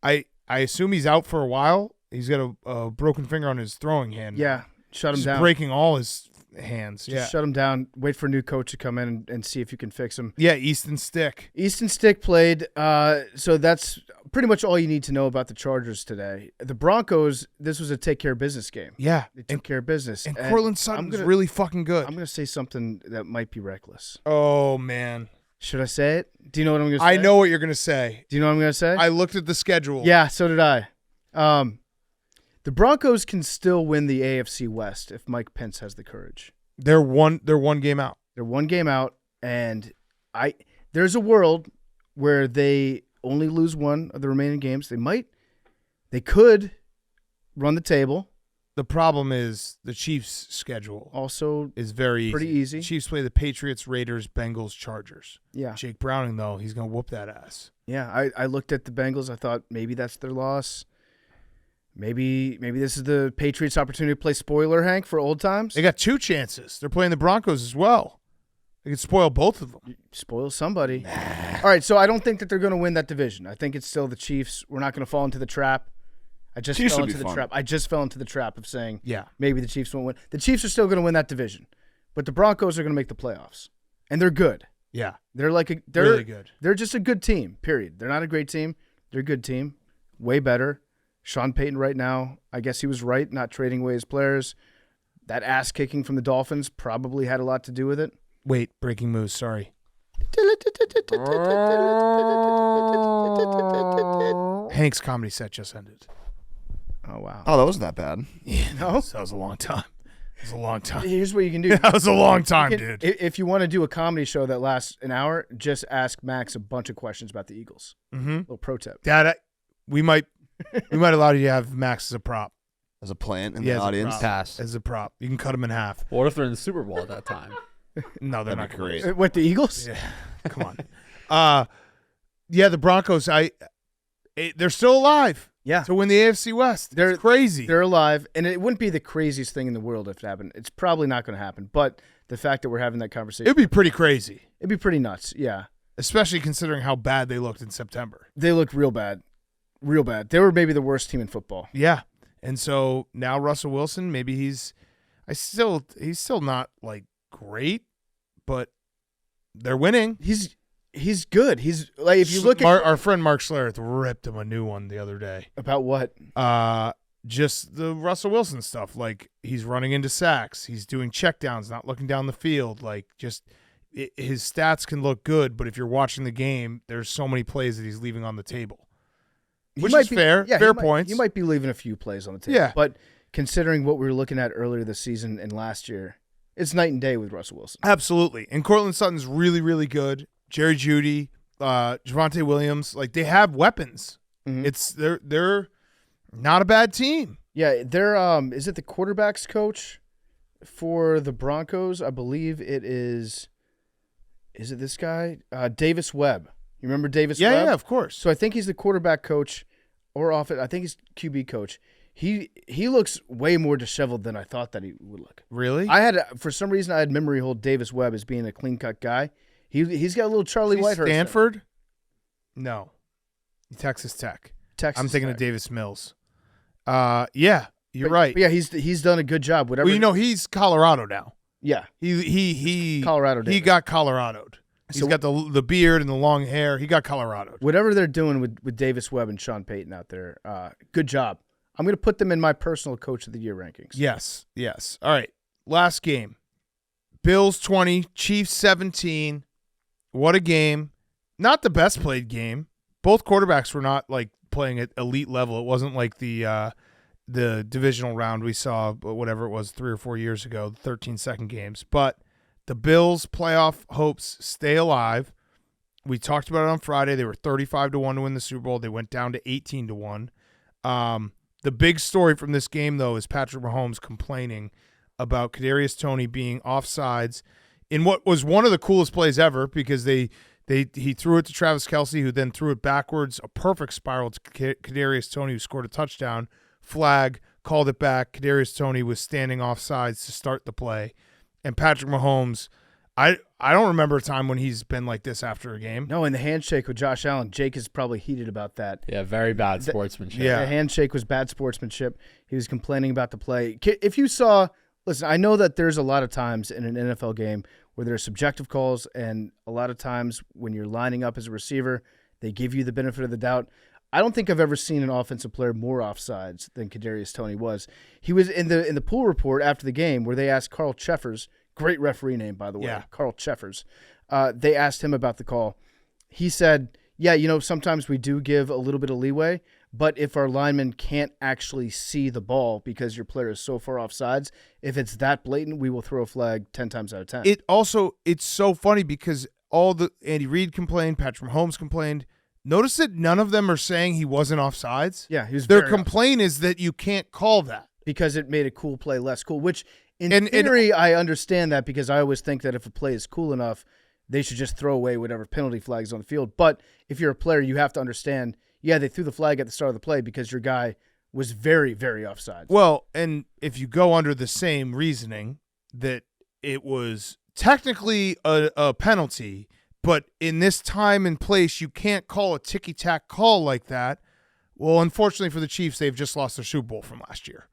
I assume he's out for a while. He's got a broken finger on his throwing hand. Yeah, shut him Just down. breaking all his hands. Just shut him down. Wait for a new coach to come in and see if you can fix him. Yeah, Easton Stick. Easton Stick played, so that's pretty much all you need to know about the Chargers today. The Broncos, this was a take-care business game. Yeah. They took care of business. And Cortland Sutton's really fucking good. I'm going to say something that might be reckless. Oh, man. Should I say it? Do you know what I'm going to say? I know what you're going to say. Do you know what I'm going to say? I looked at the schedule. Yeah, so did I. The Broncos can still win the AFC West if Mike Pence has the courage. They're one game out. They're one game out, and there's a world where they only lose one of the remaining games. They could run the table. The problem is the Chiefs' schedule Also, is very pretty easy. The Chiefs play the Patriots, Raiders, Bengals, Chargers. Yeah. Jake Browning, though, he's going to whoop that ass. Yeah, I looked at the Bengals. I thought maybe that's their loss. Maybe this is the Patriots' opportunity to play spoiler, Hank, for old times. They got 2 chances. They're playing the Broncos as well. They could spoil both of them. Spoil somebody. All right, so I don't think that they're going to win that division. I think it's still the Chiefs. We're not going to fall into the trap. I just Chiefs fell will be into the fun. trap. I just fell into the trap of saying Yeah. maybe the Chiefs won't win. The Chiefs are still going to win that division, but the Broncos are going to make the playoffs, and they're good. Yeah. They're they're Really good. They're just a good team. Period. They're not a great team. They're a good team. Way better. Sean Payton right now, I guess he was right not trading away his players. That ass kicking from the Dolphins probably had a lot to do with it. Wait, breaking news. Sorry. Hank's comedy set just ended. Oh wow. Oh, that wasn't that bad. Yeah, that was a long time. It was a long time. Here's what you can do. That was a long time, You can- dude. If you want to do a comedy show that lasts an hour, just ask Max a bunch of questions about the Eagles. Mm-hmm. Little pro tip. Dad, we might allow you to have Max as a prop. As a plant in Yeah, the as a audience. prop. Pass. As a prop. You can cut him in half. What if they're in the Super Bowl at that time? No, they're That'd not be great. great. What, the Eagles? Yeah, come on. Yeah, the Broncos. They're still alive. Yeah. To win the AFC West. It's crazy. They're alive, and it wouldn't be the craziest thing in the world if it happened. It's probably not going to happen, but the fact that we're having that conversation, It'd be pretty crazy, it'd be pretty nuts. Yeah. especially considering how bad they looked in September. They looked real bad. Real bad. They were maybe the worst team in football. Yeah, and so now Russell Wilson, maybe he's still not like great, but they're winning. He's good. He's like, if you look at our friend Mark Schlereth ripped him a new one the other day. about what? Just the Russell Wilson stuff. Like, he's running into sacks. He's doing checkdowns, not looking down the field. Like, his stats can look good, but if you're watching the game, there's so many plays that he's leaving on the table. Which is fair. Yeah, fair points. You might be leaving a few plays on the table. Yeah. But considering what we were looking at earlier this season and last year, it's night and day with Russell Wilson. Absolutely. And Cortland Sutton's really, really good. Jerry Jeudy, Javonte Williams, like, they have weapons. Mhm. They're not a bad team. Yeah, they're is it the quarterbacks coach for the Broncos? I believe it is. Is it this guy? Davis Webb. You remember Davis Webb? Yeah, of course. So I think he's the quarterback coach, or I think he's QB coach. He looks way more disheveled than I thought that he would look. Really? For some reason I had memory hold Davis Webb as being a clean cut guy. He's got a little Charlie Whitehurst. Stanford? No. Texas Tech. Texas. I'm thinking of Tech. Davis Mills. Yeah, you're right. But yeah, he's done a good job. Whatever. Well, he's Colorado now. Yeah. He Colorado He Davis. got Colorado'd. He's got the beard and the long hair. He got Colorado'd. Whatever they're doing with Davis Webb and Sean Payton out there, good job. I'm going to put them in my personal Coach of the Year rankings. Yes. All right. Last game. Bills 20, Chiefs 17. What a game. Not the best played game. Both quarterbacks were not like playing at elite level. It wasn't like the divisional round we saw, whatever it was, 3 or 4 years ago, the 13-second games. But the Bills' playoff hopes stay alive. We talked about it on Friday. They were 35-1 to win the Super Bowl. They went down to 18-1. The big story from this game, though, is Patrick Mahomes complaining about Kadarius Toney being offsides in what was one of the coolest plays ever, because he threw it to Travis Kelce, who then threw it backwards, a perfect spiral to Kadarius Toney, who scored a touchdown. Flag, called it back. Kadarius Toney was standing offsides to start the play. And Patrick Mahomes, I don't remember a time when he's been like this after a game. No, and the handshake with Josh Allen, Jake is probably heated about that. Yeah, very bad sportsmanship. Yeah. The handshake was bad sportsmanship. He was complaining about the play. If you saw, listen, I know that there's a lot of times in an NFL game where there are subjective calls, and a lot of times when you're lining up as a receiver, they give you the benefit of the doubt. I don't think I've ever seen an offensive player more offsides than Kadarius Toney was. He was in the pool report after the game where they asked Carl Cheffers, great referee name, by the way, Yeah. Carl Cheffers. They asked him about the call. He said, yeah, sometimes we do give a little bit of leeway, but if our lineman can't actually see the ball because your player is so far offsides, if it's that blatant, we will throw a flag 10 times out of 10. It's so funny because Andy Reid complained, Patrick Mahomes complained. Notice that none of them are saying he wasn't offsides. Yeah, he was. Their complaint is that you can't call that because it made a cool play less cool. Which in theory, I understand that because I always think that if a play is cool enough, they should just throw away whatever penalty flag is on the field. But if you're a player, you have to understand. Yeah, they threw the flag at the start of the play because your guy was very, very offside. Well, and if you go under the same reasoning that it was technically a penalty, but in this time and place, you can't call a ticky-tack call like that. Well, unfortunately for the Chiefs, they've just lost their Super Bowl from last year.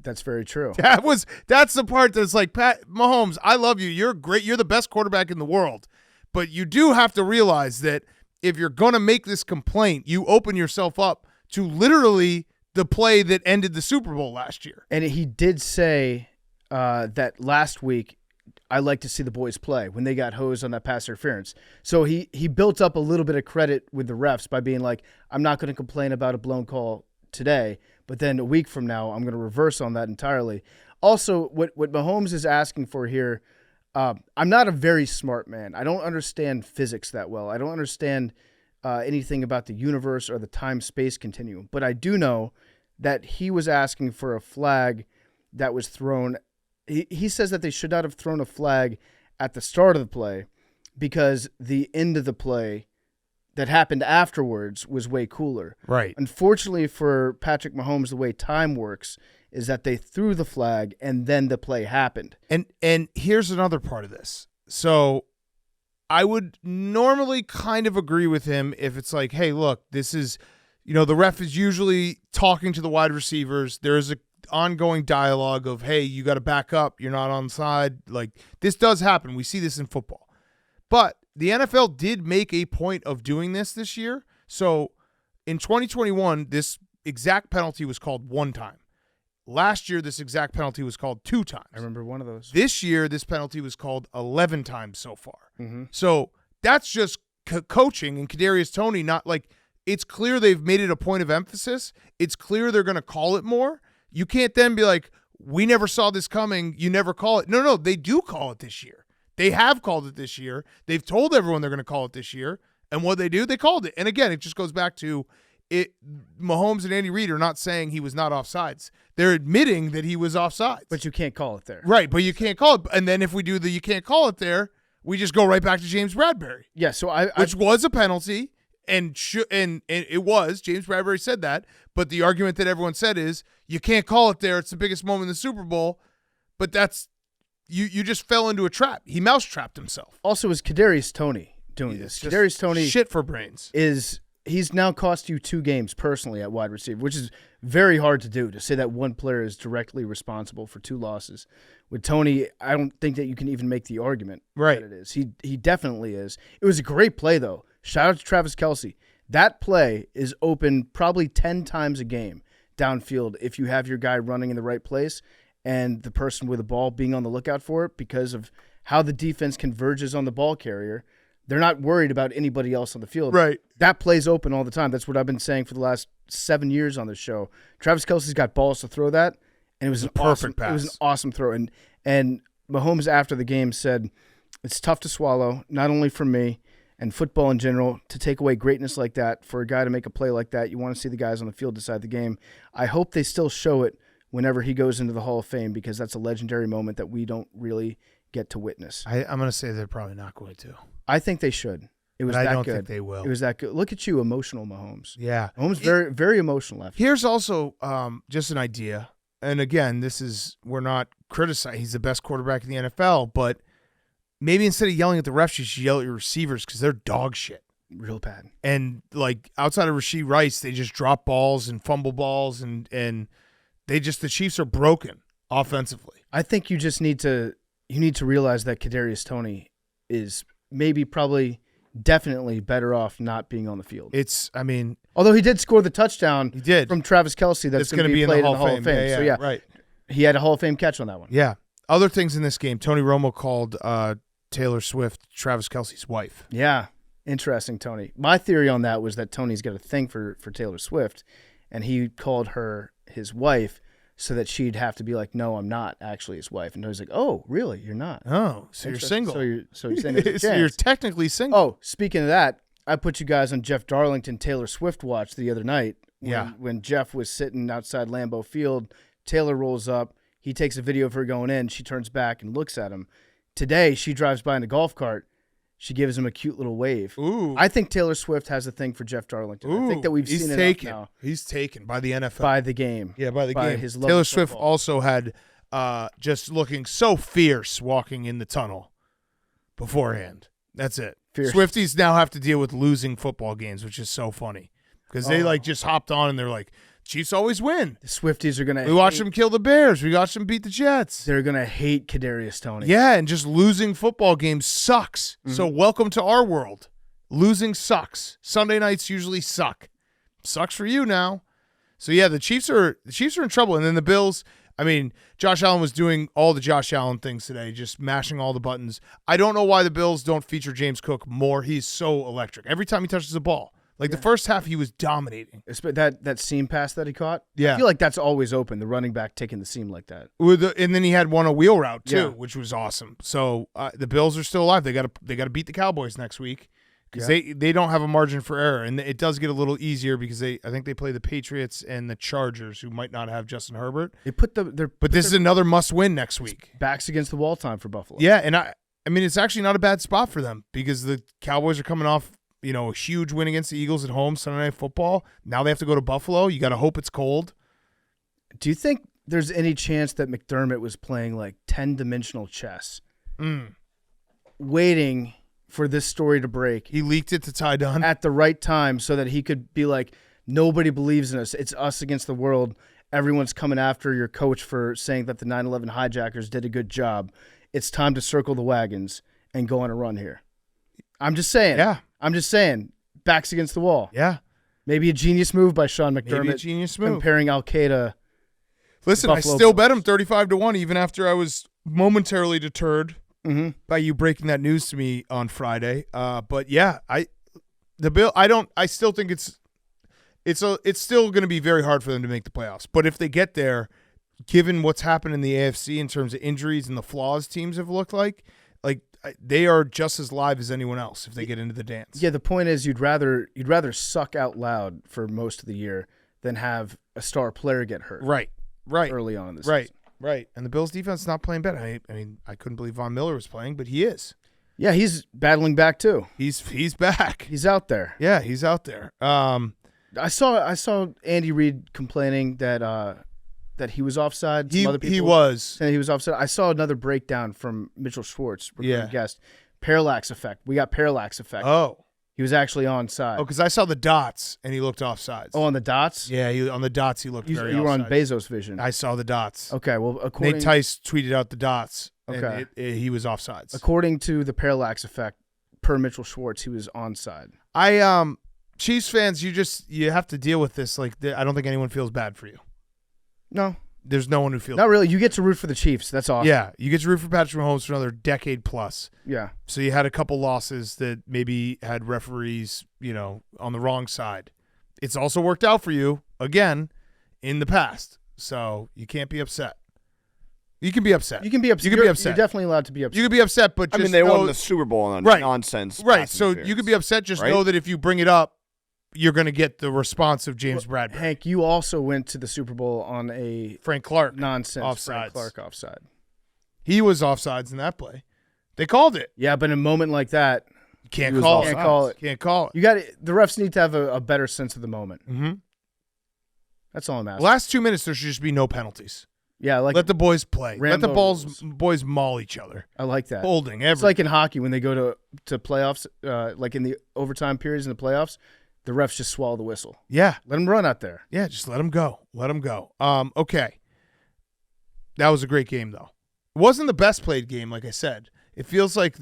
That's very true. That's the part that's like, Pat Mahomes, I love you. You're great. You're the best quarterback in the world. But you do have to realize that if you're going to make this complaint, you open yourself up to literally the play that ended the Super Bowl last year. And he did say that last week, I like to see the boys play when they got hosed on that pass interference. So he built up a little bit of credit with the refs by being like, I'm not going to complain about a blown call today, but then a week from now, I'm going to reverse on that entirely. Also, what Mahomes is asking for here, I'm not a very smart man. I don't understand physics that well. I don't understand anything about the universe or the time-space continuum. But I do know that he was asking for a flag that was thrown. He says that they should not have thrown a flag at the start of the play because the end of the play that happened afterwards was way cooler. Right. Unfortunately for Patrick Mahomes, the way time works is that they threw the flag and then the play happened. And here's another part of this. So I would normally kind of agree with him if it's like, hey, look, this is, the ref is usually talking to the wide receivers. There is a ongoing dialogue of, hey, you got to back up. You're not onside. Like, this does happen. We see this in football. But the NFL did make a point of doing this year. So in 2021, this exact penalty was called one time. Last year, this exact penalty was called 2 times. I remember one of those. This year, this penalty was called 11 times so far. Mm-hmm. So that's just coaching and Kadarius Toney. Not like, it's clear they've made it a point of emphasis. It's clear they're going to call it more. You can't then be like, we never saw this coming. You never call it. No, they do call it this year. They have called it this year. They've told everyone they're going to call it this year. And what they do, they called it. And again, it just goes back to it. Mahomes and Andy Reid are not saying he was not offsides. They're admitting that he was offsides. But you can't call it there. Right, but you can't call it. And then if we do the you can't call it there, we just go right back to James Bradbury. Yeah, so which was a penalty. And it was. James Bradbury said that. But the argument that everyone said is, you can't call it there. It's the biggest moment in the Super Bowl. But that's you just fell into a trap. He mousetrapped himself. Also, is Kadarius Toney doing this? Kadarius Toney shit for brains. He's now cost you 2 games personally at wide receiver, which is very hard to do, to say that one player is directly responsible for 2 losses. With Toney, I don't think that you can even make the argument that it is. He definitely is. It was a great play, though. Shout out to Travis Kelce. That play is open probably 10 times a game downfield if you have your guy running in the right place and the person with the ball being on the lookout for it because of how the defense converges on the ball carrier. They're not worried about anybody else on the field. Right. That play's open all the time. That's what I've been saying for the last 7 years on this show. Travis Kelce's got balls to throw that, and it was a perfect pass. It was an awesome throw. And Mahomes after the game said, it's tough to swallow, not only for me and football in general, to take away greatness like that. For a guy to make a play like that, you want to see the guys on the field decide the game. I hope they still show it whenever he goes into the Hall of Fame because that's a legendary moment that we don't really get to witness. I'm going to say they're probably not going to. I think they should. It was that good. I don't think they will. It was that good. Look at you, emotional Mahomes. Yeah. Mahomes very, very emotional after. Here's also just an idea. And again, we're not criticizing. He's the best quarterback in the NFL, but maybe instead of yelling at the refs, you should yell at your receivers because they're dog shit. Real bad. And like outside of Rashee Rice, they just drop balls and fumble balls and the Chiefs are broken offensively. I think you just need to realize that Kadarius Toney is probably definitely better off not being on the field. Although he did score the touchdown from Travis Kelce that's going to be played in the Hall of Fame. Yeah, so yeah, right. He had a Hall of Fame catch on that one. Yeah. Other things in this game, Tony Romo called Taylor Swift Travis Kelce's wife. Yeah. Interesting, Tony. My theory on that was that Tony's got a thing for Taylor Swift, and he called her his wife so that she'd have to be like, no, I'm not actually his wife. And Tony's like, oh, really? You're not? Oh, so you're single. So you're saying there's a So you're chance. technically single. Oh, speaking of that, I put you guys on Jeff Darlington Taylor Swift watch the other night. When Jeff was sitting outside Lambeau Field, Taylor rolls up. He takes a video of her going in. She turns back and looks at him. Today, she drives by in a golf cart. She gives him a cute little wave. Ooh. I think Taylor Swift has a thing for Jeff Darlington. I think that we've seen it taken. now He's taken by the NFL. by the game. Yeah, by the game. His love Taylor of Swift football. also had just looking so fierce walking in the tunnel beforehand. That's it. Fierce. Swifties now have to deal with losing football games, which is so funny because they just hopped on and they're like, Chiefs always win. The Swifties are gonna. We watched them kill the Bears. We watched them beat the Jets. They're gonna hate Kadarius Toney. Yeah, and just losing football games sucks. So welcome to our world. Losing sucks. Sunday nights usually suck. Sucks for you now. So yeah, the Chiefs are in trouble. And then the Bills, I mean, Josh Allen was doing all the Josh Allen things today, just mashing all the buttons. I don't know why the Bills don't feature James Cook more. He's so electric. Every time he touches the ball. Like the first half he was dominating. That seam pass that he caught. Yeah. I feel like that's always open. The running back taking the seam like that. And then he had one a wheel route too, Yeah. which was awesome. So the Bills are still alive. They got to beat the Cowboys next week because they don't have a margin for error, and it does get a little easier because I think they play the Patriots and the Chargers, who might not have Justin Herbert. They put But this is another must-win next week. backs against the wall time for Buffalo. Yeah, and I mean it's actually not a bad spot for them because the Cowboys are coming off a huge win against the Eagles at home Sunday Night Football. Now they have to go to Buffalo. You got to hope it's cold. Do you think there's any chance that McDermott was playing like 10-dimensional chess, waiting for this story to break He leaked it to Ty Dunn. at the right time so that he could be like, nobody believes in us. It's us against the world. Everyone's coming after your coach for saying that the 9/11 hijackers did a good job. It's time to circle the wagons and go on a run here. I'm just saying. Yeah. I'm just saying. Backs against the wall. Yeah. Maybe a genius move by Sean McDermott. Maybe a genius move. Comparing Al-Qaeda. Listen, I Buffalo still Bills. bet him 35-1, even after I was momentarily deterred by you breaking that news to me on Friday. But yeah, I still think it's still going to be very hard for them to make the playoffs. But if they get there, given what's happened in the AFC in terms of injuries and the flaws teams have looked like they are just as live as anyone else if they get into the dance. Yeah, the point is you'd rather suck out loud for most of the year than have a star player get hurt. Right. Early on in the season. Right. And the Bills defense is not playing bad. I mean, I couldn't believe Von Miller was playing, but he is. Yeah, he's battling back too. He's back. He's out there. Yeah, he's out there. I saw Andy Reid complaining that he was offside. Some other people he was. saying he was offside. I saw another breakdown from Mitchell Schwartz, recurring Yeah. guest. Parallax effect. We got parallax effect. Oh, He was actually onside. because I saw the dots and he looked offsides. Oh, on the dots? Yeah, on the dots he looked very You were on offsides. Bezos Vision. I saw the dots. Okay, well, according Nate Tice tweeted out the dots. Okay. And he was offsides. according to the parallax effect, per Mitchell Schwartz, he was onside. Chiefs fans, you have to deal with this. Like, I don't think anyone feels bad for you. No, There's no one who feels. not really. You get to root for the Chiefs. That's awesome. Yeah, you get to root for Patrick Mahomes for another decade plus. Yeah. So you had a couple losses that maybe had referees, on the wrong side. It's also worked out for you again in the past. So you can't be upset. You can be upset. You can be upset. You can be upset. You're definitely allowed to be upset. You can be upset, but I just mean, they know, won the Super Bowl on Right. nonsense. right. pass So interference. you can be upset. Just right? know that if you bring it up, you're going to get the response of James Bradbury. Hank, you also went to the Super Bowl on a Frank Clark. nonsense Offsides. Frank Clark offside. He was offsides in that play. They called it. Yeah, but in a moment like that, You can't He was call it. offsides. Can't call it. Can't call it. you got the refs need to have a better sense of the moment. Mm-hmm. That's all I'm asking. Last 2 minutes, there should just be no pentenalties. Yeah, like Let the boys play. Let the Rambo rules. boys maul each other. I like that. Holding It's every. like in hockey when they go to playoffs, like in the overtime periods in the playoffs, the refs just swallow the whistle. Yeah. Let them run out there. Yeah, just let them go. Let them go. Okay. That was a great game, though. It wasn't the best played game, like I said. It feels like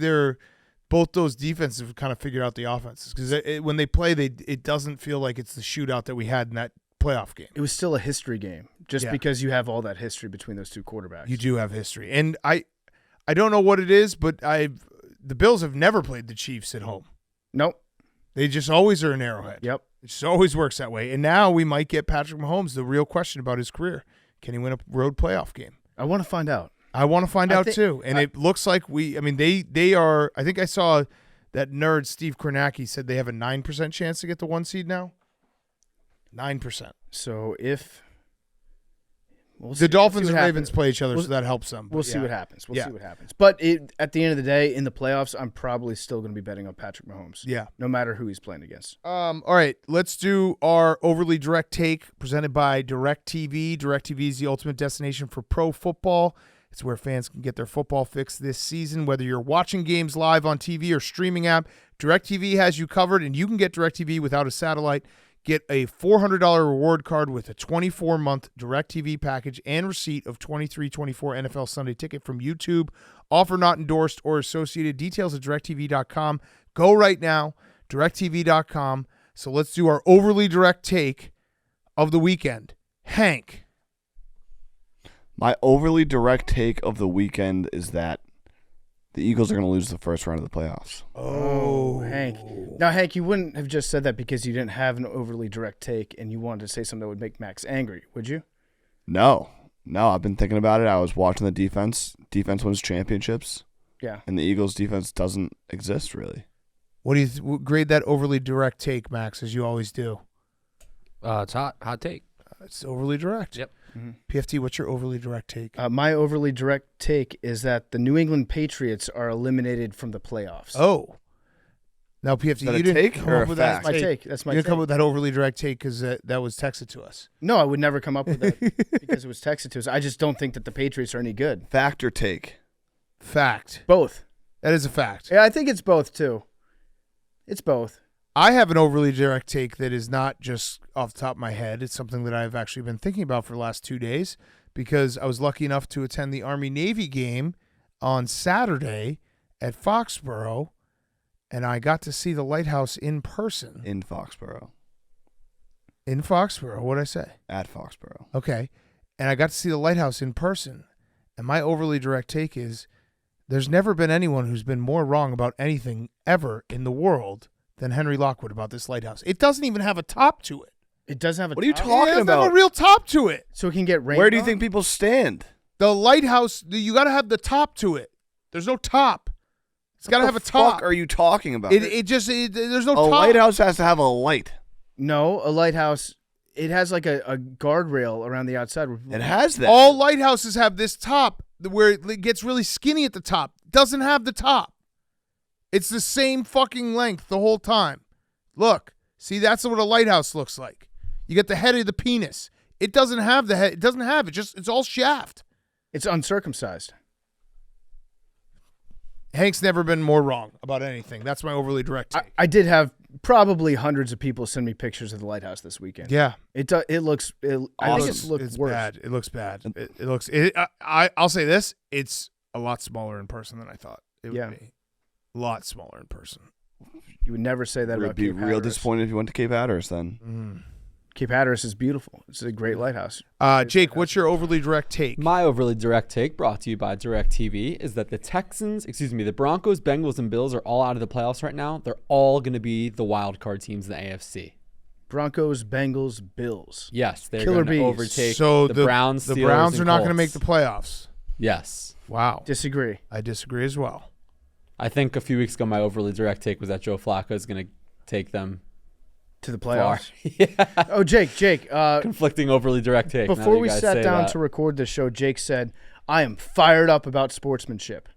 both those defenses have kind of figured out the offenses because when they play, it doesn't feel like it's the shootout that we had in that playoff game. It was still a history game just Yeah. because you have all that history between those two quarterbacks. You do have history, and I don't know what it is, but the Bills have never played the Chiefs at home. Nope. They just always are in Arrowhead. Yep. It just always works that way. And now we might get Patrick Mahomes, the real question about his career. Can he win a road playoff game? I want to find out. I want to find out too. And it looks like they are. I think I saw that nerd Steve Kornacki said they have a 9% chance to get the 1 seed now. 9%. So if the Dolphins and Ravens play each other, so that helps them. We'll see what happens. We'll see what happens. But at the end of the day, in the playoffs, I'm probably still going to be betting on Patrick Mahomes. Yeah. No matter who he's playing against. All right, let's do our overly direct take presented by DirecTV. DirecTV is the ultimate destination for pro football. It's where fans can get their football fix this season. Whether you're watching games live on TV or streaming app, DirecTV has you covered, and you can get DirecTV without a satellite. Get a $400 reward card with a 24-month DirecTV package and receipt of 23-24 NFL Sunday ticket from YouTube. Offer not endorsed or associated. Details at DirecTV.com. Go right now, DirecTV.com. So let's do our overly direct take of the weekend. Hank. My overly direct take of the weekend is that the Eagles are going to lose the first round of the playoffs. Oh, Hank. Now, Hank, you wouldn't have just said that because you didn't have an overly direct take and you wanted to say something that would make Max angry, would you? No, I've been thinking about it. I was watching the defense. Defense wins championships. Yeah. And the Eagles' defense doesn't exist, really. What do you grade that overly direct take, Max, as you always do? It's hot take. It's overly direct. Yep. Mm-hmm. PFT, what's your overly direct take? My overly direct take is that the New England Patriots are eliminated from the playoffs. Oh. Now, PFT, Is that you a didn't take come or up a with fact? that That's my take. take. That's my You didn't take. come up with that overly direct take because that was texted to us. No, I would never come up with that because it was texted to us. I just don't think that the Patriots are any good. Fact or take? Fact. Both. That is a fact. Yeah, I think it's both, too. It's both. I have an overly direct take that is not just off the top of my head. It's something that I've actually been thinking about for the last 2 days because I was lucky enough to attend the Army-Navy game on Saturday at Foxborough, and I got to see the lighthouse in person. In Foxborough. In Foxborough. What'd I say? At Foxborough. Okay. And I got to see the lighthouse in person. And my overly direct take is there's never been anyone who's been more wrong about anything ever in the world than Henry Lockwood about this lighthouse. It doesn't even have a top to it. It doesn't have a What are you top, talking It doesn't about? have a real top to it. so it can get rained Where do you on? think people stand? The lighthouse, you got to have the top to it. There's no top. It's got to have a top. What are you talking about? There's no a top. lighthouse has to have a light. No, a lighthouse, it has like a guardrail around the outside. It has that. All lighthouses have this top where it gets really skinny at the top. Doesn't have the top. It's the same fucking length the whole time. Look, see, that's what a lighthouse looks like. You get the head of the penis. It doesn't have the head. It doesn't have it. It's all shaft. It's uncircumcised. Hank's never been more wrong about anything. That's my overly direct take. I did have probably hundreds of people send me pictures of the lighthouse this weekend. Yeah. It looks. I think it looked it's worse. bad. It looks bad. It looks. I'll say this: it's a lot smaller in person than I thought it would be. A lot smaller in person. You would never say that You'd about be Cape real Hatteras. disappointed if you went to Cape Hatteras then. Cape Hatteras is beautiful. It's a great lighthouse. Jake, what's your overly direct take? My overly direct take, brought to you by DirecTV, is that the Broncos, Bengals, and Bills are all out of the playoffs right now. They're all going to be the wild card teams in the AFC. Broncos, Bengals, Bills. Yes, they're Killer going to bees. overtake So the Browns, The Steelers, Browns and are not going to make Colts. the playoffs. Yes. Wow. Disagree. I disagree as well. I think a few weeks ago my overly direct take was that Joe Flacco is going to take them To the far. playoffs. Yeah. Oh, Jake. Conflicting overly direct take. now Before that you we guys sat say down that. to record this show, Jake said, I am fired up about sportsmanship.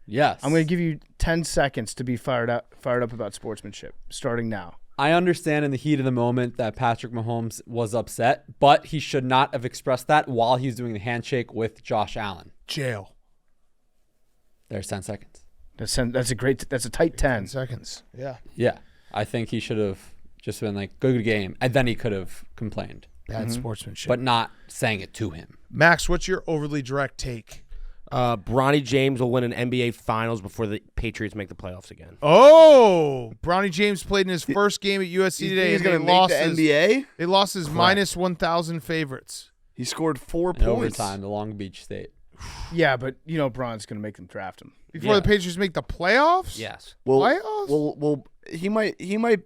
Yes. I'm going to give you 10 seconds to be fired up about sportsmanship, starting now. I understand in the heat of the moment that Patrick Mahomes was upset, but he should not have expressed that while he was doing the handshake with Josh Allen. Jail. There's 10 seconds. That's a tight 10. 10 seconds. Yeah. Yeah. I think he should have just been like, good game. And then he could have complained, Bad sportsmanship. but not saying it to him. Max, what's your overly direct take? Bronny James will win an NBA Finals before the Patriots make the playoffs again. Oh, Bronny James played in his first game at USC today. He's and going to make the NBA? They lost his minus 1,000 favorites. He scored 4 In points. overtime, the Long Beach State. Yeah, but Braun's going to make them draft him. Before the Patriots make the playoffs? Yes. Playoffs? Well, he might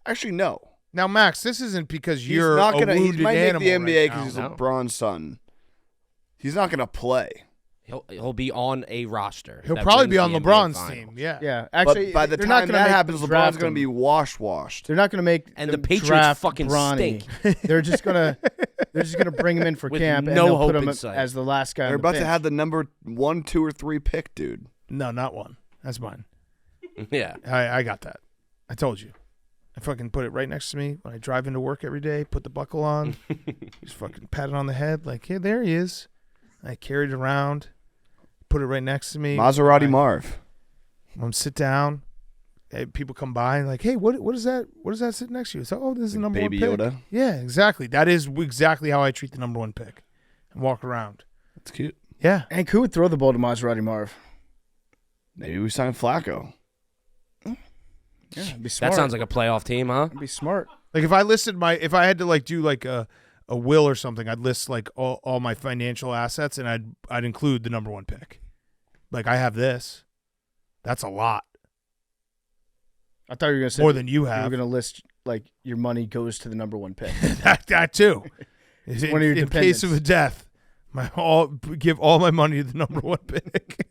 actually no. Now, Max, this isn't because He's you're not a gonna. He wounded might make animal the NBA right because now. he's LeBron's son. He's not going to play. He'll be on a roster. He'll that probably wins be on the NBA LeBron's Finals. team. Yeah. Yeah, actually, But by the they're not time gonna that make happens, them LeBron's draft going to be him. washed. They're not going to make And them the Patriots draft fucking Bronny. stink. They're just gonna bring him in for With camp and no they'll hope put him in sight. as the last guy. They're on the about to bench. have the number 1, 2, or 3 pick, dude. No, not one. That's mine. Yeah. I got that. I told you. I fucking put it right next to me when I drive into work every day. Put the buckle on. Just fucking pat it on the head. Like, hey, there he is. I carried it around. Put it right next to me. Maserati Marv. I'm sit down. Hey, people come by and like, hey, what is that? What is that sitting next to you? It's like, oh, this is the number Baby 1 pick. Yoda. Yeah, exactly. That is exactly how I treat the number 1 pick. And walk around. That's cute. Yeah. Hank, who would throw the ball to Maserati Marv? Maybe we sign Flacco. Yeah, it'd be smart. That sounds like a playoff team, huh? It'd be smart. Like if I had to like do like a will or something, I'd list like all my financial assets and I'd include the number 1 pick. Like I have this. That's a lot. I thought you were gonna say More than you You have. were gonna list like your money goes to the number 1 pick. that too. One of your in case of a death, give all my money to the number 1 pick.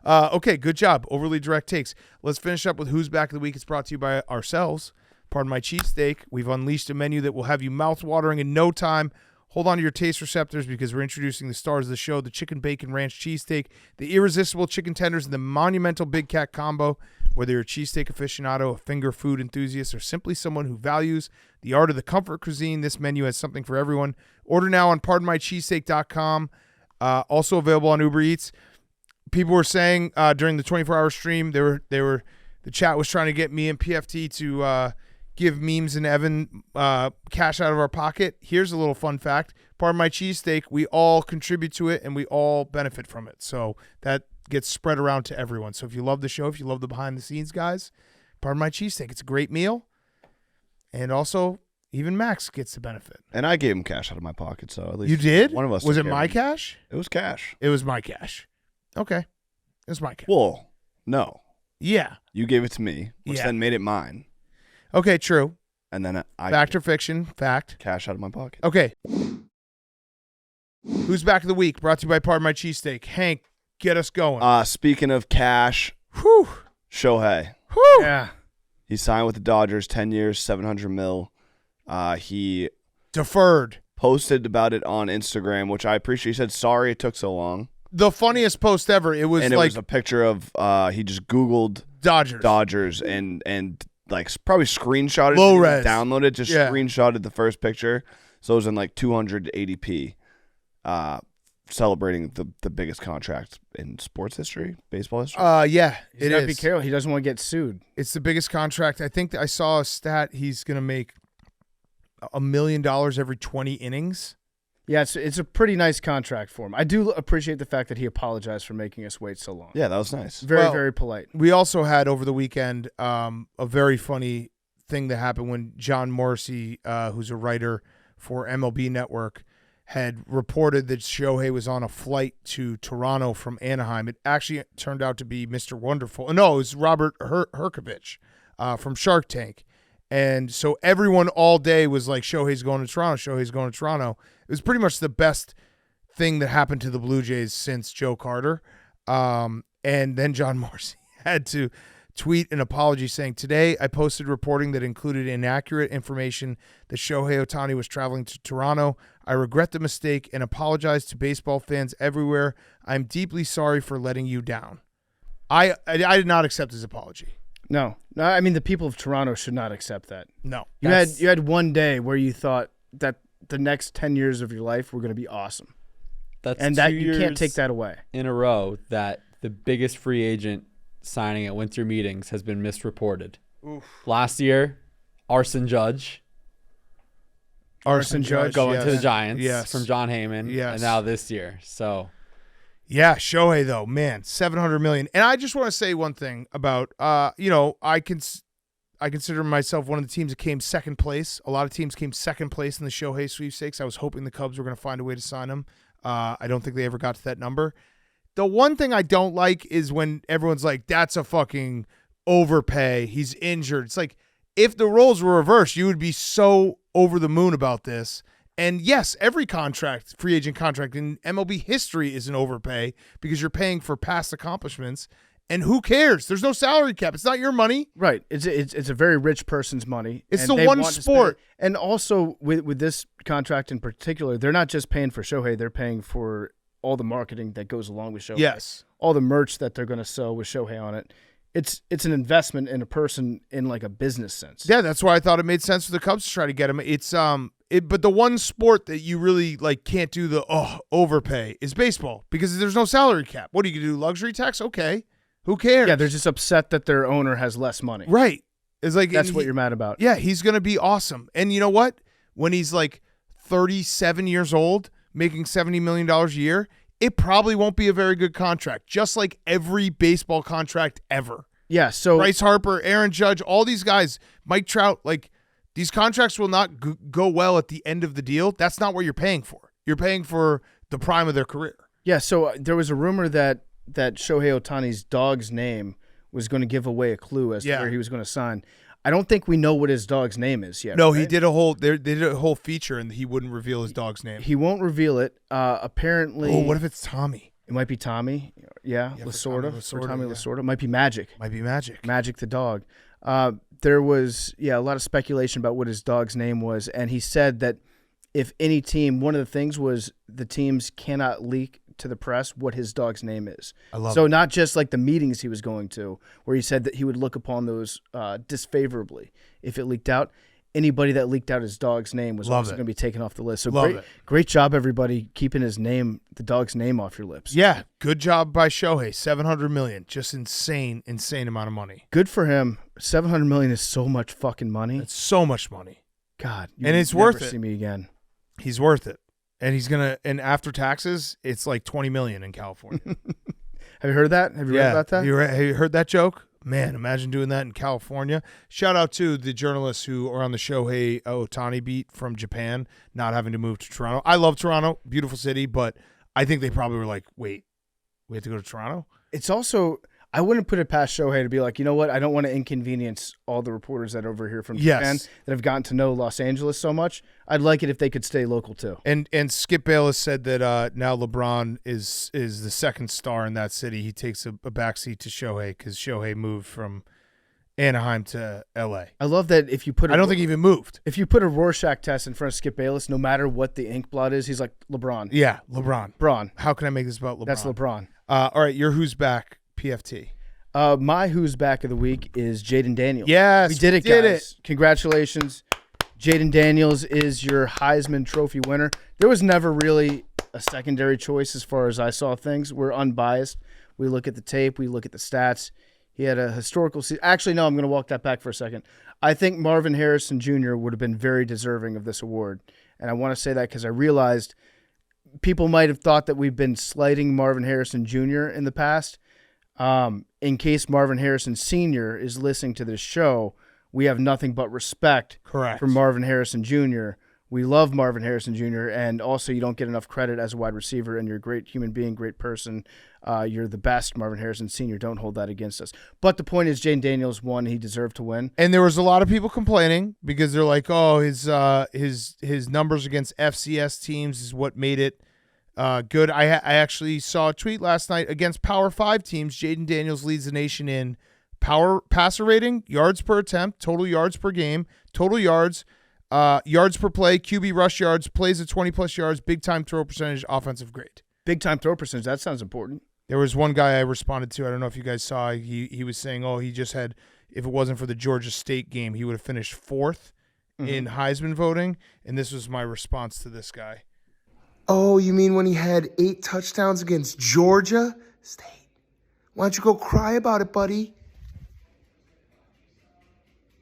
Okay, good job. Overly direct takes. Let's finish up with Who's Back of the Week. It's brought to you by ourselves. Pardon my cheesesteak. We've unleashed a menu that will have you mouth-watering in no time. Hold on to your taste receptors because we're introducing the stars of the show, the Chicken Bacon Ranch Cheesesteak, the Irresistible Chicken Tenders, and the Monumental Big Cat Combo. Whether you're a cheesesteak aficionado, a finger food enthusiast, or simply someone who values the art of the comfort cuisine, this menu has something for everyone. Order now on pardonmycheesesteak.com. Also available on Uber Eats. People were saying during the 24-hour stream, the chat was trying to get me and PFT to give Memes and Evan cash out of our pocket. Here's a little fun fact. Pardon My Cheesesteak, we all contribute to it and we all benefit from it. So that gets spread around to everyone. So if you love the show, if you love the behind the scenes guys, Pardon My Cheesesteak. It's a great meal. And also, even Max gets the benefit. And I gave him cash out of my pocket, so at least You did? one of us Was took it care my of him. cash? It was cash. It was my cash. Okay. It was my cash. Well, no. Yeah. You gave it to me, which Yeah. then made it mine. Okay, true. And then I Fact or fiction? Fact. cash out of my pocket. Okay. Who's Back of the Week? Brought to you by Pardon My Cheesesteak. Hank, get us going. Speaking of cash, Whew. Shohei. Whew. Yeah. He signed with the Dodgers, 10 years, $700 million. He Deferred. posted about it on Instagram, which I appreciate. He said, sorry it took so long. The funniest post ever. It was And it like was a picture of, he just Googled Dodgers. and like probably screenshotted Low it, res. downloaded, just Yeah. screenshotted the first picture. So it was in like 280p, celebrating the biggest contract in sports history, baseball history. Yeah, He's it gotta is. be careful. He doesn't want to get sued. It's the biggest contract. I think I saw a stat. He's going to make $1 million every 20 innings. Yeah, it's a pretty nice contract for him. I do appreciate the fact that he apologized for making us wait so long. Yeah, that was nice. Very, Well, very polite. We also had over the weekend a very funny thing that happened when John Morrissey, who's a writer for MLB Network, had reported that Shohei was on a flight to Toronto from Anaheim. It actually turned out to be Mr. Wonderful. No, it was Robert Herkovich from Shark Tank. And so everyone all day was like, Shohei's going to Toronto, Shohei's going to Toronto. It was pretty much the best thing that happened to the Blue Jays since Joe Carter. And then John Morrissey had to tweet an apology saying, today I posted reporting that included inaccurate information that Shohei Ohtani was traveling to Toronto. I regret the mistake and apologize to baseball fans everywhere. I'm deeply sorry for letting you down. I did not accept his apology. No, I mean the people of Toronto should not accept that. No. You had one day where you thought that the next 10 years of your life were going to be awesome, That's and that 2 you can't years take that away. in a row that the biggest free agent signing at winter meetings has been misreported. Oof. Last year, Arson Judge Arson Judge going yes. to the Giants Yes. from John Heyman, Yes. and now this year. So Yeah, Shohei though, man, $700 million. And I just want to say one thing about, I consider myself one of the teams that came second place. A lot of teams came second place in the Shohei sweepstakes. I was hoping the Cubs were going to find a way to sign him. I don't think they ever got to that number. The one thing I don't like is when everyone's like, that's a fucking overpay. He's injured. It's like, if the roles were reversed, you would be so over the moon about this. And yes, every contract, free agent contract in MLB history is an overpay because you're paying for past accomplishments. And who cares? There's no salary cap. It's not your money. Right. It's a very rich person's money. It's and the they one want to sport. spend- And also with this contract in particular, they're not just paying for Shohei. They're paying for all the marketing that goes along with Shohei. Yes. All the merch that they're going to sell with Shohei on it. It's an investment in a person in like a business sense. Yeah, that's why I thought it made sense for the Cubs to try to get him. It's but the one sport that you really like can't do the overpay is baseball because there's no salary cap. What do you do? Luxury tax? Okay. Who cares? Yeah, they're just upset that their owner has less money. right. It's like That's what you're mad about. Yeah, he's gonna be awesome. And you know what? When he's like 37 years old, making $70 million a year, it probably won't be a very good contract. Just like every baseball contract ever. Yeah, so Bryce Harper, Aaron Judge, all these guys, Mike Trout, like these contracts will not go well at the end of the deal. That's not what you're paying for. You're paying for the prime of their career. yeah, so there was a rumor that Shohei Ohtani's dog's name was going to give away a clue as to where he was going to sign. I don't think we know what his dog's name is yet. No, right? he did a whole they did a whole feature and he wouldn't reveal his dog's name. He won't reveal it. Apparently, Oh, what if it's Tommy? it might be Tommy. Yeah, Yeah, for Lasorda. Tommy For Lasorda, Tommy yeah. Lasorda. It might be Magic. Might be Magic. Magic the dog. There was a lot of speculation about what his dog's name was, and he said that if any team, one of the things was the teams cannot leak to the press what his dog's name is. I love So it. not just like the meetings he was going to, where he said that he would look upon those disfavorably if it leaked out. Anybody that leaked out his dog's name was Love also it. going to be taken off the list. So Love it. great job, everybody, keeping his name, the dog's name, off your lips. Yeah, good job by Shohei. $700 million, just insane amount of money. Good for him. $700 million is so much fucking money. It's so much money. God, And it's never worth it. See me again. He's worth it, and he's gonna. And after taxes, it's like $20 million in California. Have you heard that? Have you read about that? Have you heard that joke? Man, imagine doing that in California. Shout out to the journalists who are on the Shohei Ohtani beat from Japan, not having to move to Toronto. I love Toronto, beautiful city, but I think they probably were like, wait, we have to go to Toronto? It's also, I wouldn't put it past Shohei to be like, you know what? I don't want to inconvenience all the reporters that are over here from Japan that have gotten to know Los Angeles so much. I'd like it if they could stay local too. And Skip Bayless said that now LeBron is the second star in that city. He takes a backseat to Shohei because Shohei moved from Anaheim to L.A. I love that if you put I don't think he even moved. if you put a Rorschach test in front of Skip Bayless, no matter what the ink blot is, he's like LeBron. Yeah, LeBron. LeBron. How can I make this about LeBron? That's LeBron. All right, your who's back, PFT. My who's back of the week is Jayden Daniels. Yes, we did it, did guys. Congratulations. Jayden Daniels is your Heisman Trophy winner. There was never really a secondary choice as far as I saw things. We're unbiased. We look at the tape. We look at the stats. He had a historical season. Actually, no, I'm going to walk that back for a second. I think Marvin Harrison Jr. would have been very deserving of this award. And I want to say that because I realized people might have thought that we've been slighting Marvin Harrison Jr. in the past. In case Marvin Harrison Sr. is listening to this show, we have nothing but respect Correct. for Marvin Harrison Jr. We love Marvin Harrison Jr., and also you don't get enough credit as a wide receiver, and you're a great human being, great person. You're the best, Marvin Harrison Sr. Don't hold that against us. But the point is, Jayden Daniels won. He deserved to win. And there was a lot of people complaining because they're like, oh, his numbers against FCS teams is what made it good. I actually saw a tweet last night against Power 5 teams. Jayden Daniels leads the nation in power passer rating, yards per attempt, total yards per game, total yards, yards per play, QB rush yards, plays at 20-plus yards, big-time throw percentage, offensive grade. Big-time throw percentage. That sounds important. There was one guy I responded to. I don't know if you guys saw. He was saying, oh, he just had, if it wasn't for the Georgia State game, he would have finished fourth in Heisman voting. And this was my response to this guy. Oh, you mean when he had 8 touchdowns against Georgia State? Why don't you go cry about it, buddy?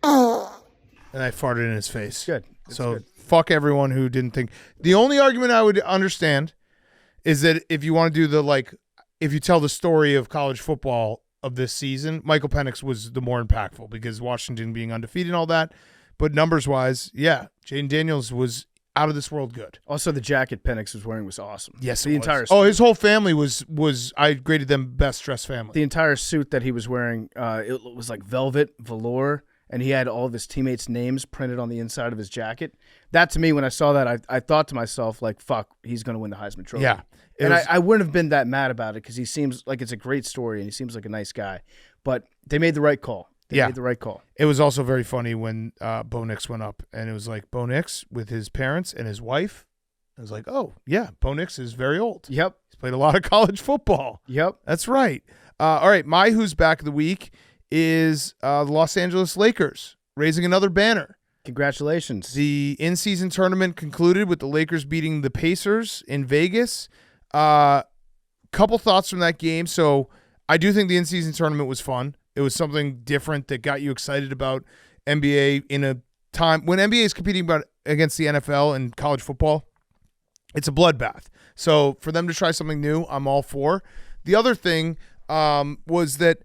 And I farted in his face. Good. So fuck everyone who didn't think. The only argument I would understand is that if you want to do if you tell the story of college football of this season, Michael Penix was the more impactful because Washington being undefeated and all that. But numbers-wise, yeah, Jayden Daniels was out of this world good. Also, the jacket Penix was wearing was awesome. Yes, the it entire was. Oh, his whole family was I graded them best dressed family. The entire suit that he was wearing, it was like velvet, velour, and he had all of his teammates' names printed on the inside of his jacket. That, to me, when I saw that, I thought to myself, like, fuck, he's going to win the Heisman Trophy. Yeah. And I wouldn't have been that mad about it because he seems like it's a great story and he seems like a nice guy. But they made the right call. They made the right call. It was also very funny when Bo Nix went up, and it was like Bo Nix with his parents and his wife. I was like, oh, yeah, Bo Nix is very old. Yep. He's played a lot of college football. Yep. That's right. All right, my Who's Back of the Week is the Los Angeles Lakers raising another banner. Congratulations. The in-season tournament concluded with the Lakers beating the Pacers in Vegas. Couple thoughts from that game. So I do think the in-season tournament was fun. It was something different that got you excited about NBA in a time when NBA is competing against the NFL and college football. It's a bloodbath. So for them to try something new, I'm all for. The other thing was that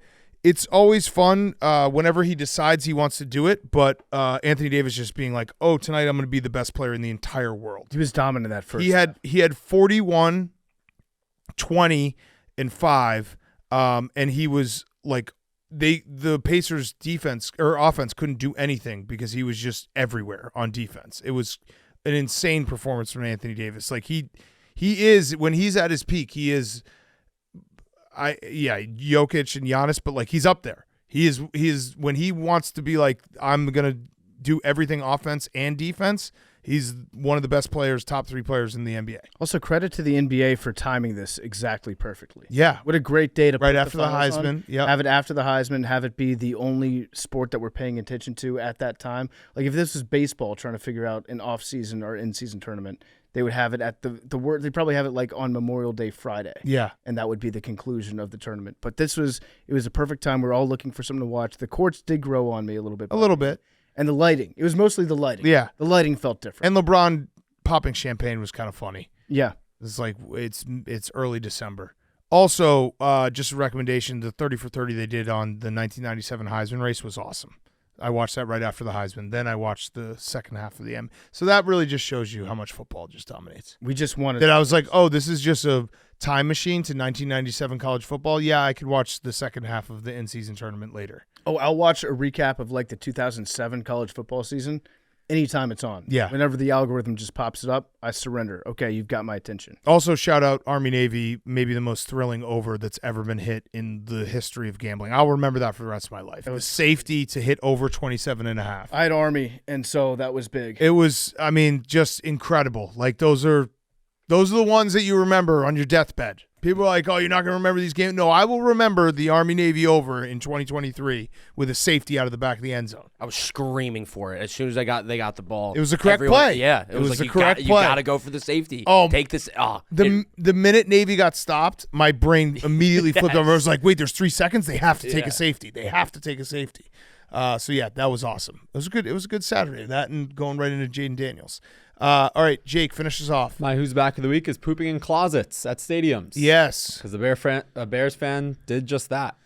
it's always fun whenever he decides he wants to do it, but Anthony Davis just being like, oh, tonight I'm going to be the best player in the entire world. He was dominant that first He had 41, 20, and 5, and he was like, the Pacers defense or offense couldn't do anything because he was just everywhere on defense. It was an insane performance from Anthony Davis. Like he is, when he's at his peak, he is Jokic and Giannis, but like he's up there. He is when he wants to be like, I'm gonna do everything offense and defense. He's one of the best players, top 3 players in the NBA. Also, credit to the NBA for timing this exactly perfectly. Yeah. What a great day to right put after the Heisman. Yeah. Have it after the Heisman, have it be the only sport that we're paying attention to at that time. Like if this was baseball trying to figure out an off-season or in-season tournament, they would have it at they'd probably have it like on Memorial Day Friday. Yeah. And that would be the conclusion of the tournament. But it was a perfect time. We're all looking for something to watch. The courts did grow on me a little bit. A little bit. And the lighting. It was mostly the lighting. Yeah. The lighting felt different. And LeBron popping champagne was kind of funny. Yeah. It's like it's early December. Also, just a recommendation, the 30 for 30 they did on the 1997 Heisman race was awesome. I watched that right after the Heisman. Then I watched the second half of the M. So that really just shows you how much football just dominates. We just wanted that. I was like, oh, this is just a time machine to 1997 college football. Yeah, I could watch the second half of the in-season tournament later. Oh, I'll watch a recap of like the 2007 college football season anytime it's on. Yeah. Whenever the algorithm just pops it up, I surrender. Okay, you've got my attention. Also, shout out Army-Navy, maybe the most thrilling over that's ever been hit in the history of gambling. I'll remember that for the rest of my life. It was safety to hit over 27.5. I had Army, and so that was big. It was, I mean, just incredible. Like those are the ones that you remember on your deathbed. People are like, oh, you're not going to remember these games. No, I will remember the Army-Navy over in 2023 with a safety out of the back of the end zone. I was screaming for it as soon as they got the ball. It was a correct play. Yeah, it was like, a correct play. You got to go for the safety. Oh, take this. The minute Navy got stopped, my brain immediately flipped over. I was like, wait, there's 3 seconds. They have to take a safety. They have to take a safety. So yeah, that was awesome. It was a good Saturday. That and going right into Jayden Daniels. All right, Jake, finish us off. My Who's Back of the Week is pooping in closets at stadiums. Yes. Because the Bears fan did just that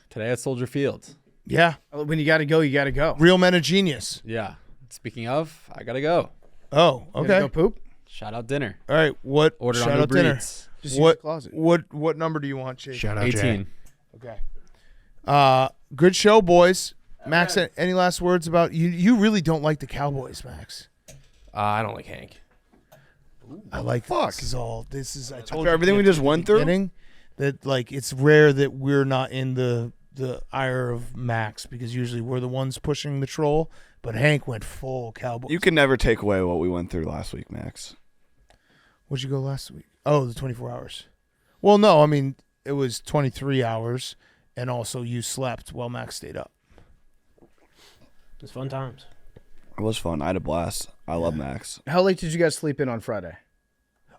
today at Soldier Field. Yeah. When you got to go, you got to go. Real men of genius. Yeah. Speaking of, I got to go. Oh, okay. You gotta go poop? Shout out dinner. All right, what? Ordered shout on out Uber dinner. Eats. Just use the closet. What number do you want, Jake? Shout out 18. Jay. Okay. Good show, boys. Max, any last words about you? You really don't like the Cowboys, Max. I don't like Hank. I like fuck. This is I told After you everything we just went through? that like it's rare that we're not in the ire of Max because usually we're the ones pushing the troll, but Hank went full Cowboys. You can never take away what we went through last week, Max. What'd you go last week? Oh, the 24 hours. Well, no, I mean it was 23 hours, and also you slept while Max stayed up. It was fun times. It was fun. I had a blast. I love Max. How late did you guys sleep in on Friday?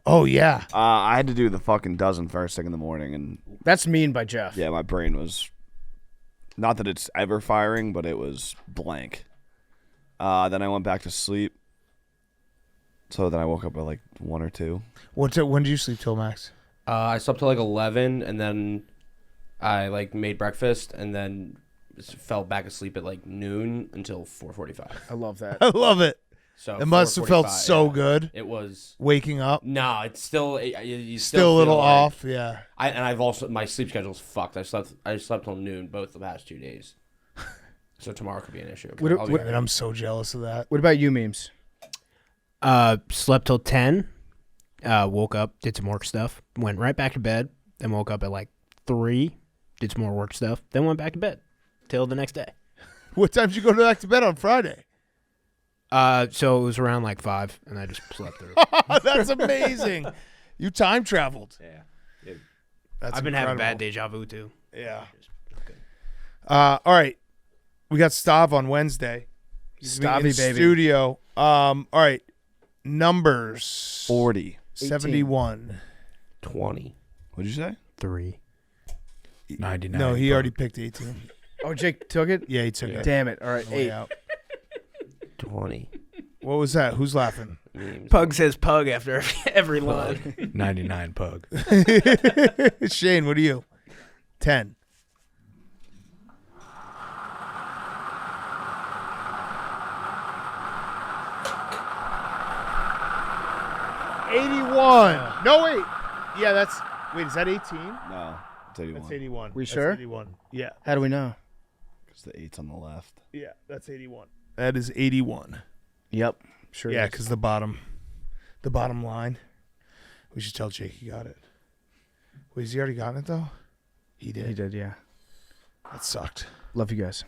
Oh yeah. I had to do the fucking dozen first thing in the morning, and That's mean by Jeff. yeah, my brain was not that it's ever firing, but it was blank. Then I went back to sleep. So then I woke up at like 1 or 2. When did you sleep till, Max? I slept till like 11, and then I like made breakfast, and then fell back asleep at like noon until 4:45. I love that. I love it. So It must have felt 4:45, so good It was. waking up. No, it's still you Still a feel little like- off, yeah. I've also my sleep schedule's fucked. I slept till noon both the past 2 days. So tomorrow could be an issue. What- I'll be what- ready. And I'm so jealous of that. What about you, memes? Slept till 10. Woke up, did some work stuff, went right back to bed, then woke up at like 3, did some more work stuff, then went back to bed till the next day. What time did you go back to bed on Friday? So it was around like 5, and I just slept through. That's amazing. You time traveled. Yeah. That's I've been having bad incredible. deja vu too. Yeah. All right. We got Stav on Wednesday. He's gonna be in Stavy, baby. Studio. All right. Numbers. 40. 71. 20. What'd you say? 3. 99. No, he already picked 18. Oh, Jake took it? Yeah, he took it. Damn it. All right, Way 8. out. 20. What was that? Who's laughing? Memes. Pug says pug after every line. 99 pug. Shane, what are you? 10. $81. No, wait. Yeah, that's. Wait, is that 18? No. It's 81. That's 81. We That's sure? 81. Yeah. How do we know? Because the 8's on the left. Yeah, that's 81. That is 81. Yep. Sure. Yeah, is. because the bottom line. We should tell Jake he got it. Wait, has he already gotten it though? He did. He did, yeah. That sucked. Love you guys.